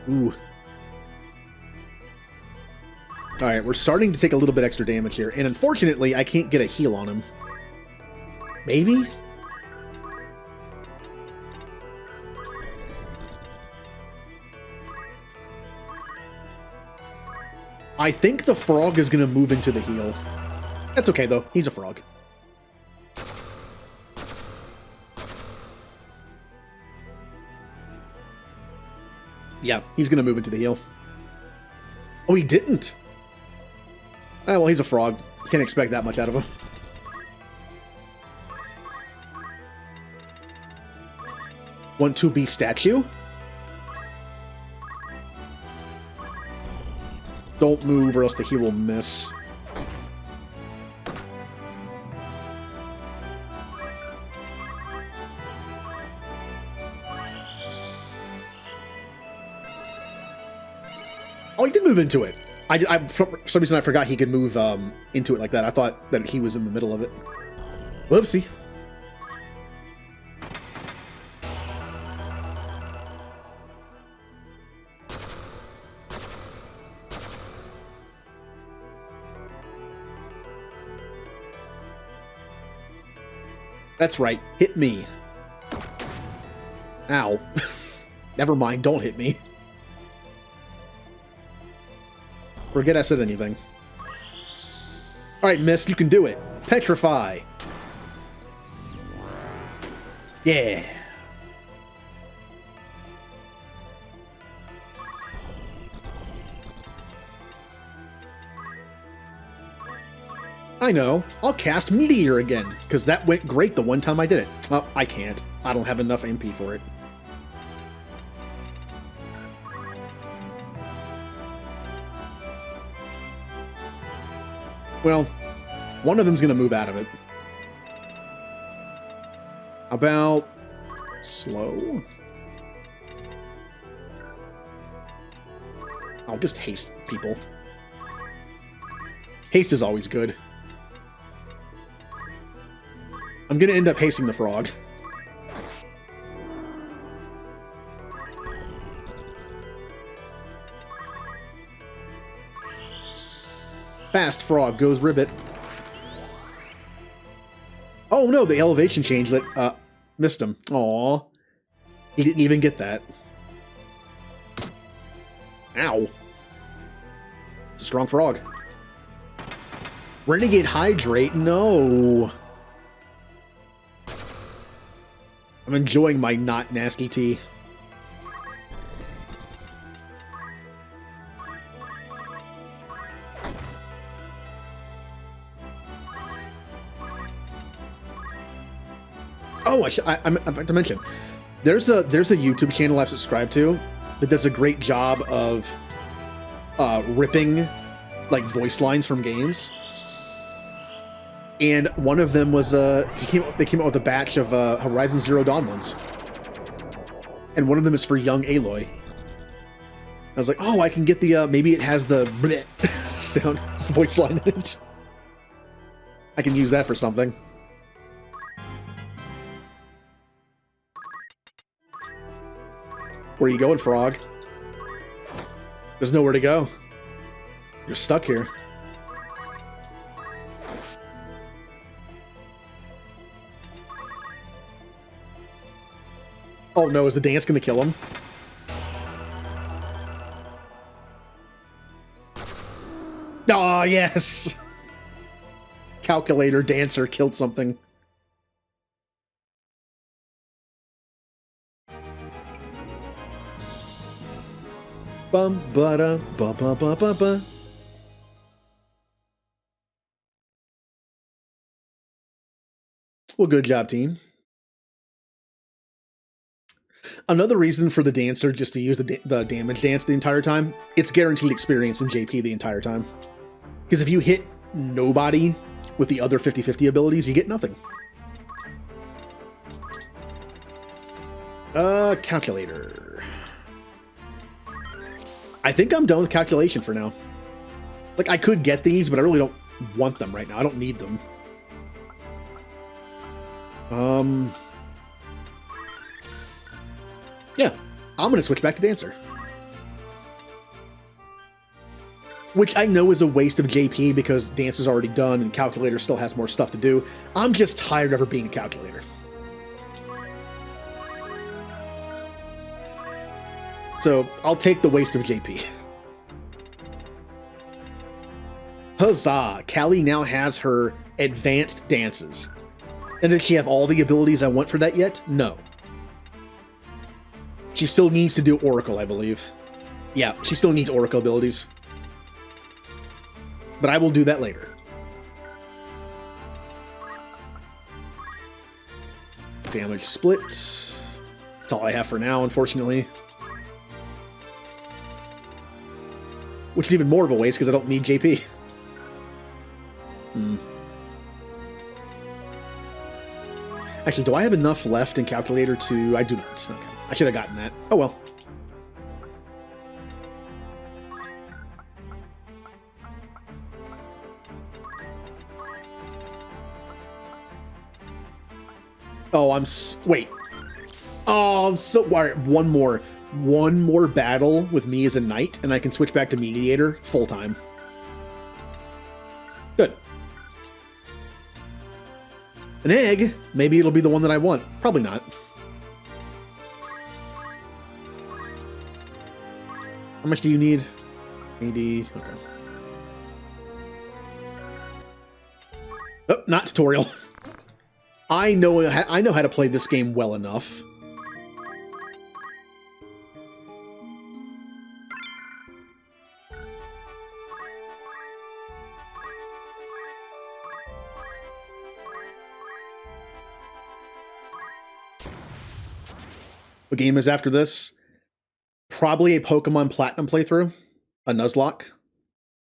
Ooh. Alright, we're starting to take a little bit extra damage here, and unfortunately, I can't get a heal on him. Maybe? I think the frog is going to move into the heal. That's okay, though. He's a frog. Yeah, he's going to move into the heal. Oh, he didn't! Oh, well, he's a frog. You can't expect that much out of him. Want to be statue? Don't move or else the heal will miss. Oh, he did move into it. For some reason I forgot he could move into it like that. I thought that he was in the middle of it. Whoopsie. That's right. Hit me. Ow. Never mind. Don't hit me. Forget I said anything. Alright, Mist, you can do it. Petrify. Yeah. I know. I'll cast Meteor again, because that went great the one time I did it. Oh, I can't. I don't have enough MP for it. Well, one of them's going to move out of it. About slow? I'll just haste people. Haste is always good. I'm going to end up hasting the frog. Fast frog goes ribbit. Oh no, the elevation change that missed him. Aw. He didn't even get that. Ow. It's a strong frog. Renegade Hydrate? No. I'm enjoying my not nasty tea. Oh, I'm about to mention, there's a YouTube channel I've subscribed to that does a great job of ripping like voice lines from games. And one of them was they came out with a batch of Horizon Zero Dawn ones, and one of them is for young Aloy. I was like, oh, I can get the maybe it has the bleh sound voice line in it. I can use that for something. Where are you going, frog? There's nowhere to go. You're stuck here. Oh no, is the dance gonna kill him? Ah, yes! Calculator dancer killed something. Bum ba da ba ba ba ba ba. Well, good job, team. Another reason for the dancer just to use the damage dance the entire time, it's guaranteed experience in JP the entire time. Because if you hit nobody with the other 50/50 abilities, you get nothing. Calculator. I think I'm done with calculation for now. Like, I could get these, but I really don't want them right now. I don't need them. Yeah, I'm gonna switch back to Dancer. Which I know is a waste of JP because Dancer's already done and Calculator still has more stuff to do. I'm just tired of her being a Calculator. So, I'll take the waste of JP. Huzzah! Callie now has her advanced dances. And does she have all the abilities I want for that yet? No. She still needs to do Oracle, I believe. Yeah, she still needs Oracle abilities. But I will do that later. Damage split. That's all I have for now, unfortunately. Which is even more of a waste because I don't need JP. Actually, do I have enough left in Calculator to... I do not. Okay. I should have gotten that. Oh well. Oh, wait. Oh, I'm so worried. One more battle with me as a knight, and I can switch back to mediator full time. Good. An egg? Maybe it'll be the one that I want. Probably not. How much do you need? 80. Okay. Oh, not tutorial. I know how to play this game well enough. What game is after this? Probably a Pokemon Platinum playthrough, a Nuzlocke,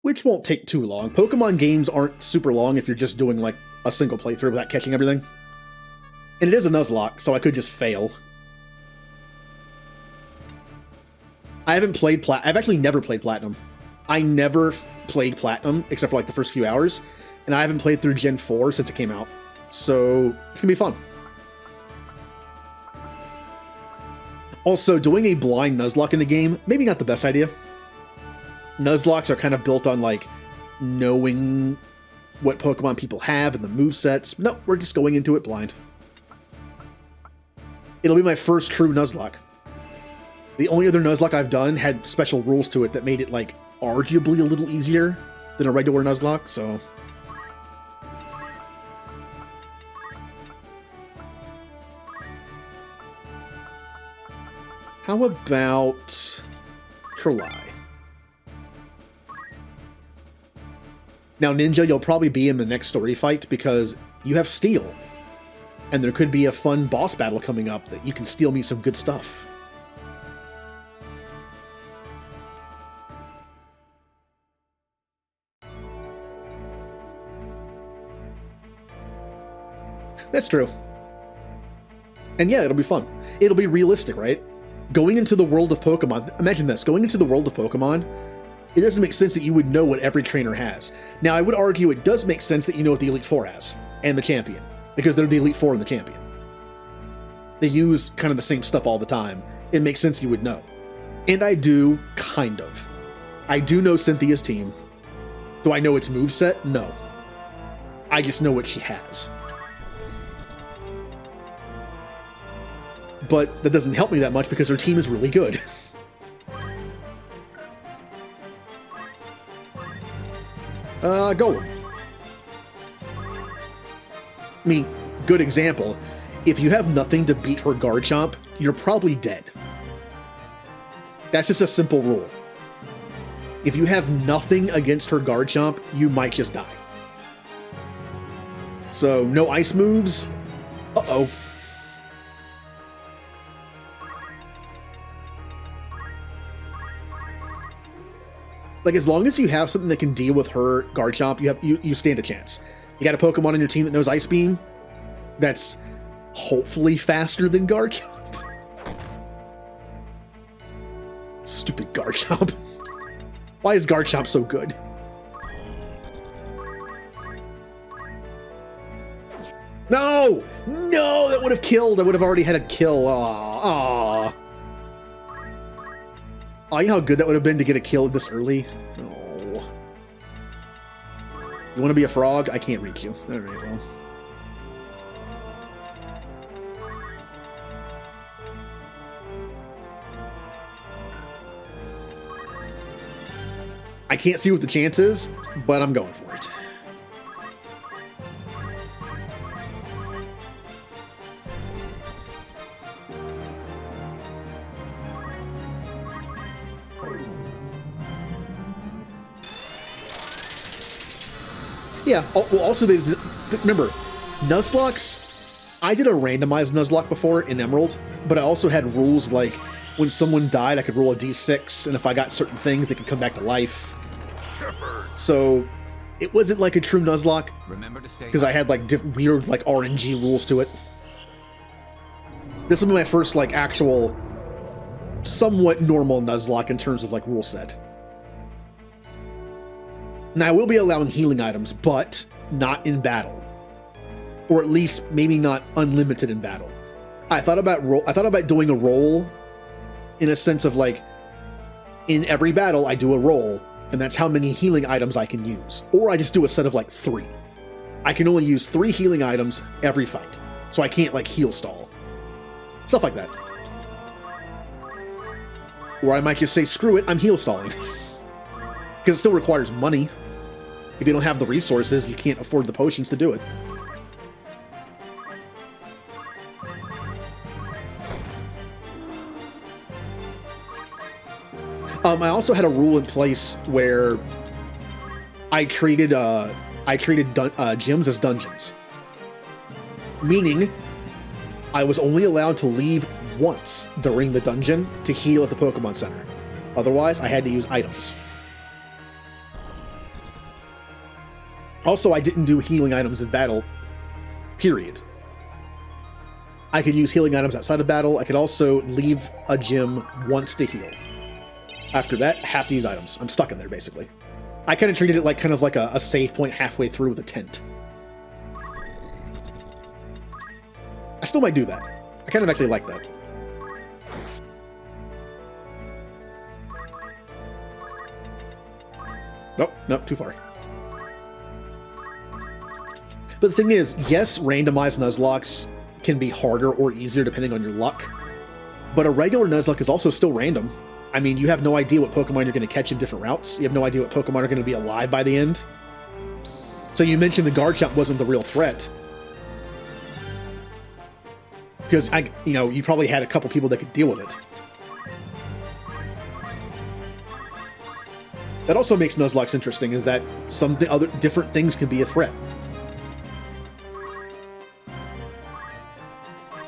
which won't take too long. Pokemon games aren't super long if you're just doing like a single playthrough without catching everything. And it is a Nuzlocke, so I could just fail. I haven't played I've actually never played Platinum. I never played Platinum except for like the first few hours, and I haven't played through Gen 4 since it came out. So it's gonna be fun. Also, doing a blind Nuzlocke in a game, maybe not the best idea. Nuzlocks are kind of built on, like, knowing what Pokemon people have and the movesets. No, we're just going into it blind. It'll be my first true Nuzlocke. The only other Nuzlocke I've done had special rules to it that made it, like, arguably a little easier than a regular Nuzlocke, so... How about Trelai? Now, Ninja, you'll probably be in the next story fight because you have Steel. And there could be a fun boss battle coming up that you can steal me some good stuff. That's true. And yeah, it'll be fun. It'll be realistic, right? Going into the world of Pokemon, imagine this, going into the world of Pokemon, it doesn't make sense that you would know what every trainer has. Now, I would argue it does make sense that you know what the Elite Four has, and the Champion, because they're the Elite Four and the Champion. They use kind of the same stuff all the time. It makes sense you would know. And I do, kind of. I do know Cynthia's team. Do I know its moveset? No. I just know what she has. But that doesn't help me that much because her team is really good. Golem. I mean, good example. If you have nothing to beat her Garchomp, you're probably dead. That's just a simple rule. If you have nothing against her Garchomp, you might just die. So, no ice moves? Uh-oh. Like, as long as you have something that can deal with her Garchomp, you stand a chance. You got a Pokemon on your team that knows Ice Beam, that's hopefully faster than Garchomp. Stupid Garchomp. Why is Garchomp so good? No! No! That would have killed! I would have already had a kill. Aww. Oh, you know how good that would have been to get a kill this early? Oh. You want to be a frog? I can't reach you. Alright, well. I can't see what the chance is, but I'm going for it. Yeah, well, also, remember, Nuzlocks, I did a randomized Nuzlocke before in Emerald, but I also had rules like, when someone died, I could roll a d6, and if I got certain things, they could come back to life. So, it wasn't like a true Nuzlocke, because I had, like, weird, like, RNG rules to it. This will be my first, like, actual, somewhat normal Nuzlocke in terms of, like, rule set. Now, I will be allowing healing items, but not in battle. or at least maybe not unlimited in battle. I thought about doing a roll in a sense of like, in every battle I do a roll, and that's how many healing items I can use. Or I just do a set of like 3. I can only use 3 healing items every fight, so I can't like heal stall. Stuff like that. Or I might just say, screw it, I'm heal stalling. Because it still requires money. If you don't have the resources, you can't afford the potions to do it. I also had a rule in place where I treated gyms as dungeons. Meaning, I was only allowed to leave once during the dungeon to heal at the Pokemon Center. Otherwise, I had to use items. Also, I didn't do healing items in battle, period. I could use healing items outside of battle. I could also leave a gym once to heal. After that, have to use items. I'm stuck in there, basically. I kind of treated it like a save point halfway through with a tent. I still might do that. I kind of actually like that. Nope, too far. But the thing is, yes, randomized Nuzlockes can be harder or easier depending on your luck, but a regular Nuzlocke is also still random. I mean, you have no idea what Pokemon you're going to catch in different routes. You have no idea what Pokemon are going to be alive by the end. So you mentioned the Garchomp wasn't the real threat. Because, you probably had a couple people that could deal with it. That also makes Nuzlocke interesting, is that some other different things can be a threat.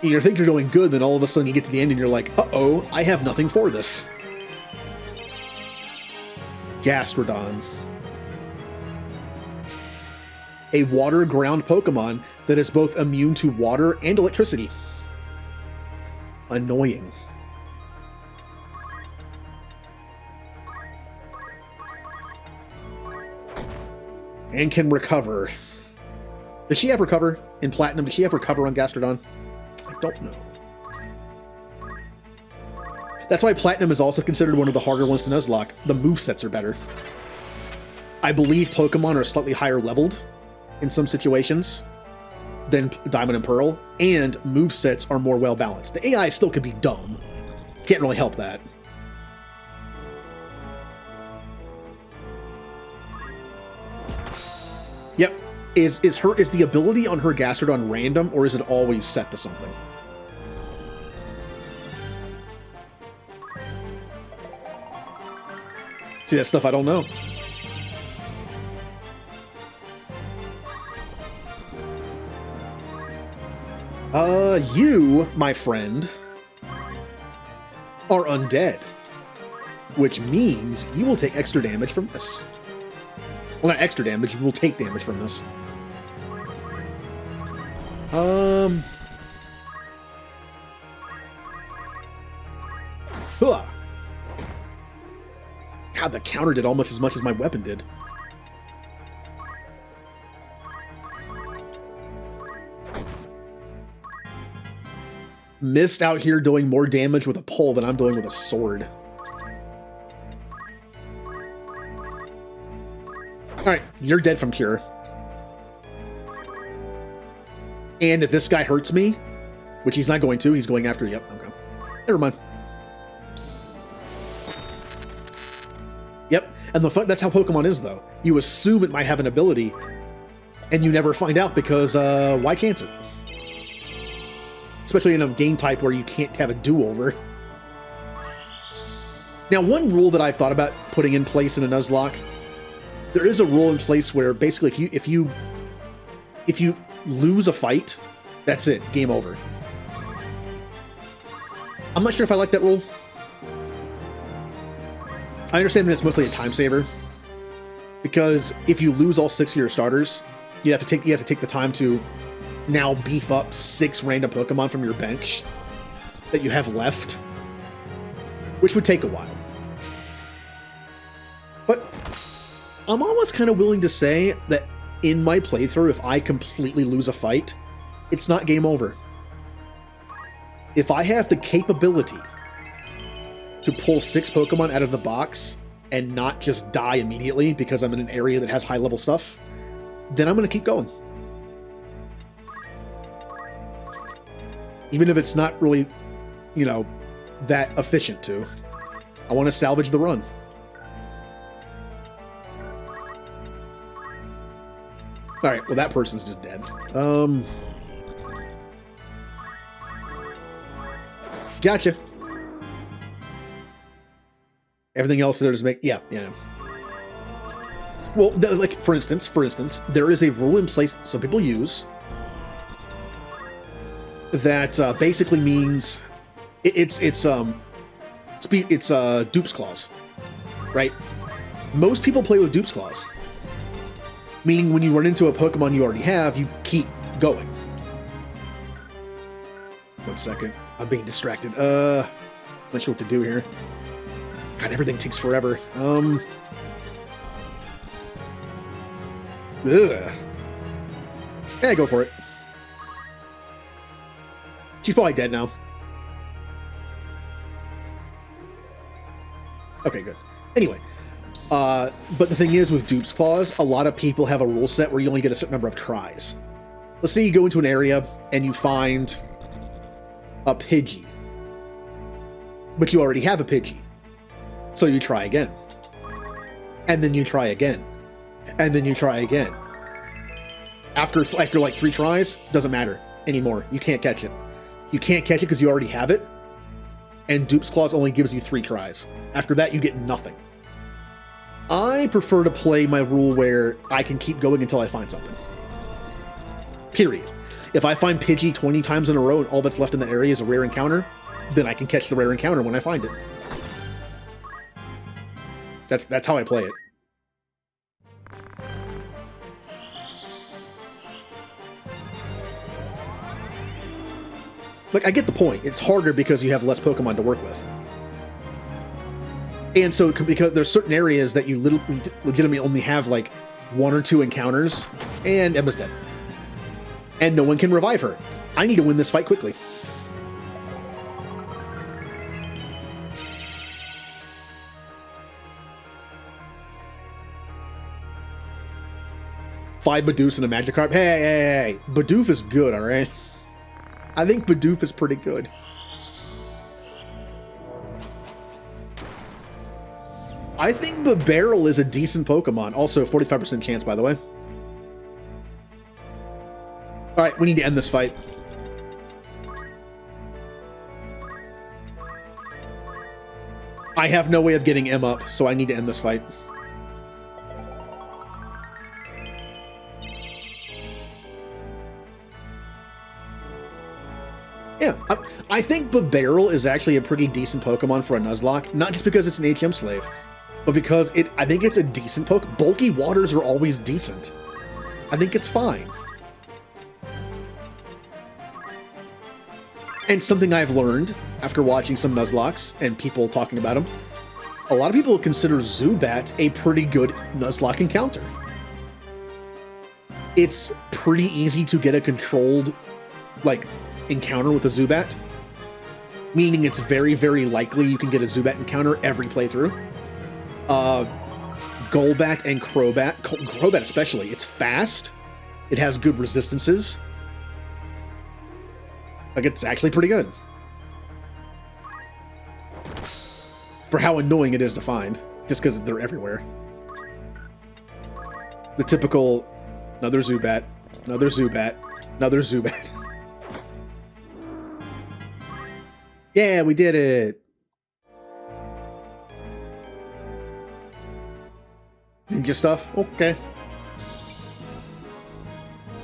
You think you're going good, then all of a sudden you get to the end and you're like, uh-oh, I have nothing for this. Gastrodon. A water ground Pokemon that is both immune to water and electricity. Annoying. And can recover. Does she have recover in Platinum? Does she have recover on Gastrodon? I don't know. That's why Platinum is also considered one of the harder ones to Nuzlocke. The movesets are better. I believe Pokemon are slightly higher leveled in some situations than Diamond and Pearl, and movesets are more well balanced. The AI still could be dumb. Can't really help that. Yep. Is the ability on her Gastrodon random, or is it always set to something? See, that stuff I don't know. You, my friend, are undead, which means you will take extra damage from this. Well, not extra damage, you will take damage from this. Huh. God, the counter did almost as much as my weapon did. Mist out here doing more damage with a pole than I'm doing with a sword. Alright, you're dead from Cure. And if this guy hurts me, which he's not going to, he's going after you. Yep, okay. Never mind. Yep, and that's how Pokemon is, though. You assume it might have an ability, and you never find out because, why chance it? Especially in a game type where you can't have a do-over. Now, one rule that I've thought about putting in place in a Nuzlocke, there is a rule in place where basically if you lose a fight, that's it, game over. I'm not sure if I like that rule. I understand that it's mostly a time saver, because if you lose all 6 of your starters, you have to take the time to now beef up 6 random Pokemon from your bench that you have left, which would take a while. But I'm almost kind of willing to say that in my playthrough, if I completely lose a fight, it's not game over. If I have the capability to pull 6 Pokemon out of the box and not just die immediately because I'm in an area that has high-level stuff, then I'm going to keep going. Even if it's not really, you know, that efficient to. I want to salvage the run. Alright, well that person's just dead. Gotcha. Everything else there is yeah. Well, like, for instance, there is a rule in place some people use that basically means it's Dupe's Claws, right? Most people play with Dupe's Claws, meaning when you run into a Pokemon you already have, you keep going. 1 second, I'm being distracted. Not sure what to do here. God, everything takes forever. Ugh. Yeah, go for it. She's probably dead now. Okay, good. Anyway, but the thing is with Dupe's Claws, a lot of people have a rule set where you only get a certain number of tries. Let's say you go into an area and you find a Pidgey, but you already have a Pidgey. So you try again. And then you try again. And then you try again. After like 3 tries, doesn't matter anymore. You can't catch it. You can't catch it because you already have it. And Dupe's Claws only gives you 3 tries. After that, you get nothing. I prefer to play my rule where I can keep going until I find something. Period. If I find Pidgey 20 times in a row and all that's left in that area is a rare encounter, then I can catch the rare encounter when I find it. That's how I play it. Like, I get the point. It's harder because you have less Pokemon to work with. And so, because there's certain areas that you legitimately only have, like, 1 or 2 encounters, and Emma's dead. And no one can revive her. I need to win this fight quickly. Five Bidoof and a Magikarp. Hey. Bidoof is good, alright? I think Bidoof is pretty good. I think Beowulf is a decent Pokemon. Also, 45% chance, by the way. Alright, we need to end this fight. I have no way of getting M up, so I need to end this fight. Yeah, I think Beowulf is actually a pretty decent Pokemon for a Nuzlocke, not just because it's an HM slave, but because I think it's a decent Pokemon. Bulky waters are always decent. I think it's fine. And something I've learned after watching some Nuzlocks and people talking about them, a lot of people consider Zubat a pretty good Nuzlocke encounter. It's pretty easy to get a controlled, like, encounter with a Zubat, meaning it's very, very likely you can get a Zubat encounter every playthrough. Golbat and Crobat especially, it's fast, it has good resistances, like, it's actually pretty good for how annoying it is to find, just because they're everywhere. The typical another Zubat, another Zubat, another Zubat. Yeah, we did it! Ninja stuff? Okay.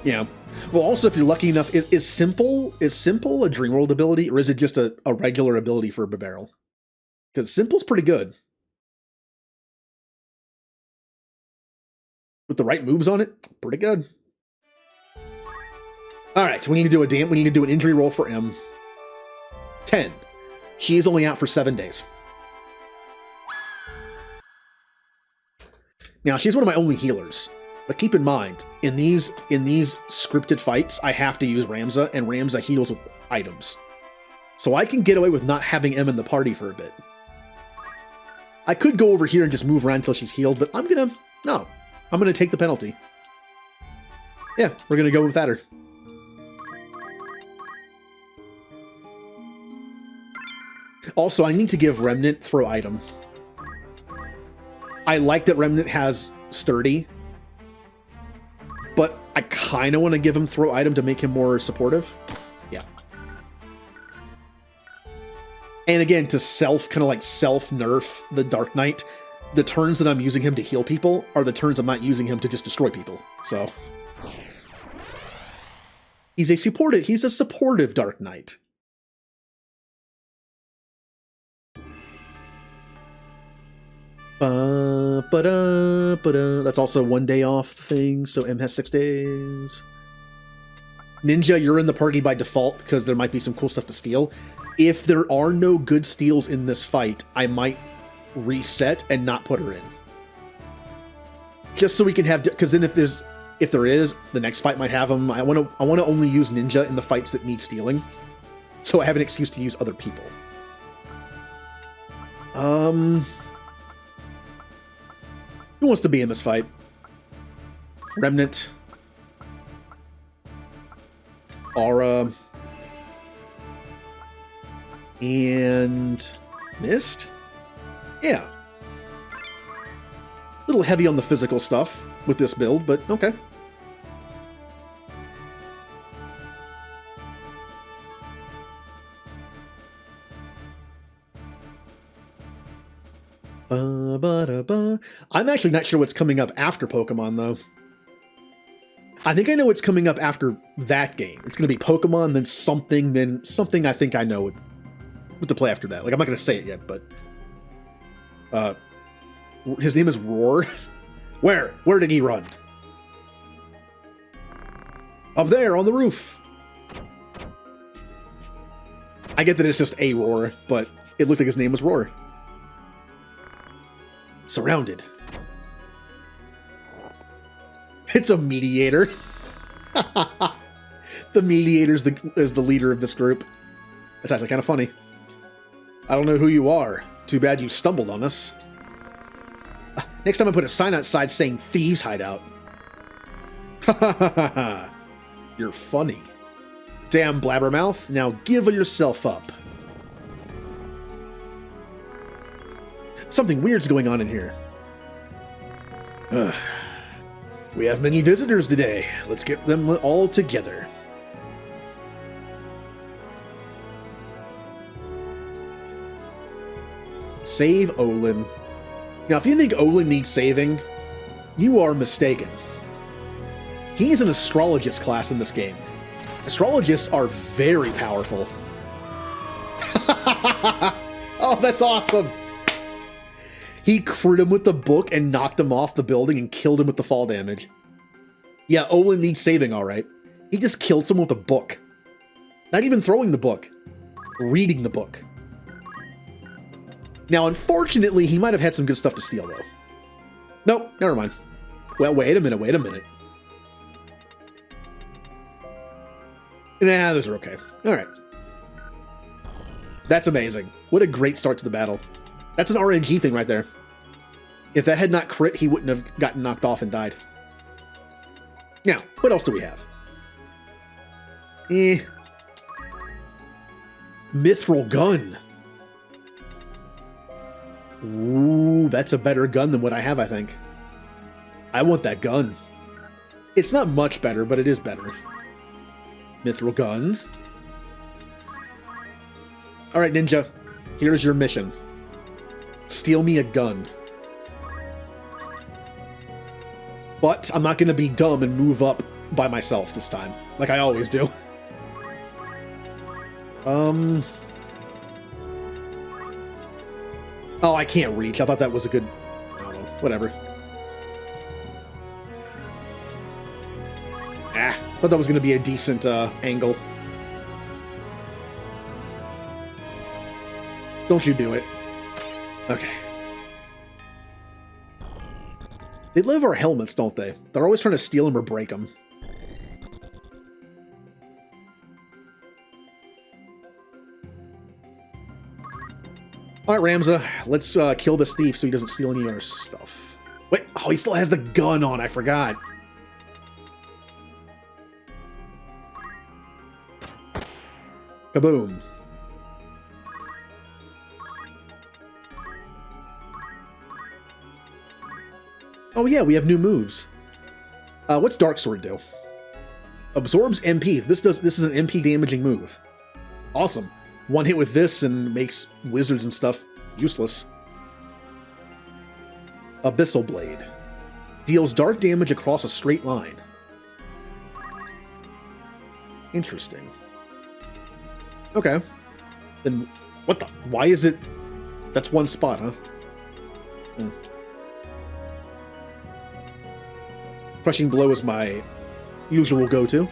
Yeah. Well, also, if you're lucky enough, is Simple a Dreamworld ability, or is it just a regular ability for Beowulf? Because Simple's pretty good. With the right moves on it, pretty good. Alright, so we need to do an injury roll for M. 10. She is only out for 7 days. Now, she's one of my only healers. But keep in mind, in these scripted fights, I have to use Ramza, and Ramza heals with items. So I can get away with not having M in the party for a bit. I could go over here and just move around until she's healed, but I'm gonna take the penalty. Yeah, we're gonna go without her. Also, I need to give Remnant throw item. I like that Remnant has sturdy, but I kind of want to give him throw item to make him more supportive. Yeah. And again, to self-nerf the Dark Knight, the turns that I'm using him to heal people are the turns I'm not using him to just destroy people. So he's a supportive Dark Knight. That's also 1 day off thing, so M has 6 days. Ninja, you're in the party by default because there might be some cool stuff to steal. If there are no good steals in this fight, I might reset and not put her in. Just so we can have, because then if there is, the next fight might have them. I want to only use Ninja in the fights that need stealing, so I have an excuse to use other people. Who wants to be in this fight? Remnant. Aura. And Mist? Yeah. A little heavy on the physical stuff with this build, but okay. I'm actually not sure what's coming up after Pokemon, though. I think I know what's coming up after that game. It's going to be Pokemon, then something I think I know what to play after that. Like, I'm not going to say it yet, but... his name is Roar? Where? Where did he run? Up there, on the roof. I get that it's just a Roar, but it looked like his name was Roar. Surrounded. It's a mediator. The mediator is the leader of this group. That's actually kind of funny. I don't know who you are. Too bad you stumbled on us. Next time I put a sign outside saying Thieves Hideout. You're funny. Damn blabbermouth, now give yourself up. Something weird's going on in here. We have many visitors today. Let's get them all together. Save Olin. Now, if you think Olin needs saving, you are mistaken. He is an astrologist class in this game. Astrologists are very powerful. Oh, that's awesome! He crit him with the book and knocked him off the building and killed him with the fall damage. Yeah, Olin needs saving, alright. He just killed someone with a book. Not even throwing the book. Reading the book. Now, unfortunately, he might have had some good stuff to steal, though. Nope, never mind. Well, wait a minute. Nah, those are okay. Alright. That's amazing. What a great start to the battle. That's an RNG thing right there. If that had not crit, he wouldn't have gotten knocked off and died. Now, what else do we have? Mithril gun. Ooh, that's a better gun than what I have, I think. I want that gun. It's not much better, but it is better. Mithril gun. Alright, Ninja. Here's your mission. Steal me a gun. But I'm not going to be dumb and move up by myself this time, like I always do. Oh, I can't reach. I thought that was a good... I don't know. Whatever. I thought that was going to be a decent angle. Don't you do it. Okay. They love our helmets, don't they? They're always trying to steal them or break them. Alright, Ramza, let's kill this thief so he doesn't steal any of our stuff. Wait, oh, he still has the gun on, I forgot. Kaboom. Oh yeah, we have new moves. What's Dark Sword do? Absorbs MP. This is an MP damaging move. Awesome. One hit with this and makes wizards and stuff useless. Abyssal Blade. Deals dark damage across a straight line. Interesting. Okay. Then what the? Why is it? That's one spot, huh? Crushing Blow is my usual go-to.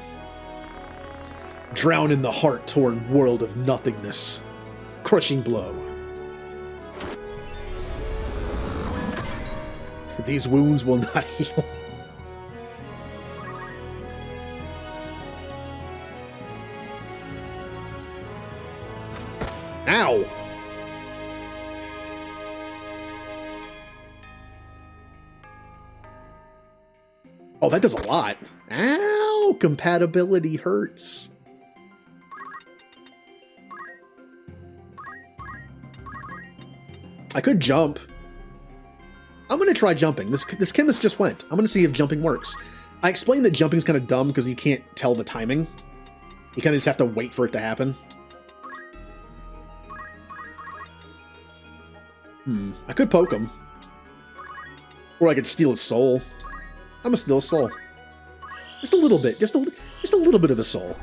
Drown in the heart-torn world of nothingness. Crushing Blow. These wounds will not heal. Ow! Oh, that does a lot. Ow! Compatibility hurts. I could jump. I'm going to try jumping. This chemist just went. I'm going to see if jumping works. I explained that jumping's kind of dumb because you can't tell the timing. You kind of just have to wait for it to happen. I could poke him. Or I could steal his soul. I'm gonna steal his soul. Just a little bit. Just a little bit of the soul.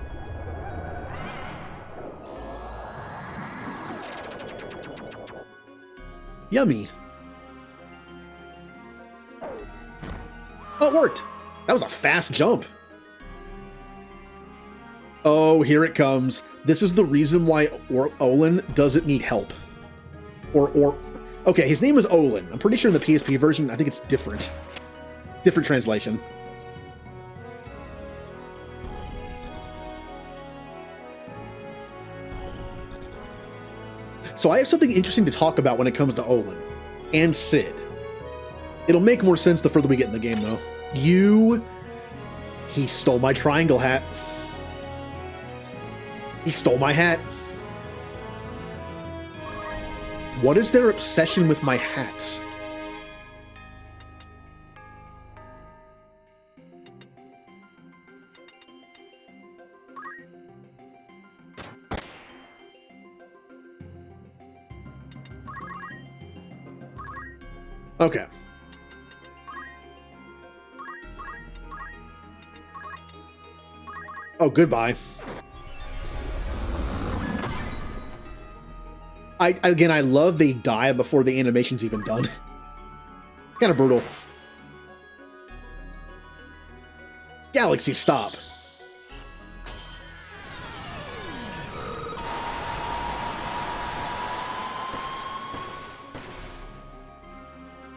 Yummy. Oh, it worked. That was a fast jump. Oh, here it comes. This is the reason why Olin doesn't need help. Okay, his name is Olin. I'm pretty sure in the PSP version, I think it's different. Different translation. So I have something interesting to talk about when it comes to Olin. And Sid. It'll make more sense the further we get in the game, though. He stole my triangle hat. He stole my hat. What is their obsession with my hats? Okay. Oh, goodbye. I love they die before the animation's even done. Kind of brutal. Galaxy, stop.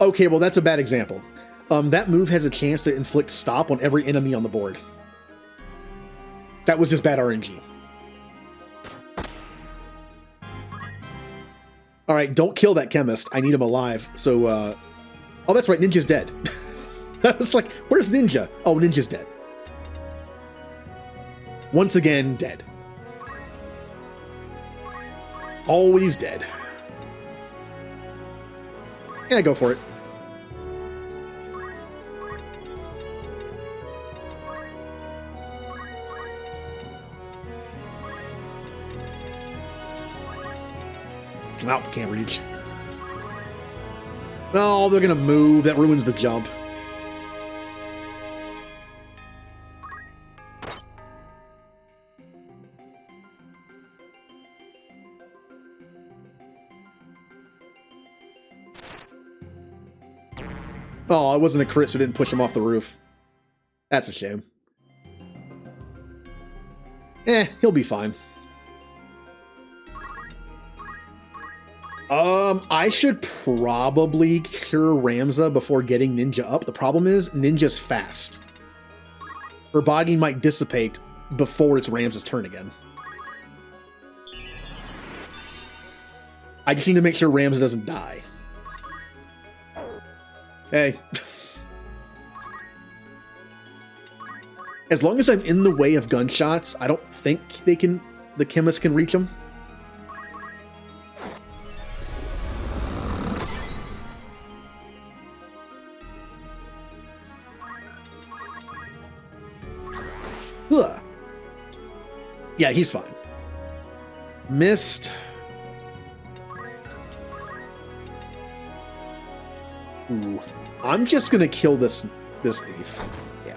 Okay, well, that's a bad example. That move has a chance to inflict stop on every enemy on the board. That was just bad RNG. Alright, don't kill that chemist. I need him alive. So, oh, that's right, Ninja's dead. I was like, where's Ninja? Oh, Ninja's dead. Once again, dead. Always dead. Yeah, go for it. Oh, can't reach. Oh, they're gonna move. That ruins the jump. Oh, it wasn't a crit, so it didn't push him off the roof. That's a shame. He'll be fine. I should probably cure Ramza before getting Ninja up. The problem is, Ninja's fast. Her body might dissipate before it's Ramza's turn again. I just need to make sure Ramza doesn't die. Hey. As long as I'm in the way of gunshots, I don't think the chemist can reach him. Ugh. Yeah, he's fine. Missed. Ooh. I'm just gonna kill this thief. Yeah.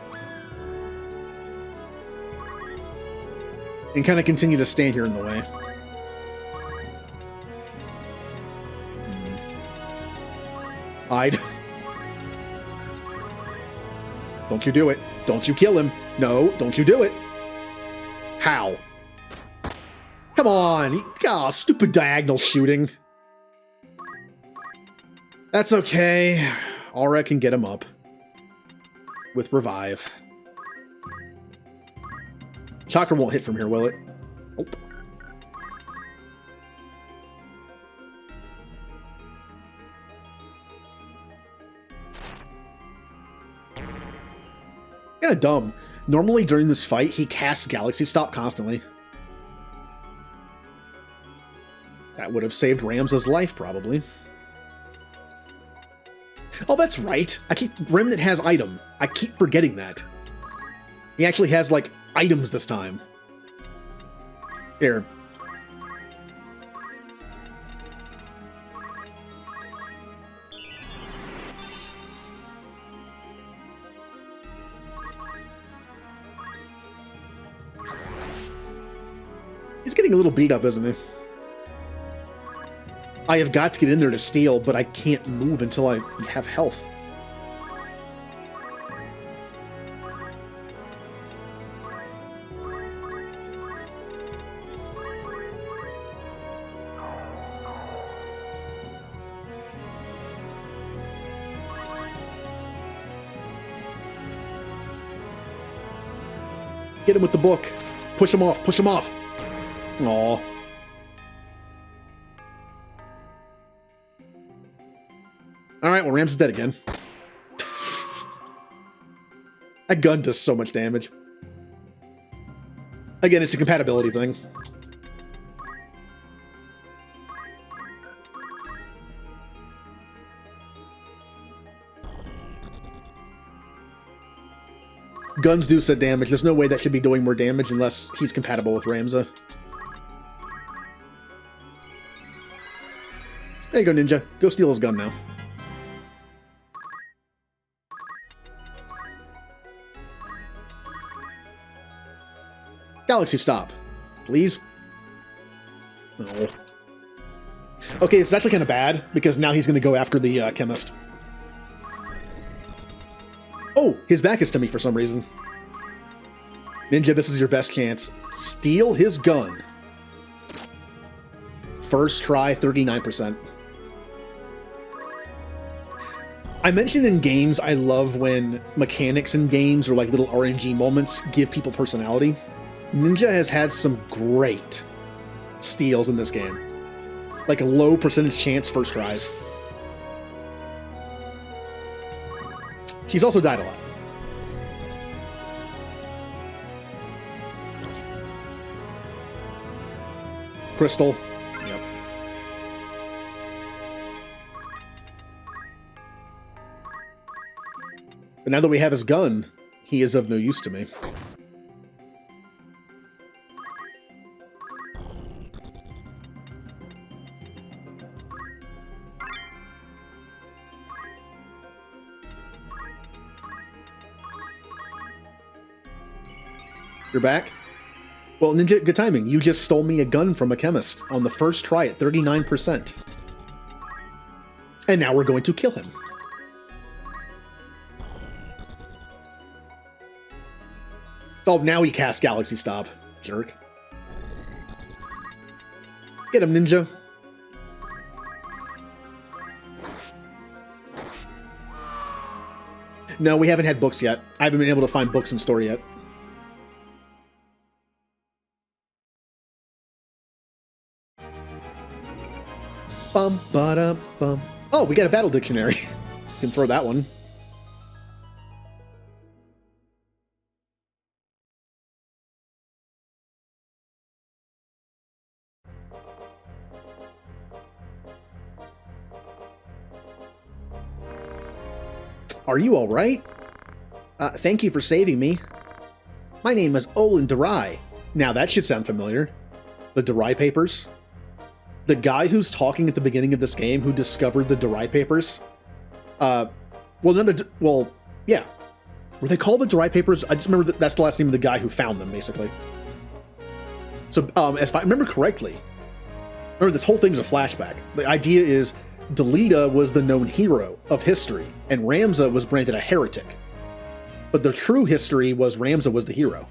And kind of continue to stand here in the way. Hide. Don't you do it. Don't you kill him. No, don't you do it. How? Come on. Oh, stupid diagonal shooting. That's okay. Aura can get him up. With Revive. Chakra won't hit from here, will it? Nope. Kinda dumb. Normally during this fight, he casts Galaxy Stop constantly. That would have saved Ramza's life, probably. Oh, that's right. Remnant has item. I keep forgetting that. He actually has, like, items this time. Here. He's getting a little beat up, isn't he? I have got to get in there to steal, but I can't move until I have health. Get him with the book. Push him off. Push him off. Aww. Alright, well, Rams is dead again. That gun does so much damage. Again, it's a compatibility thing. Guns do set damage. There's no way that should be doing more damage unless he's compatible with Ramza. There you go, Ninja. Go steal his gun now. Galaxy Stop. Please? No. Okay, it's actually kind of bad, because now he's going to go after the chemist. Oh, his back is to me for some reason. Ninja, this is your best chance. Steal his gun. First try, 39%. I mentioned in games, I love when mechanics in games or like little RNG moments give people personality. Ninja has had some great steals in this game. Like a low percentage chance first tries. She's also died a lot. Crystal. Yep. But now that we have his gun, he is of no use to me. You're back? Well, Ninja, good timing. You just stole me a gun from a chemist on the first try at 39%. And now we're going to kill him. Oh, now he casts Galaxy Stop. Jerk. Get him, Ninja. No, we haven't had books yet. I haven't been able to find books in store yet. Bum, ba-da, bum. Oh, we got a battle dictionary. Can throw that one. Are you all right? Thank you for saving me. My name is Olin Derai. Now that should sound familiar. The Derived Papers. The guy who's talking at the beginning of this game who discovered the Derived Papers. Yeah. Were they called the Derived Papers? I just remember that's the last name of the guy who found them, basically. So, if I remember correctly, remember this whole thing's a flashback. The idea is Delita was the known hero of history, and Ramza was branded a heretic. But the true history was Ramza was the hero.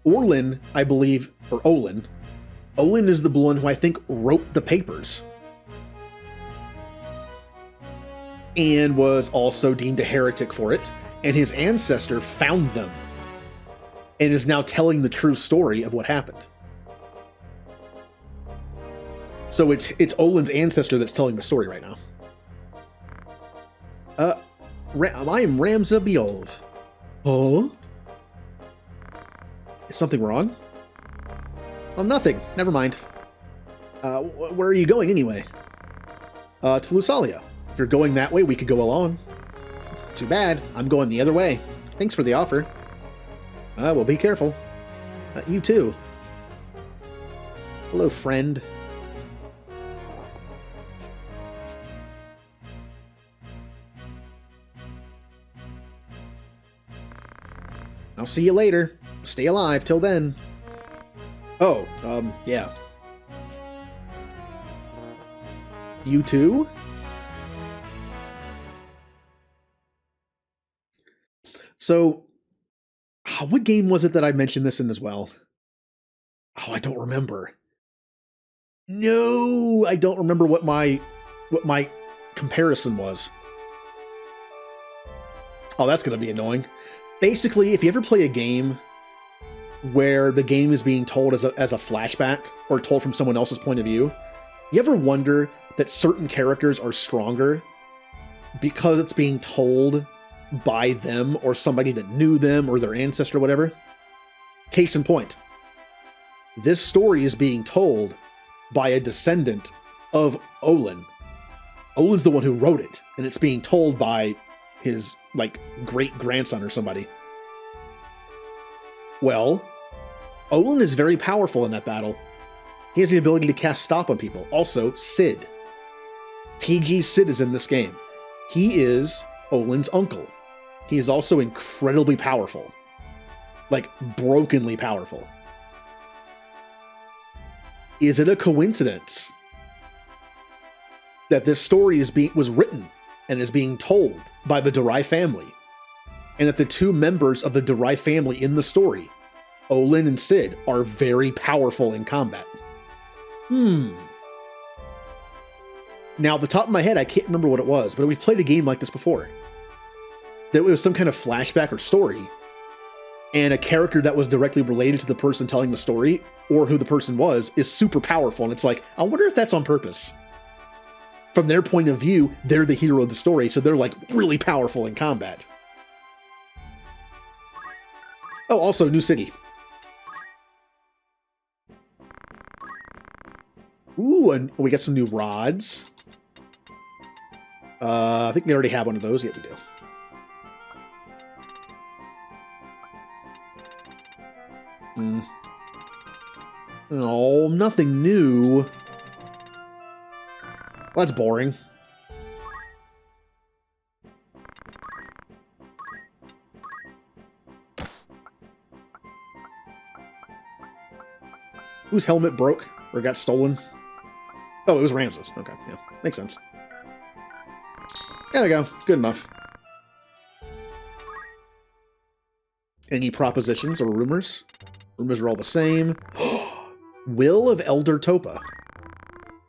Orlin, I believe, or Olin is the one who I think wrote the papers. And was also deemed a heretic for it, and his ancestor found them, and is now telling the true story of what happened. So it's Olin's ancestor that's telling the story right now. I am Ramza Beowulf. Oh? Is something wrong? Oh, nothing. Never mind. Where are you going anyway? To Lusalia. If you're going that way, we could go along. Too bad. I'm going the other way. Thanks for the offer. Well, be careful. You too. Hello, friend. I'll see you later. Stay alive till then. Oh, yeah. You too? So, what game was it that I mentioned this in as well? Oh, I don't remember. No, I don't remember what my comparison was. Oh, that's going to be annoying. Basically, if you ever play a game where the game is being told as a flashback or told from someone else's point of view, you ever wonder that certain characters are stronger because it's being told by them or somebody that knew them or their ancestor or whatever? Case in point, this story is being told by a descendant of Olin. Olin's the one who wrote it, and it's being told by his, great-grandson or somebody. Well, Olin is very powerful in that battle. He has the ability to cast Stop on people. Also, Sid. TG Sid is in this game. He is Olin's uncle. He is also incredibly powerful. Brokenly powerful. Is it a coincidence that this story was written and is being told by the Derived family, and that the two members of the Derived family in the story, Olin and Sid, are very powerful in combat? Now, at the top of my head, I can't remember what it was, but we've played a game like this before. That was some kind of flashback or story, and a character that was directly related to the person telling the story, or who the person was, is super powerful, and it's like, I wonder if that's on purpose. From their point of view, they're the hero of the story, so they're really powerful in combat. Oh, also, new city. Ooh, and we got some new rods. I think we already have one of those. Yeah, we do. Oh, nothing new. Well, that's boring. Whose helmet broke or got stolen? Oh, it was Ramses. Okay, yeah, makes sense. There we go. Good enough. Any propositions or rumors? Rumors are all the same. Will of Elder Topa.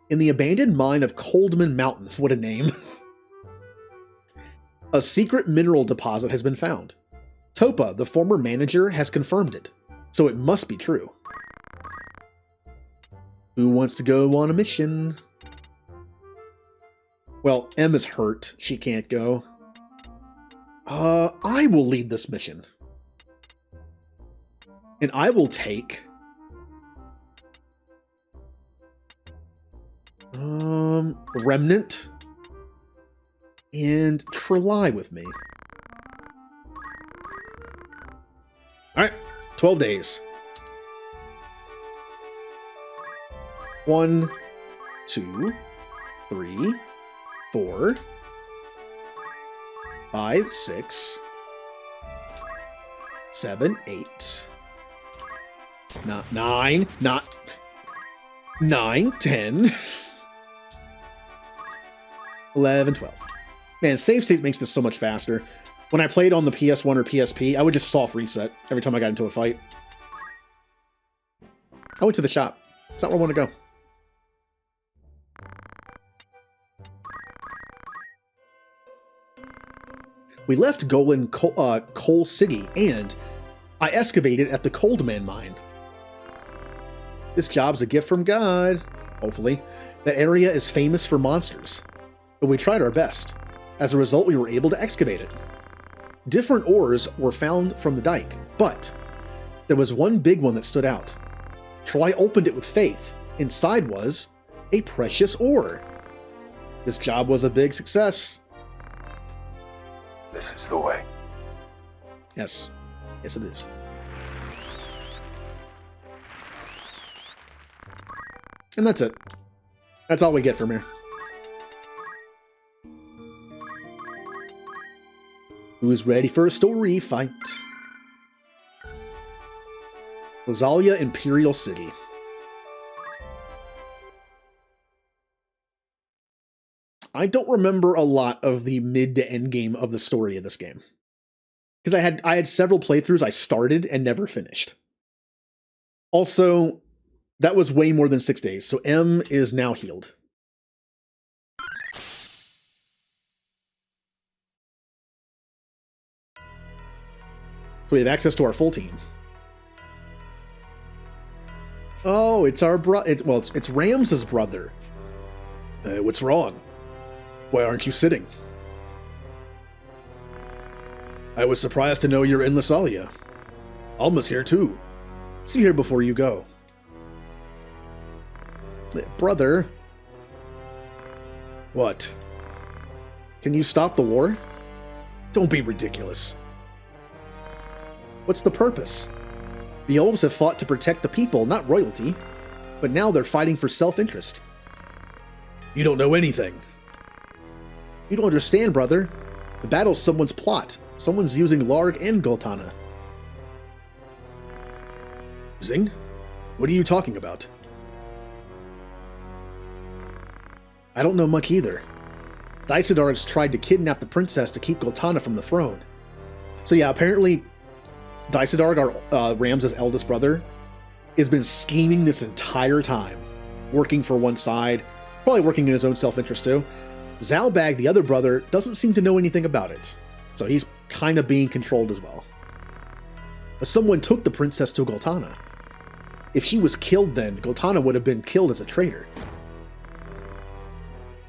In the abandoned mine of Coldman Mountain. What a name. A secret mineral deposit has been found. Topa, the former manager, has confirmed it, so it must be true. Who wants to go on a mission? Well, M is hurt. She can't go. I will lead this mission. And I will take... Remnant and Trely with me. Alright, 12 days. 1, 2, 3, 4, 5, 6, 7, 8, not 9, not 9, 10, 11, 12. Man, save state makes this so much faster. When I played on the PS1 or PSP, I would just soft reset every time I got into a fight. I went to the shop. It's not where I want to go. We left Golan Coal City, and I excavated at the Coldman Mine. This job's a gift from God, hopefully. That area is famous for monsters, but we tried our best. As a result, we were able to excavate it. Different ores were found from the dike, but there was one big one that stood out. Troy opened it with faith. Inside was a precious ore. This job was a big success. This is the way. Yes. Yes, it is. And that's it. That's all we get from here. Who's ready for a story fight? Lazalia Imperial City. I don't remember a lot of the mid to end game of the story of this game. Because I had several playthroughs I started and never finished. Also, that was way more than 6 days, so M is now healed. We have access to our full team. Oh, it's our it's Rams's brother. What's wrong? Why aren't you sitting? I was surprised to know you're in Lasalia. Alma's here too. See here before you go. Brother. What? Can you stop the war? Don't be ridiculous. What's the purpose? The elves have fought to protect the people, not royalty. But now they're fighting for self-interest. You don't know anything. You don't understand, brother. The battle's someone's plot. Someone's using Larg and Goltana. Using? What are you talking about? I don't know much either. Dysidar's tried to kidnap the princess to keep Goltana from the throne. So yeah, apparently Dysidarg, Ram's eldest brother, has been scheming this entire time, working for one side, probably working in his own self-interest too. Zalbag, the other brother, doesn't seem to know anything about it, so he's kind of being controlled as well. But someone took the princess to Goltana. If she was killed then, Goltana would have been killed as a traitor.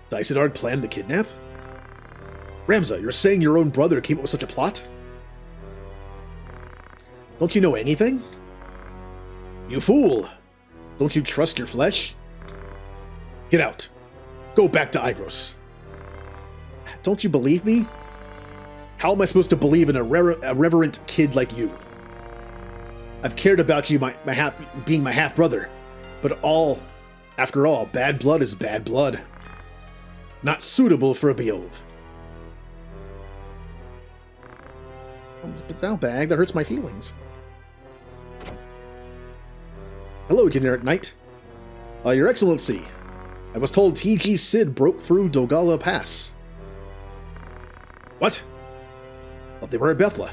Dysidarg planned the kidnap? Ramza, you're saying your own brother came up with such a plot? Don't you know anything? You fool! Don't you trust your flesh? Get out. Go back to Igros. Don't you believe me? How am I supposed to believe in a reverent kid like you? I've cared about you being my half-brother, but after all, bad blood is bad blood. Not suitable for a Beowulf. It's out, bag. That hurts my feelings. Hello, generic knight. Your Excellency. I was told TG Sid broke through Dogala Pass. What? Thought they were at Bethla.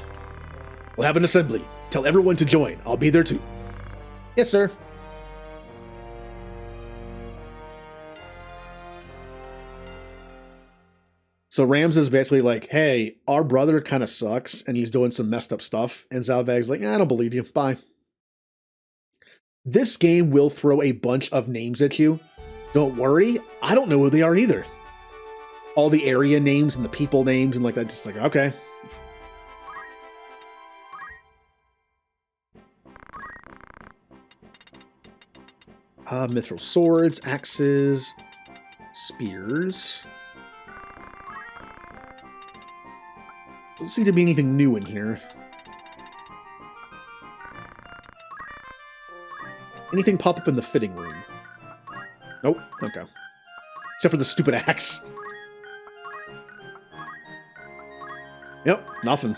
We'll have an assembly. Tell everyone to join. I'll be there too. Yes, sir. So Rams is basically like, hey, our brother kind of sucks and he's doing some messed up stuff. And Zalbag's like, I don't believe you. Bye. This game will throw a bunch of names at you. Don't worry, I don't know who they are either. All the area names and the people names and like that, just like, okay. Mithril swords, axes, spears. Doesn't seem to be anything new in here. Anything pop up in the fitting room? Nope. Okay. Except for the stupid axe. Yep, nothing.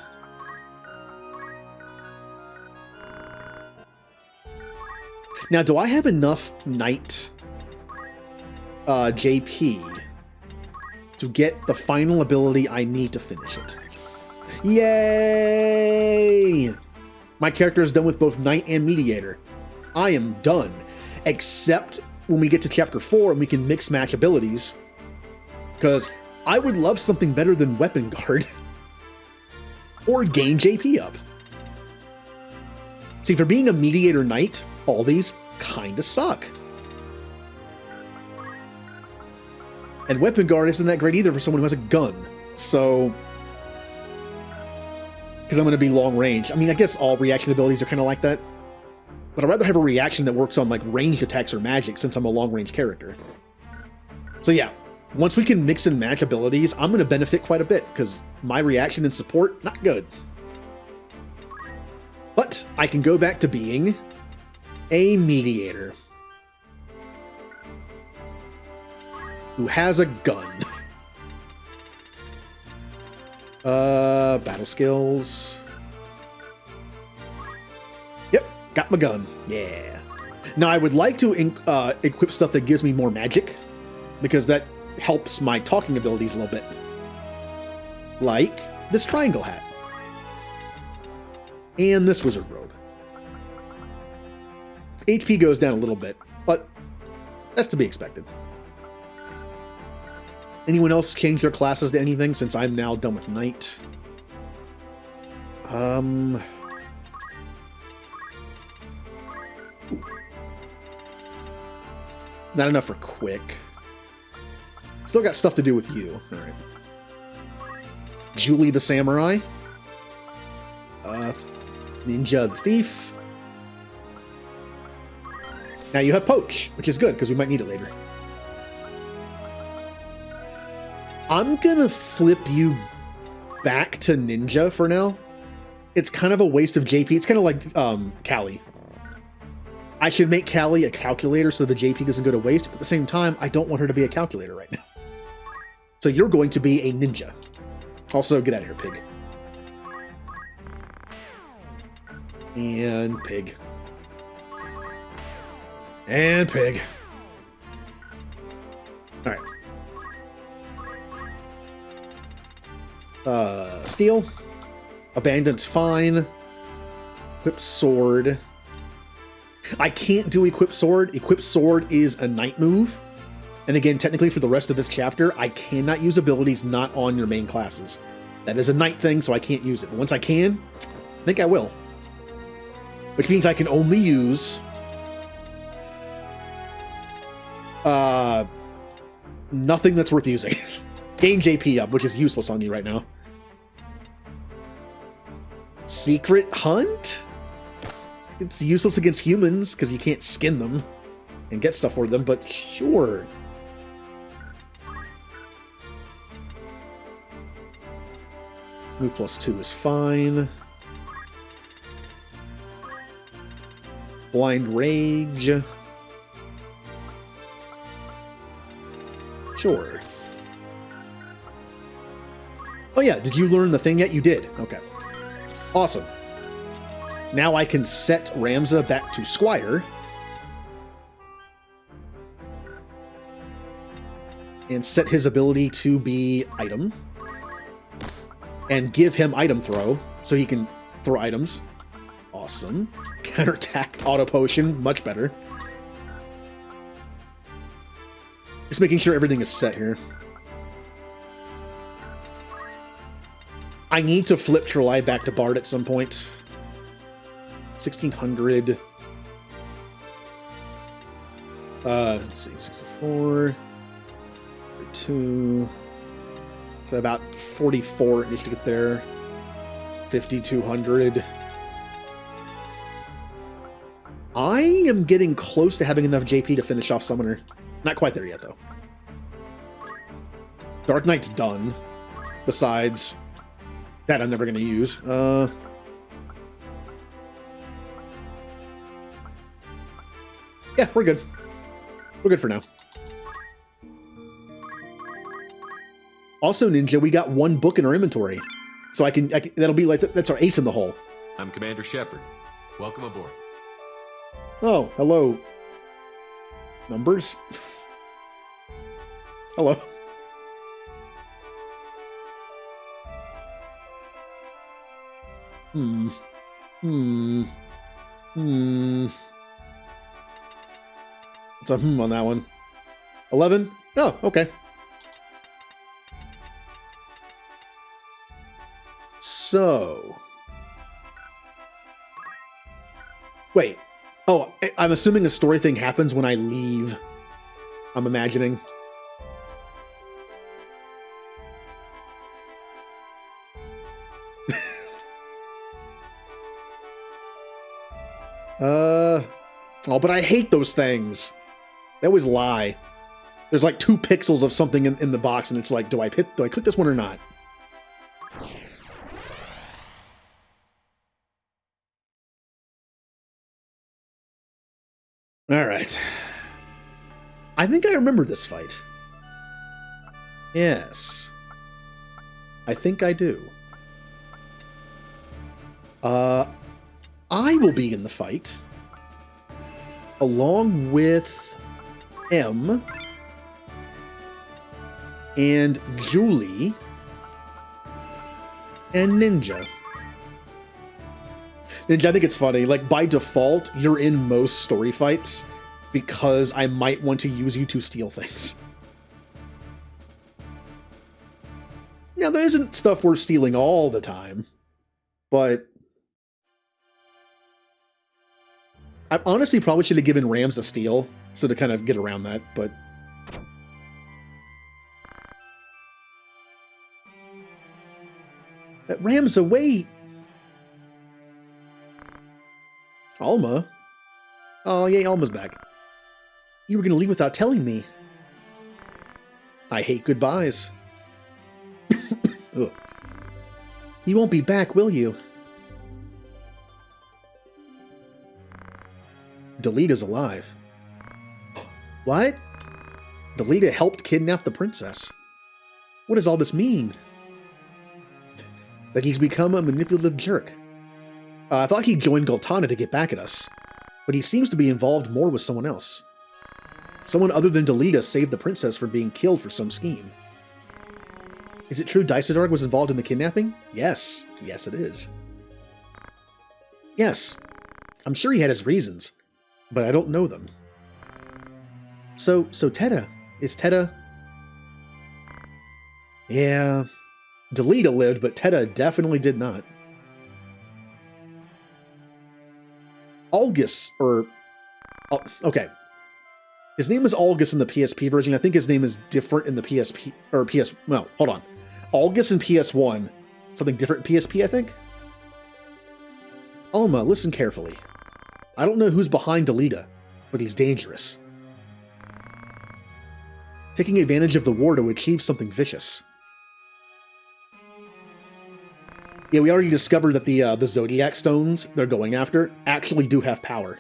Now, do I have enough Knight JP to get the final ability I need to finish it? Yay! My character is done with both Knight and Mediator. I am done. Except when we get to Chapter 4 and we can mix match abilities. Because I would love something better than Weapon Guard. Or gain JP up. See, for being a Mediator Knight, all these kinda suck. And Weapon Guard isn't that great either for someone who has a gun. So... because I'm going to be long range. I mean, I guess all reaction abilities are kind of like that. But I'd rather have a reaction that works on like ranged attacks or magic since I'm a long range character. So yeah, once we can mix and match abilities, I'm going to benefit quite a bit because my reaction and support, not good. But I can go back to being a Mediator who has a gun. Battle skills. Yep, got my gun. Yeah. Now I would like to equip stuff that gives me more magic, because that helps my talking abilities a little bit. Like this triangle hat. And this wizard robe. HP goes down a little bit, but that's to be expected. Anyone else change their classes to anything since I'm now done with Knight? Not enough for quick. Still got stuff to do with you. Alright. Julie the Samurai. Ninja the Thief. Now you have Poach, which is good because we might need it later. I'm gonna flip you back to Ninja for now. It's kind of a waste of JP. It's kind of like Callie. I should make Callie a calculator so the JP doesn't go to waste, but at the same time, I don't want her to be a calculator right now. So you're going to be a ninja. Also, get out of here, pig. And pig. And pig. Alright. Steel. Abandon's fine. Equip sword. I can't do equip sword. Equip sword is a Knight move. And again, technically for the rest of this chapter, I cannot use abilities not on your main classes. That is a Knight thing, so I can't use it. But once I can, I think I will. Which means I can only use... nothing that's worth using. Gain JP up, which is useless on you right now. Secret Hunt? It's useless against humans, because you can't skin them and get stuff for them, but sure. Move +2 is fine. Blind Rage. Sure. Oh yeah, did you learn the thing yet? You did. Okay. Awesome. Now I can set Ramza back to Squire. And set his ability to be item. And give him item throw, so he can throw items. Awesome. Counterattack, auto potion, much better. Just making sure everything is set here. I need to flip Trelai back to Bard at some point. 1600. Let's see, 64. 42. It's about 44 just to get there. 5200. I am getting close to having enough JP to finish off Summoner. Not quite there yet, though. Dark Knight's done. Besides, that I'm never going to use. Yeah, we're good. We're good for now. Also, Ninja, we got one book in our inventory. So I can that'll be like, that's our ace in the hole. I'm Commander Shepard. Welcome aboard. Oh, hello. Numbers? Hello. It's a on that one. 11? Oh, okay. So... Wait. Oh, I'm assuming a story thing happens when I leave. I'm imagining. Oh, but I hate those things. They always lie. There's like 2 pixels of something in the box, and it's like, do I click this one or not? All right. I think I remember this fight. Yes. I think I do. I will be in the fight along with M and Julie and Ninja. Ninja, I think it's funny. Like, by default, you're in most story fights because I might want to use you to steal things. Now, there isn't stuff worth stealing all the time, but I honestly probably should have given Rams a steal, so to kind of get around that, but... Rams away! Alma? Oh, yay, Alma's back. You were going to leave without telling me. I hate goodbyes. You won't be back, will you? Delita's alive. What? Delita helped kidnap the princess. What does all this mean? That he's become a manipulative jerk. I thought he joined Goltana to get back at us, but he seems to be involved more with someone else. Someone other than Delita saved the princess from being killed for some scheme. Is it true Dysodarg was involved in the kidnapping? Yes. Yes, it is. Yes. I'm sure he had his reasons, but I don't know them. So Teta. Is Teta... Yeah. Delita lived, but Teta definitely did not. Algus, or... Oh, okay. His name is Algus in the PSP version. I think his name is different in the PSP... Or PS... Well, hold on. Algus in PS1. Something different in PSP, I think? Alma, listen carefully. I don't know who's behind Delita, but he's dangerous. Taking advantage of the war to achieve something vicious. Yeah, we already discovered that the Zodiac Stones they're going after actually do have power.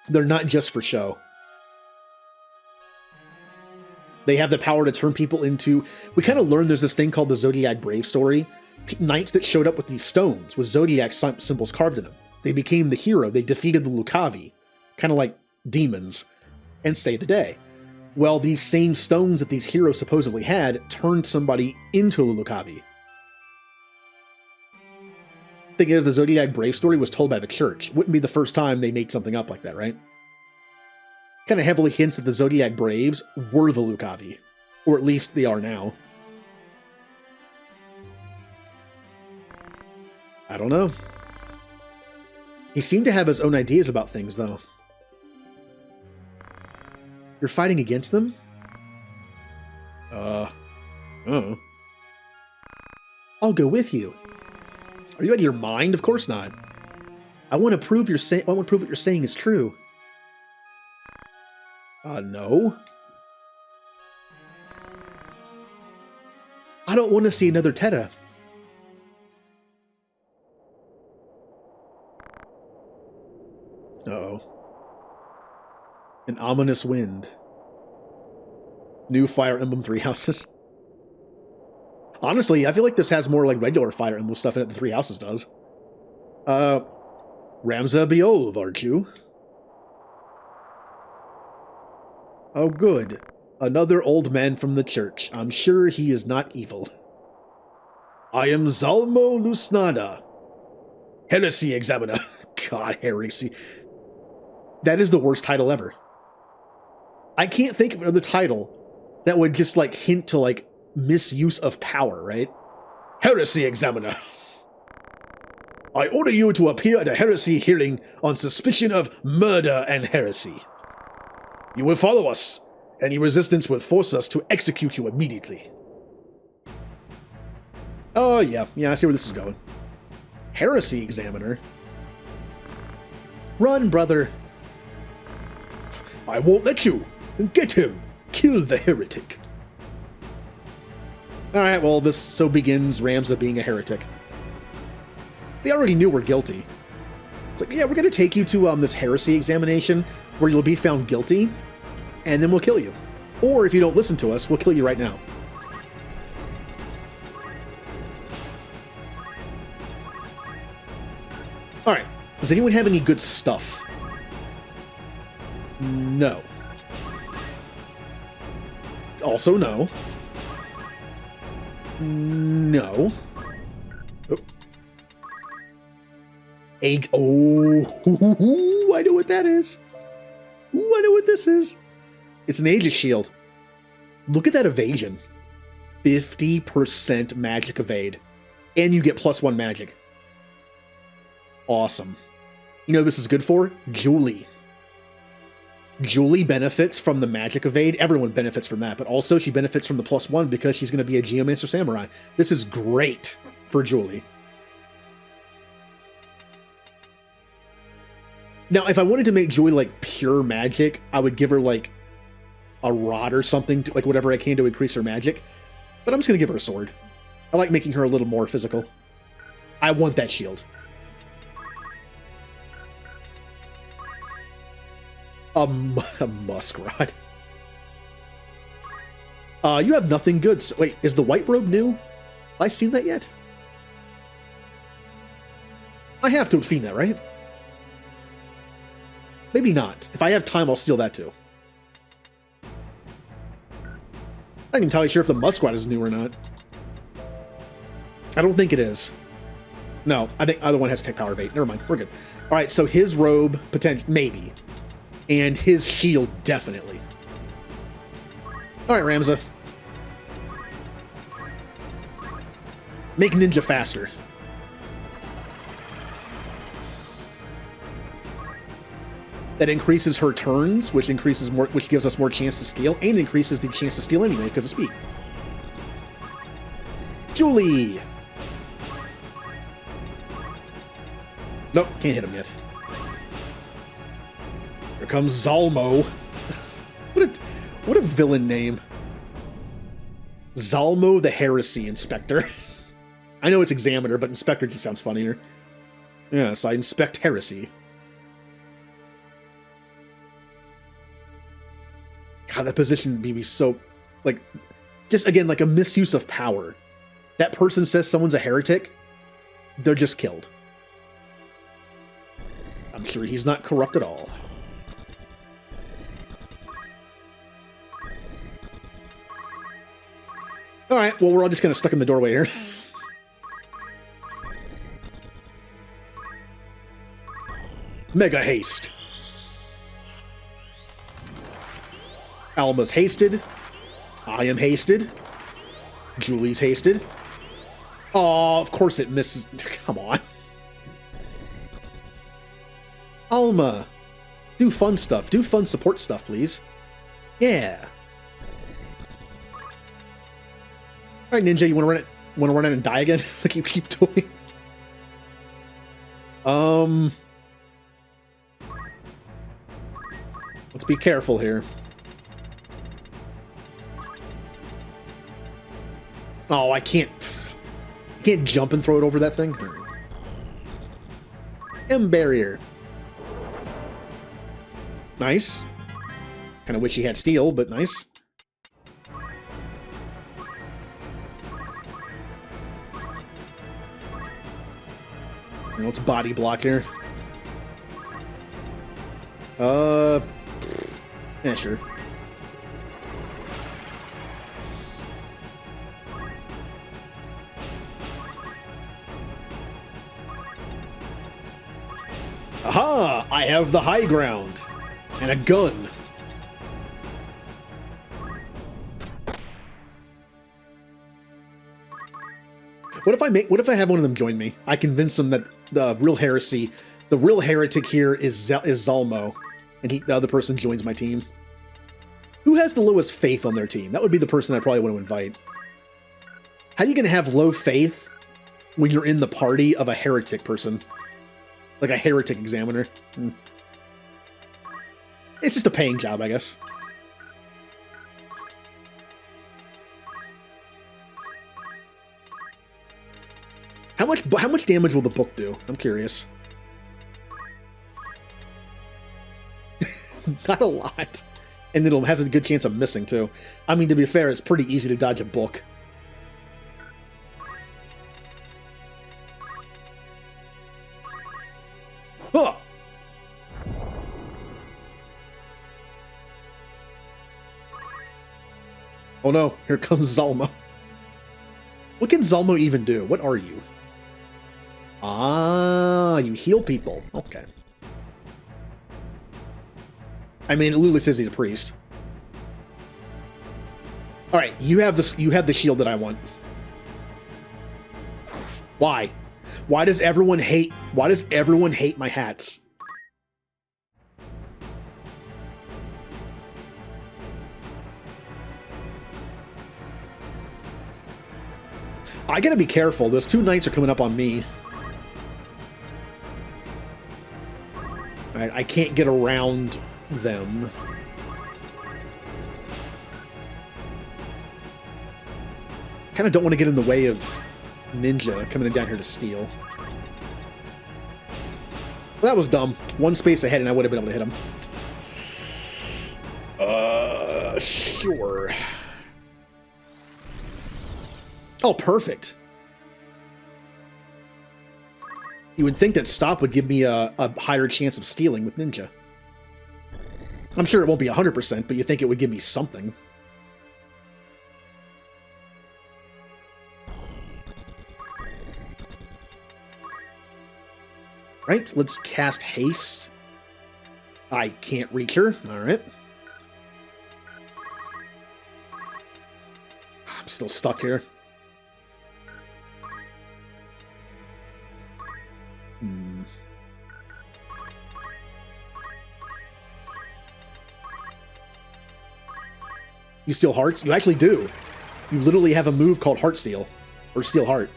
They're not just for show. They have the power to turn people into... We kind of learned there's this thing called the Zodiac Brave story. Knights that showed up with these stones with Zodiac symbols carved in them. They became the hero. They defeated the Lucavi, kind of like demons, and saved the day. Well, these same stones that these heroes supposedly had turned somebody into a Lucavi. Thing is, the Zodiac Brave story was told by the church. Wouldn't be the first time they made something up like that, right? Kind of heavily hints that the Zodiac Braves were the Lucavi. Or at least they are now. I don't know. He seemed to have his own ideas about things, though. You're fighting against them? Oh. I'll go with you. Are you out of your mind? Of course not. I want to prove what you're saying is true. No. I don't want to see another Teta. Uh-oh. An ominous wind. New Fire Emblem 3 houses. Honestly, I feel like this has more like regular Fire Emblem stuff in it than 3 houses does. Ramza Beowulf, aren't you? Oh, good. Another old man from the church. I'm sure he is not evil. I am Zalmo Lusnada, Heresy Examiner. God, Heresy. That is the worst title ever. I can't think of another title that would just, like, hint to, like, misuse of power, right? Heresy Examiner. I order you to appear at a heresy hearing on suspicion of murder and heresy. You will follow us. Any resistance will force us to execute you immediately. Oh, yeah, I see where this is going. Heresy Examiner? Run, brother. I won't let you. Get him. Kill the heretic. Alright, well, so begins Ramza being a heretic. They already knew we're guilty. It's like, yeah, we're going to take you to this heresy examination where you'll be found guilty, and then we'll kill you. Or if you don't listen to us, we'll kill you right now. Alright, does anyone have any good stuff? No. Also no. No. Oh. Oh, I know what that is. Ooh, I know what this is. It's an Aegis shield. Look at that evasion. 50% magic evade. And you get +1 magic. Awesome. You know what this is good for? Julie. Julie benefits from the magic evade. Everyone benefits from that, but also she benefits from the +1 because she's going to be a Geomancer Samurai. This is great for Julie. Now, if I wanted to make Julie like pure magic, I would give her like a rod or something, like whatever I can to increase her magic. But I'm just going to give her a sword. I like making her a little more physical. I want that shield. A Muskrat. You have nothing good. So, wait, is the white robe new? Have I seen that yet? I have to have seen that, right? Maybe not. If I have time, I'll steal that too. I'm not entirely sure if the Muskrat is new or not. I don't think it is. No, I think either one has tech power bait. Never mind, we're good. All right, so his robe, maybe. And his shield, definitely. All right, Ramza. Make Ninja faster. That increases her turns, which gives us more chance to steal, and increases the chance to steal anyway because of speed. Julie! Nope, can't hit him yet. Here comes Zalmo. What a villain name. Zalmo the Heresy Inspector. I know it's Examiner, but Inspector just sounds funnier. Yes, I inspect heresy. God, that position made me so, like, just again, like a misuse of power. That person says someone's a heretic, they're just killed. I'm sure he's not corrupt at all. Alright, well, we're all just kind of stuck in the doorway here. Mega haste. Alma's hasted. I am hasted. Julie's hasted. Oh, of course it misses. Come on. Alma, do fun stuff. Do fun support stuff, please. Yeah. All right, Ninja, you want to run it? Want to run it and die again? Like you keep doing. Let's be careful here. Oh, I can't jump and throw it over that thing. M barrier. Nice. Kind of wish he had steel, but nice. Let's body block here. Yeah, sure. Aha! I have the high ground and a gun. What if I have one of them join me? I convince them that the real heretic here is Zalmo, and the other person joins my team. Who has the lowest faith on their team? That would be the person I probably want to invite. How are you going to have low faith when you're in the party of a heretic person? Like a heretic examiner? It's just a paying job, I guess. How much damage will the book do? I'm curious. Not a lot. And it has a good chance of missing, too. I mean, to be fair, it's pretty easy to dodge a book. Huh! Oh no, here comes Zalmo. What can Zalmo even do? What are you? Ah, you heal people. Okay. I mean, it literally says he's a priest. All right, you have the shield that I want. Why? Why does everyone hate my hats? I gotta be careful. Those two knights are coming up on me. Alright, I can't get around them. Kind of don't want to get in the way of Ninja coming down here to steal. Well, that was dumb. One space ahead and I would have been able to hit him. Sure. Oh, perfect. You would think that stop would give me a higher chance of stealing with Ninja. I'm sure it won't be 100%, but you think it would give me something. Right, let's cast haste. I can't reach her. All right. I'm still stuck here. You steal hearts? You actually do. You literally have a move called Heart Steal. Or Steal Heart.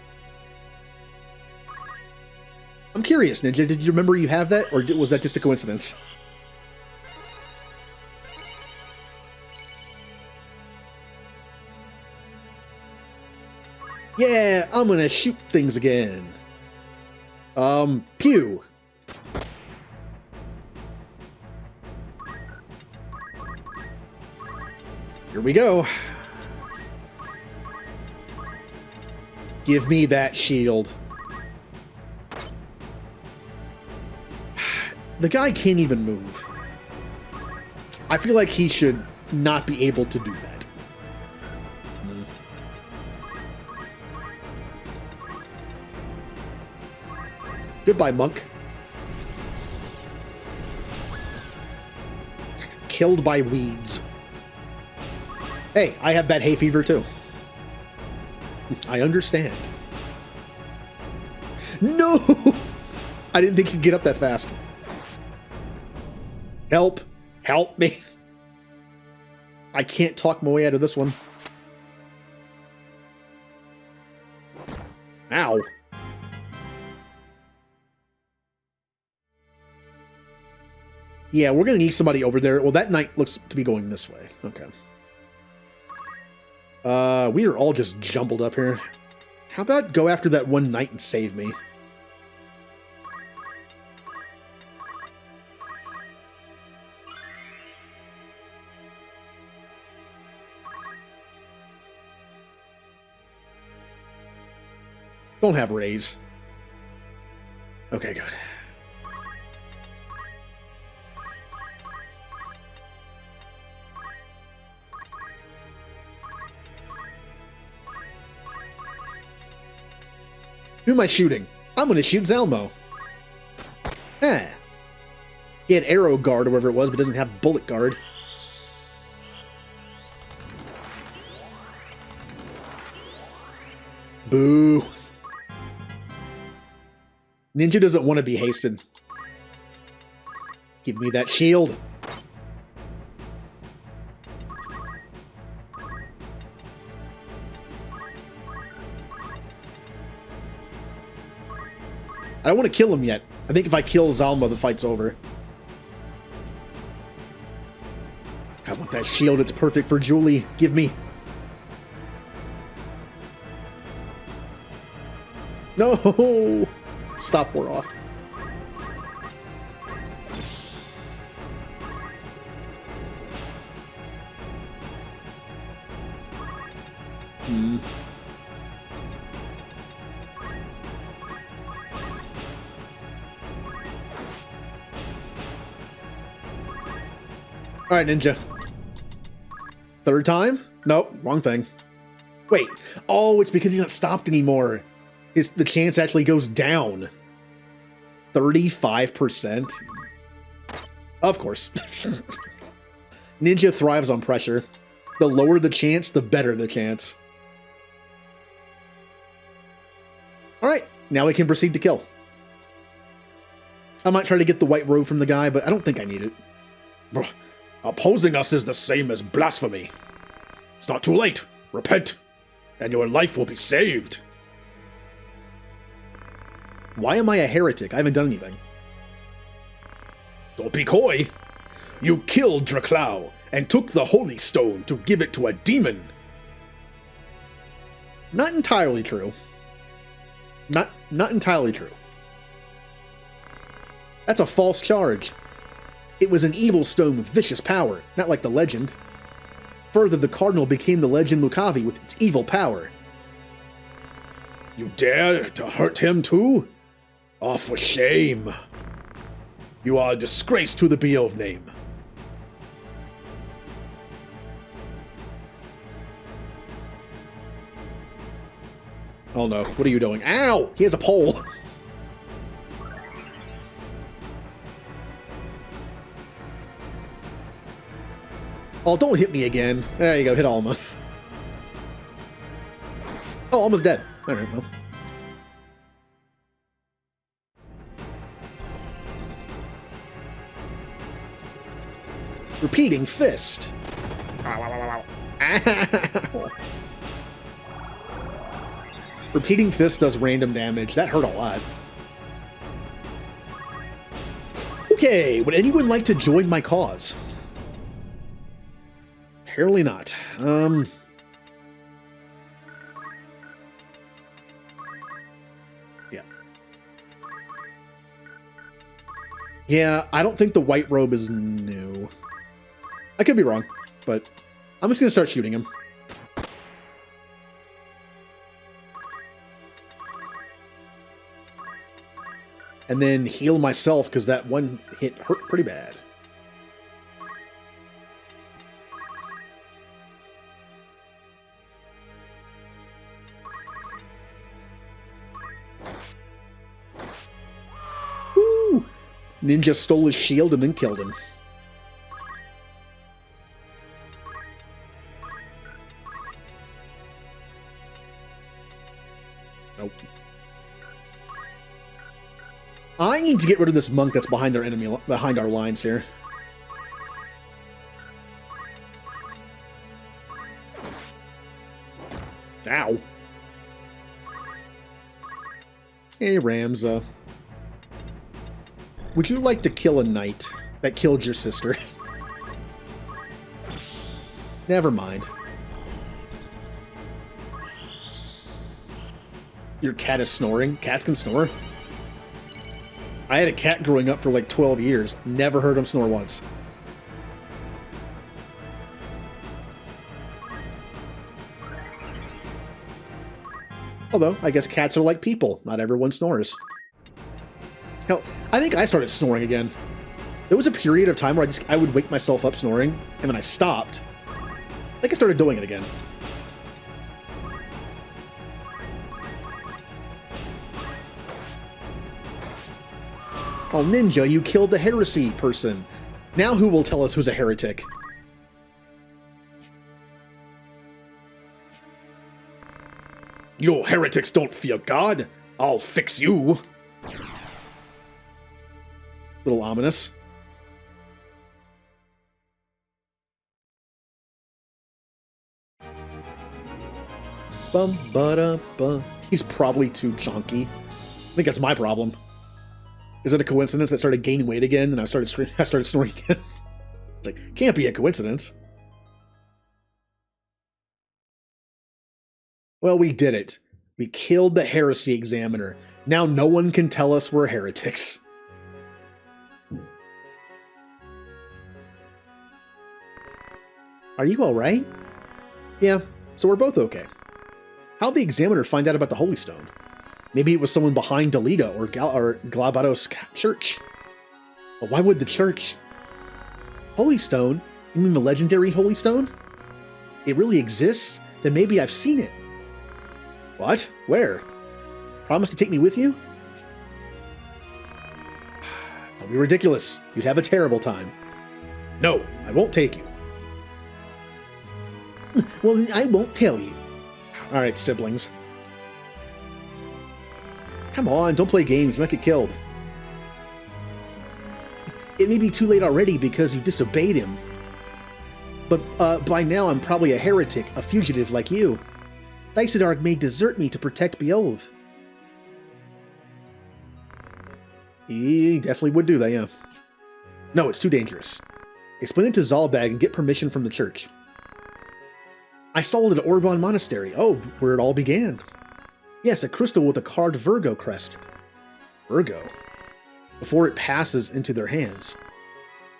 I'm curious, Ninja. Did you remember you have that? Or was that just a coincidence? Yeah, I'm gonna shoot things again. Pew. Here we go. Give me that shield. The guy can't even move. I feel like he should not be able to do that. Goodbye, monk. Killed by weeds. Hey, I have bad hay fever too. I understand. No! I didn't think he'd get up that fast. Help! Help me! I can't talk my way out of this one. Ow. Yeah, we're gonna need somebody over there. Well, that knight looks to be going this way. Okay. We are all just jumbled up here. How about go after that one knight and save me? Don't have raise. Okay, good. Who am I shooting? I'm gonna shoot Zalmo. Eh. He had arrow guard or whatever it was, but doesn't have bullet guard. Boo. Ninja doesn't want to be hasted. Give me that shield. I don't want to kill him yet. I think if I kill Zalmo, the fight's over. I want that shield. It's perfect for Julie. Give me. No! Stop, we're off. Alright, Ninja. Third time? Nope, wrong thing. Wait. Oh, it's because he's not stopped anymore. The chance actually goes down. 35%? Of course. Ninja thrives on pressure. The lower the chance, the better the chance. Alright, now we can proceed to kill. I might try to get the white robe from the guy, but I don't think I need it. Bruh. Opposing us is the same as blasphemy. It's not too late. Repent, and your life will be saved. Why am I a heretic? I haven't done anything. Don't be coy. You killed Draklau and took the Holy Stone to give it to a demon. Not entirely true. Not entirely true. That's a false charge. It was an evil stone with vicious power, not like the legend. Further, the Cardinal became the legend Lucavi with its evil power. You dare to hurt him too? Oh, for shame. You are a disgrace to the Beowulf name. Oh no, what are you doing? Ow! He has a pole! Oh, don't hit me again. There you go, hit Alma. Oh, almost dead. Alright, well. Repeating fist. Ow. Repeating fist does random damage. That hurt a lot. Okay, would anyone like to join my cause? Apparently not. Yeah. Yeah, I don't think the white robe is new. I could be wrong, but I'm just gonna start shooting him. And then heal myself, because that one hit hurt pretty bad. Woo! Ninja stole his shield and then killed him. Nope. I need to get rid of this monk that's behind our lines here. Hey, Ramza. Would you like to kill a knight that killed your sister? Never mind. Your cat is snoring? Cats can snore? I had a cat growing up for like 12 years. Never heard him snore once. Although, I guess cats are like people. Not everyone snores. Hell, I think I started snoring again. There was a period of time where I would wake myself up snoring, and then I stopped. I think I started doing it again. Oh, Ninja, you killed the heresy person. Now who will tell us who's a heretic? You heretics don't fear God. I'll fix you. Little ominous. Bum ba da bum. He's probably too chunky. I think that's my problem. Is it a coincidence that I started gaining weight again and I started snoring again? It's like, can't be a coincidence. Well, we did it. We killed the heresy examiner. Now no one can tell us we're heretics. Are you alright? Yeah, so we're both okay. How'd the examiner find out about the Holy Stone? Maybe it was someone behind Delita or Glabados Church. But why would the church? Holy Stone? You mean the legendary Holy Stone? It really exists? Then maybe I've seen it. What? Where? Promise to take me with you? Don't be ridiculous. You'd have a terrible time. No, I won't take you. Well, then I won't tell you. Alright, siblings. Come on, don't play games. You might get killed. It may be too late already because you disobeyed him. But by now I'm probably a heretic, a fugitive like you. Lysidarg may desert me to protect Beowulf. He definitely would do that, yeah. No, it's too dangerous. Explain it to Zalbag and get permission from the church. I saw it at Orban Monastery. Oh, where it all began. Yes, a crystal with a carved Virgo crest. Virgo? Before it passes into their hands.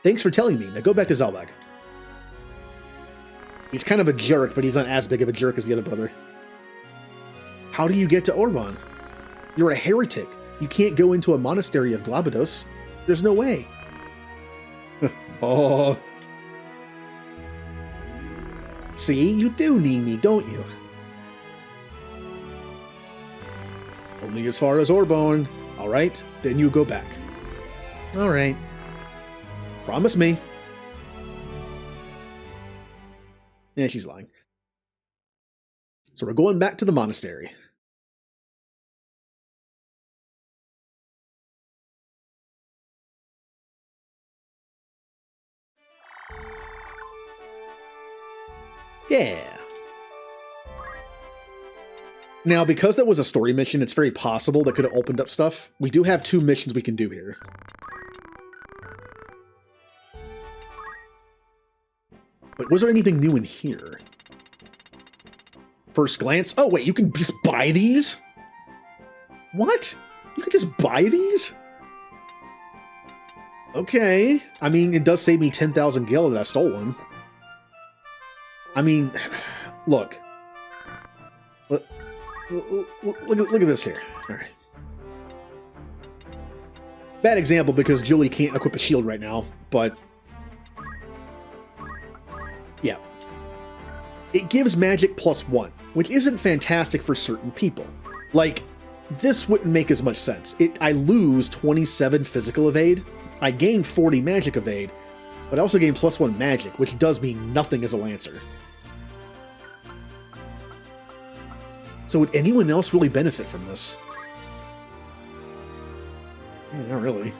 Thanks for telling me. Now go back to Zalbag. He's kind of a jerk, but he's not as big of a jerk as the other brother. How do you get to Orban? You're a heretic. You can't go into a monastery of Glabados. There's no way. Oh. See, you do need me, don't you? Only as far as Orban. Alright, then you go back. Alright. Promise me. Yeah, she's lying. So we're going back to the monastery. Yeah. Now, because that was a story mission, it's very possible that could have opened up stuff. We do have 2 missions we can do here. But was there anything new in here? First glance? Oh, wait, you can just buy these? What? You can just buy these? Okay. I mean, it does save me 10,000 gil that I stole one. I mean, look. Look at this here. All right. Bad example because Julie can't equip a shield right now, but yeah. It gives magic +1, which isn't fantastic for certain people. Like, this wouldn't make as much sense. I lose 27 physical evade, I gain 40 magic evade, but I also gain +1 magic, which does mean nothing as a Lancer. So would anyone else really benefit from this? Yeah, not really.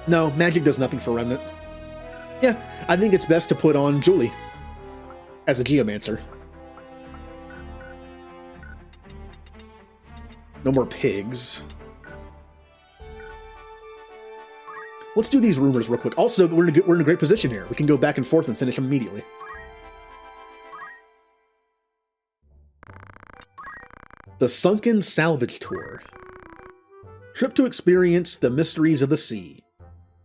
No, magic does nothing for Remnant. Yeah, I think it's best to put on Julie as a Geomancer. No more pigs. Let's do these rumors real quick. Also, we're in a great position here. We can go back and forth and finish them immediately. The Sunken Salvage Tour. Trip to experience the mysteries of the sea.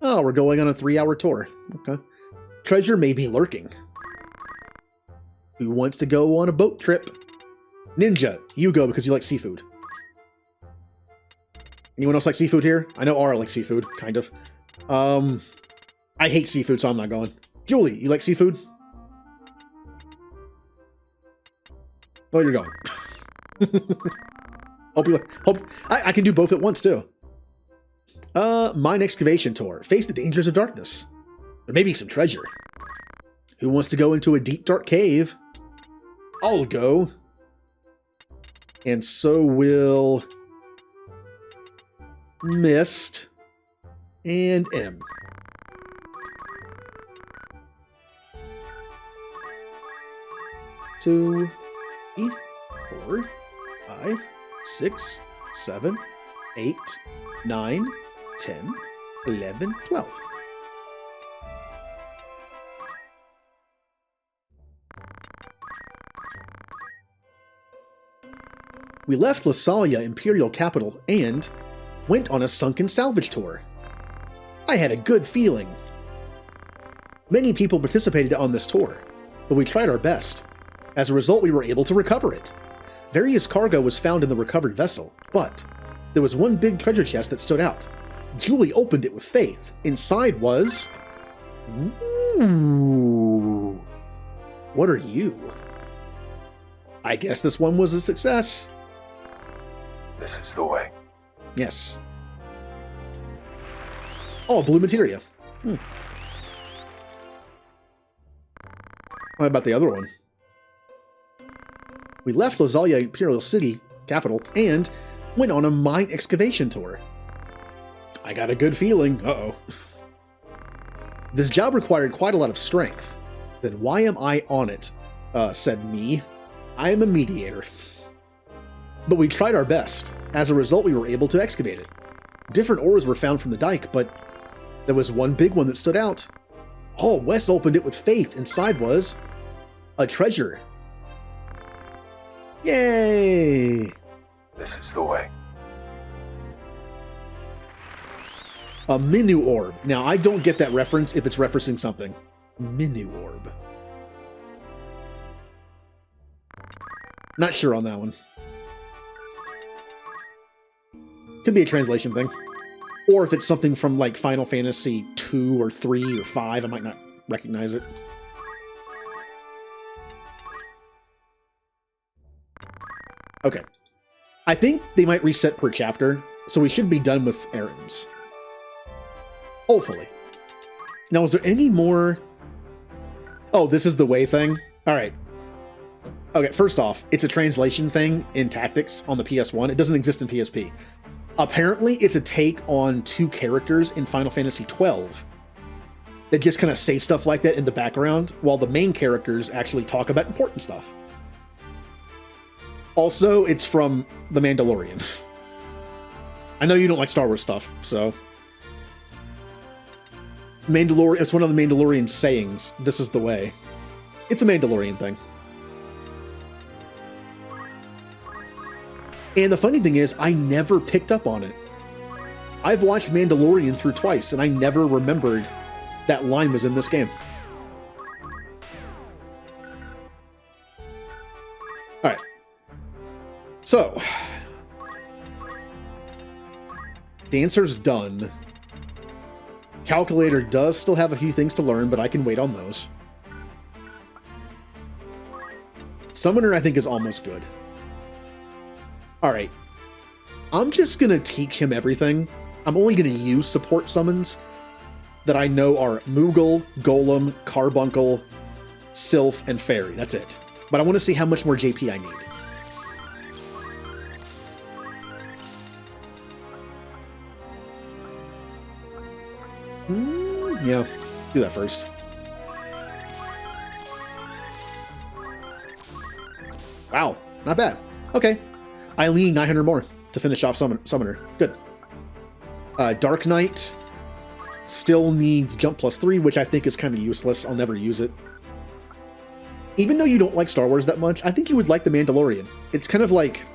Oh, we're going on a 3-hour tour. Okay. Treasure may be lurking. Who wants to go on a boat trip? Ninja, you go because you like seafood. Anyone else like seafood here? I know Ara likes seafood, kind of. I hate seafood, so I'm not going. Julie, you like seafood? Oh, you're going. I can do both at once, too. Mine excavation tour. Face the dangers of darkness. There may be some treasure. Who wants to go into a deep, dark cave? I'll go. And so will Mist and M. Two, 3, 4, 5, 6, 7, 8, 9, 10, 11, 12. We left Lasalia Imperial Capital and went on a sunken salvage tour. I had a good feeling. Many people participated on this tour, but we tried our best. As a result, we were able to recover it. Various cargo was found in the recovered vessel, but there was one big treasure chest that stood out. Julie opened it with faith. Inside was... Ooh. What are you? I guess this one was a success. This is the way. Yes. Oh, blue materia. What about the other one? We left Lasalia Imperial City, capital, and went on a mine excavation tour. I got a good feeling. Uh-oh. This job required quite a lot of strength. Then why am I on it? Said me. I am a mediator. But we tried our best. As a result, we were able to excavate it. Different ores were found from the dike, but there was one big one that stood out. Oh, Wes opened it with faith. Inside was a treasure. Yay! This is the way. A Minu orb. Now, I don't get that reference if it's referencing something. Minu orb. Not sure on that one. Could be a translation thing. Or if it's something from like Final Fantasy 2 or 3 or 5, I might not recognize it. Okay. I think they might reset per chapter, so we should be done with errands. Hopefully. Now, is there any more... Oh, this is the way thing? Alright. Okay, first off, it's a translation thing in Tactics on the PS1. It doesn't exist in PSP. Apparently, it's a take on 2 characters in Final Fantasy XII that just kind of say stuff like that in the background, while the main characters actually talk about important stuff. Also, it's from The Mandalorian. I know you don't like Star Wars stuff, so... It's one of the Mandalorian sayings, this is the way. It's a Mandalorian thing. And the funny thing is, I never picked up on it. I've watched Mandalorian through twice, and I never remembered that line was in this game. Alright. So. Dancer's done. Calculator does still have a few things to learn, but I can wait on those. Summoner, I think, is almost good. Alright. I'm just gonna teach him everything. I'm only gonna use support summons that I know are Moogle, Golem, Carbuncle, Sylph, and Fairy. That's it. But I want to see how much more JP I need. Yeah, do that first. Wow, not bad. Okay. Eileen, 900 more. to finish off Summoner. Good. Dark Knight still needs jump +3, which I think is kind of useless. I'll never use it. Even though you don't like Star Wars that much, I think you would like The Mandalorian. It's kind of like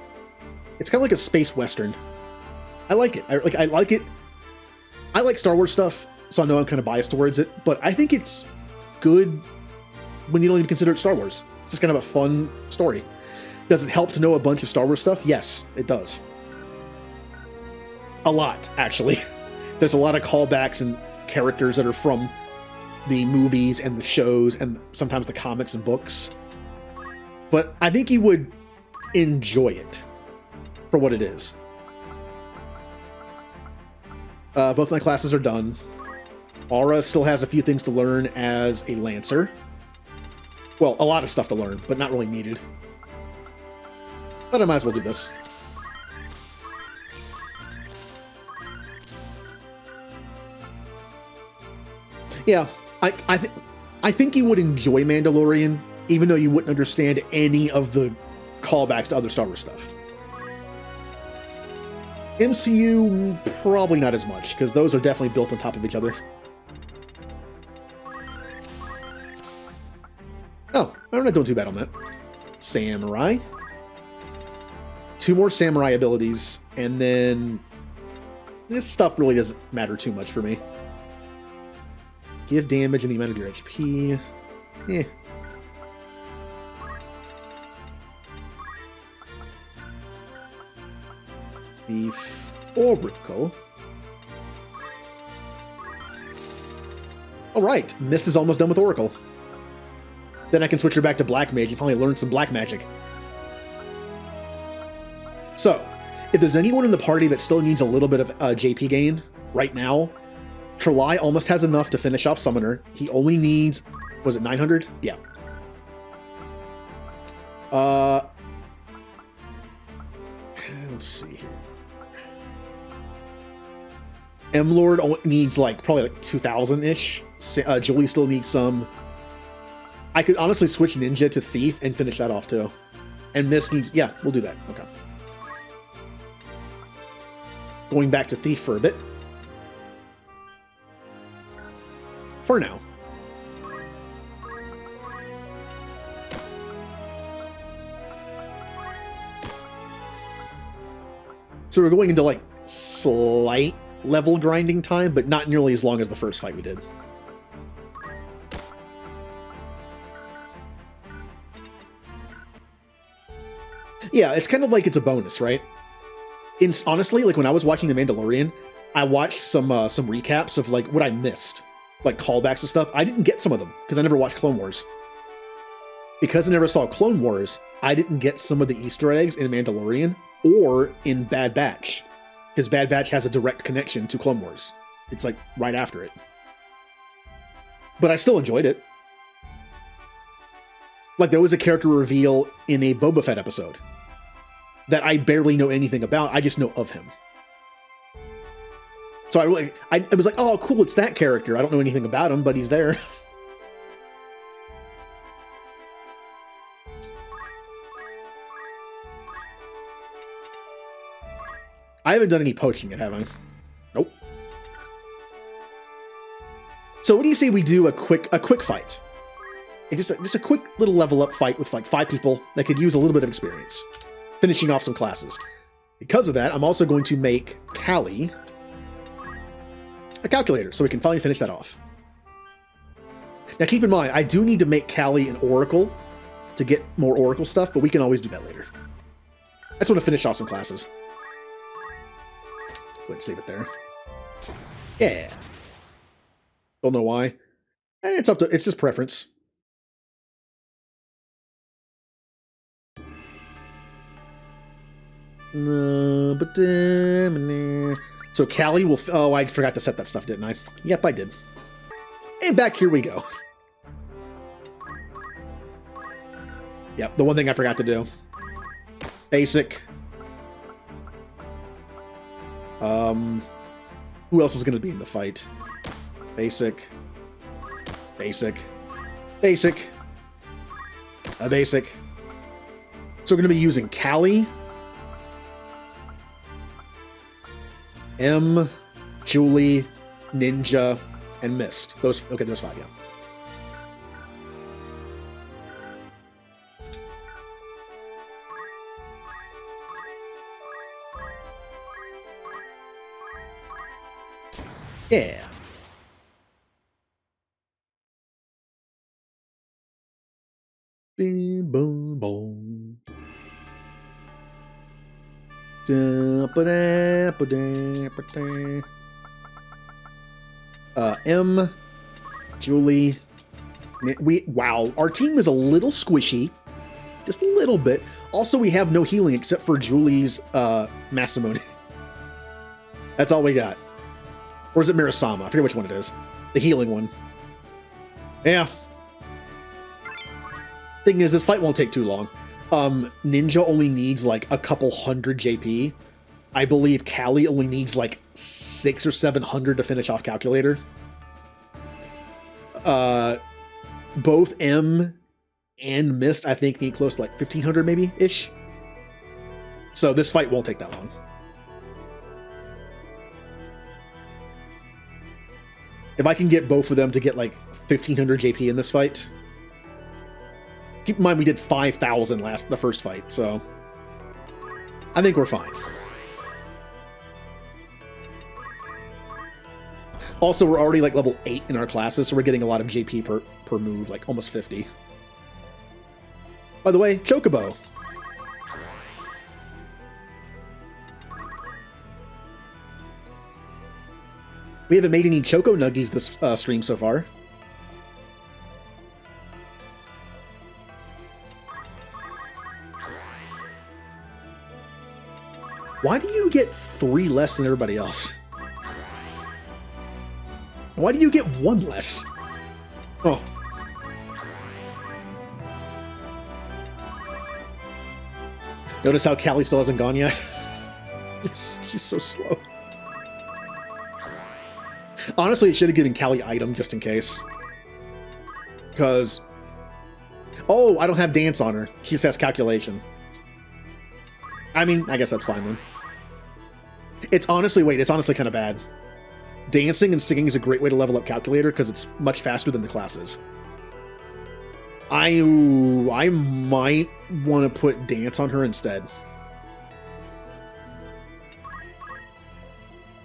a space western. I like it. I like it. I like Star Wars stuff, so I know I'm kind of biased towards it, but I think it's good when you don't even consider it Star Wars. It's just kind of a fun story. Does it help to know a bunch of Star Wars stuff? Yes, it does. A lot, actually. There's a lot of callbacks and characters that are from the movies and the shows and sometimes the comics and books. But I think you would enjoy it for what it is. Both my classes are done. Aura still has a few things to learn as a Lancer. Well, a lot of stuff to learn, but not really needed. But I might as well do this. Yeah, I think you would enjoy Mandalorian, even though you wouldn't understand any of the callbacks to other Star Wars stuff. MCU, probably not as much, because those are definitely built on top of each other. Oh, I'm not doing too bad on that. Samurai. 2 more Samurai abilities, and then this stuff really doesn't matter too much for me. Give damage in the amount of your HP. Eh. The Oracle. Alright, Mist is almost done with Oracle. Then I can switch her back to Black Mage and finally learn some Black Magic. So, if there's anyone in the party that still needs a little bit of JP gain right now, Trelai almost has enough to finish off Summoner. He only needs, was it 900? Yeah. Let's see here. M-Lord needs probably 2,000-ish. Julie still needs some. I could honestly switch Ninja to Thief and finish that off too. And Miss needs, yeah, we'll do that. Okay. Going back to Thief for a bit. For now. So we're going into slight level grinding time, but not nearly as long as the first fight we did. Yeah, it's kind of like it's a bonus, right? Honestly, when I was watching The Mandalorian, I watched some recaps of what I missed. Callbacks and stuff. I didn't get some of them because I never watched Clone Wars. Because I never saw Clone Wars, I didn't get some of the Easter eggs in Mandalorian or in Bad Batch. Because Bad Batch has a direct connection to Clone Wars. It's right after it. But I still enjoyed it. There was a character reveal in a Boba Fett episode that I barely know anything about. I just know of him. So I was like, oh, cool, it's that character. I don't know anything about him, but he's there. I haven't done any poaching yet, have I? Nope. So what do you say we do a quick fight? Just a quick little level up fight with 5 people that could use a little bit of experience. Finishing off some classes. Because of that, I'm also going to make Callie a calculator, so we can finally finish that off. Now keep in mind, I do need to make Callie an Oracle to get more Oracle stuff, but we can always do that later. I just want to finish off some classes. Go ahead and save it there. Yeah. Don't know why. It's just preference. So Callie will... Oh, I forgot to set that stuff, didn't I? Yep, I did. And back here we go. Yep, the one thing I forgot to do. Basic. Who else is going to be in the fight? Basic. Basic. Basic. A basic. So we're going to be using Callie. M, Julie, Ninja, and Mist. Those 5, yeah. Yeah. Bing, boom, boom. M, Julie. Wow, our team is a little squishy, just a little bit. Also, we have no healing except for Julie's Masamune. That's all we got. Or is it Mirasama? I forget which one it is. The healing one. Yeah. Thing is, this fight won't take too long. Ninja only needs like a couple hundred JP. I believe Callie only needs like 600 or 700 to finish off Calculator. Both M and Mist, I think, need close to like 1500 maybe-ish. So this fight won't take that long. If I can get both of them to get like 1500 JP in this fight. Keep in mind we did 5,000 the first fight, so I think we're fine. Also, we're already like level 8 in our classes, so we're getting a lot of JP per move, like almost 50. By the way, Chocobo. We haven't made any Choco Nuggies this stream so far. Why do you get 3 less than everybody else? Why do you get 1 less? Oh. Notice how Callie still hasn't gone yet? She's so slow. Honestly, it should have given Callie item just in case. Because... Oh, I don't have dance on her. She just has calculation. I mean, I guess that's fine then. It's honestly kind of bad. Dancing and singing is a great way to level up Calculator because it's much faster than the classes. I might want to put dance on her instead.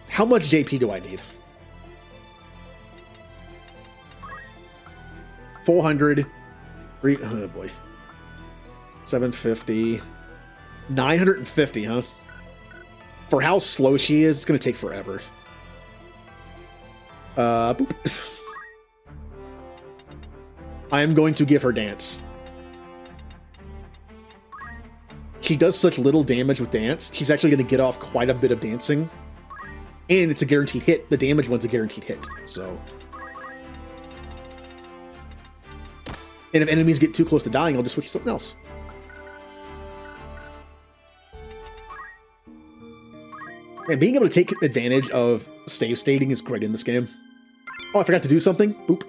How much JP do I need? 400. Oh boy. 750. 950, huh? For how slow she is, it's going to take forever. Boop. I am going to give her dance. She does such little damage with dance. She's actually going to get off quite a bit of dancing. And it's a guaranteed hit. The damage one's a guaranteed hit, so... And if enemies get too close to dying, I'll just switch to something else. And being able to take advantage of save stating is great in this game. Oh, I forgot to do something. Boop.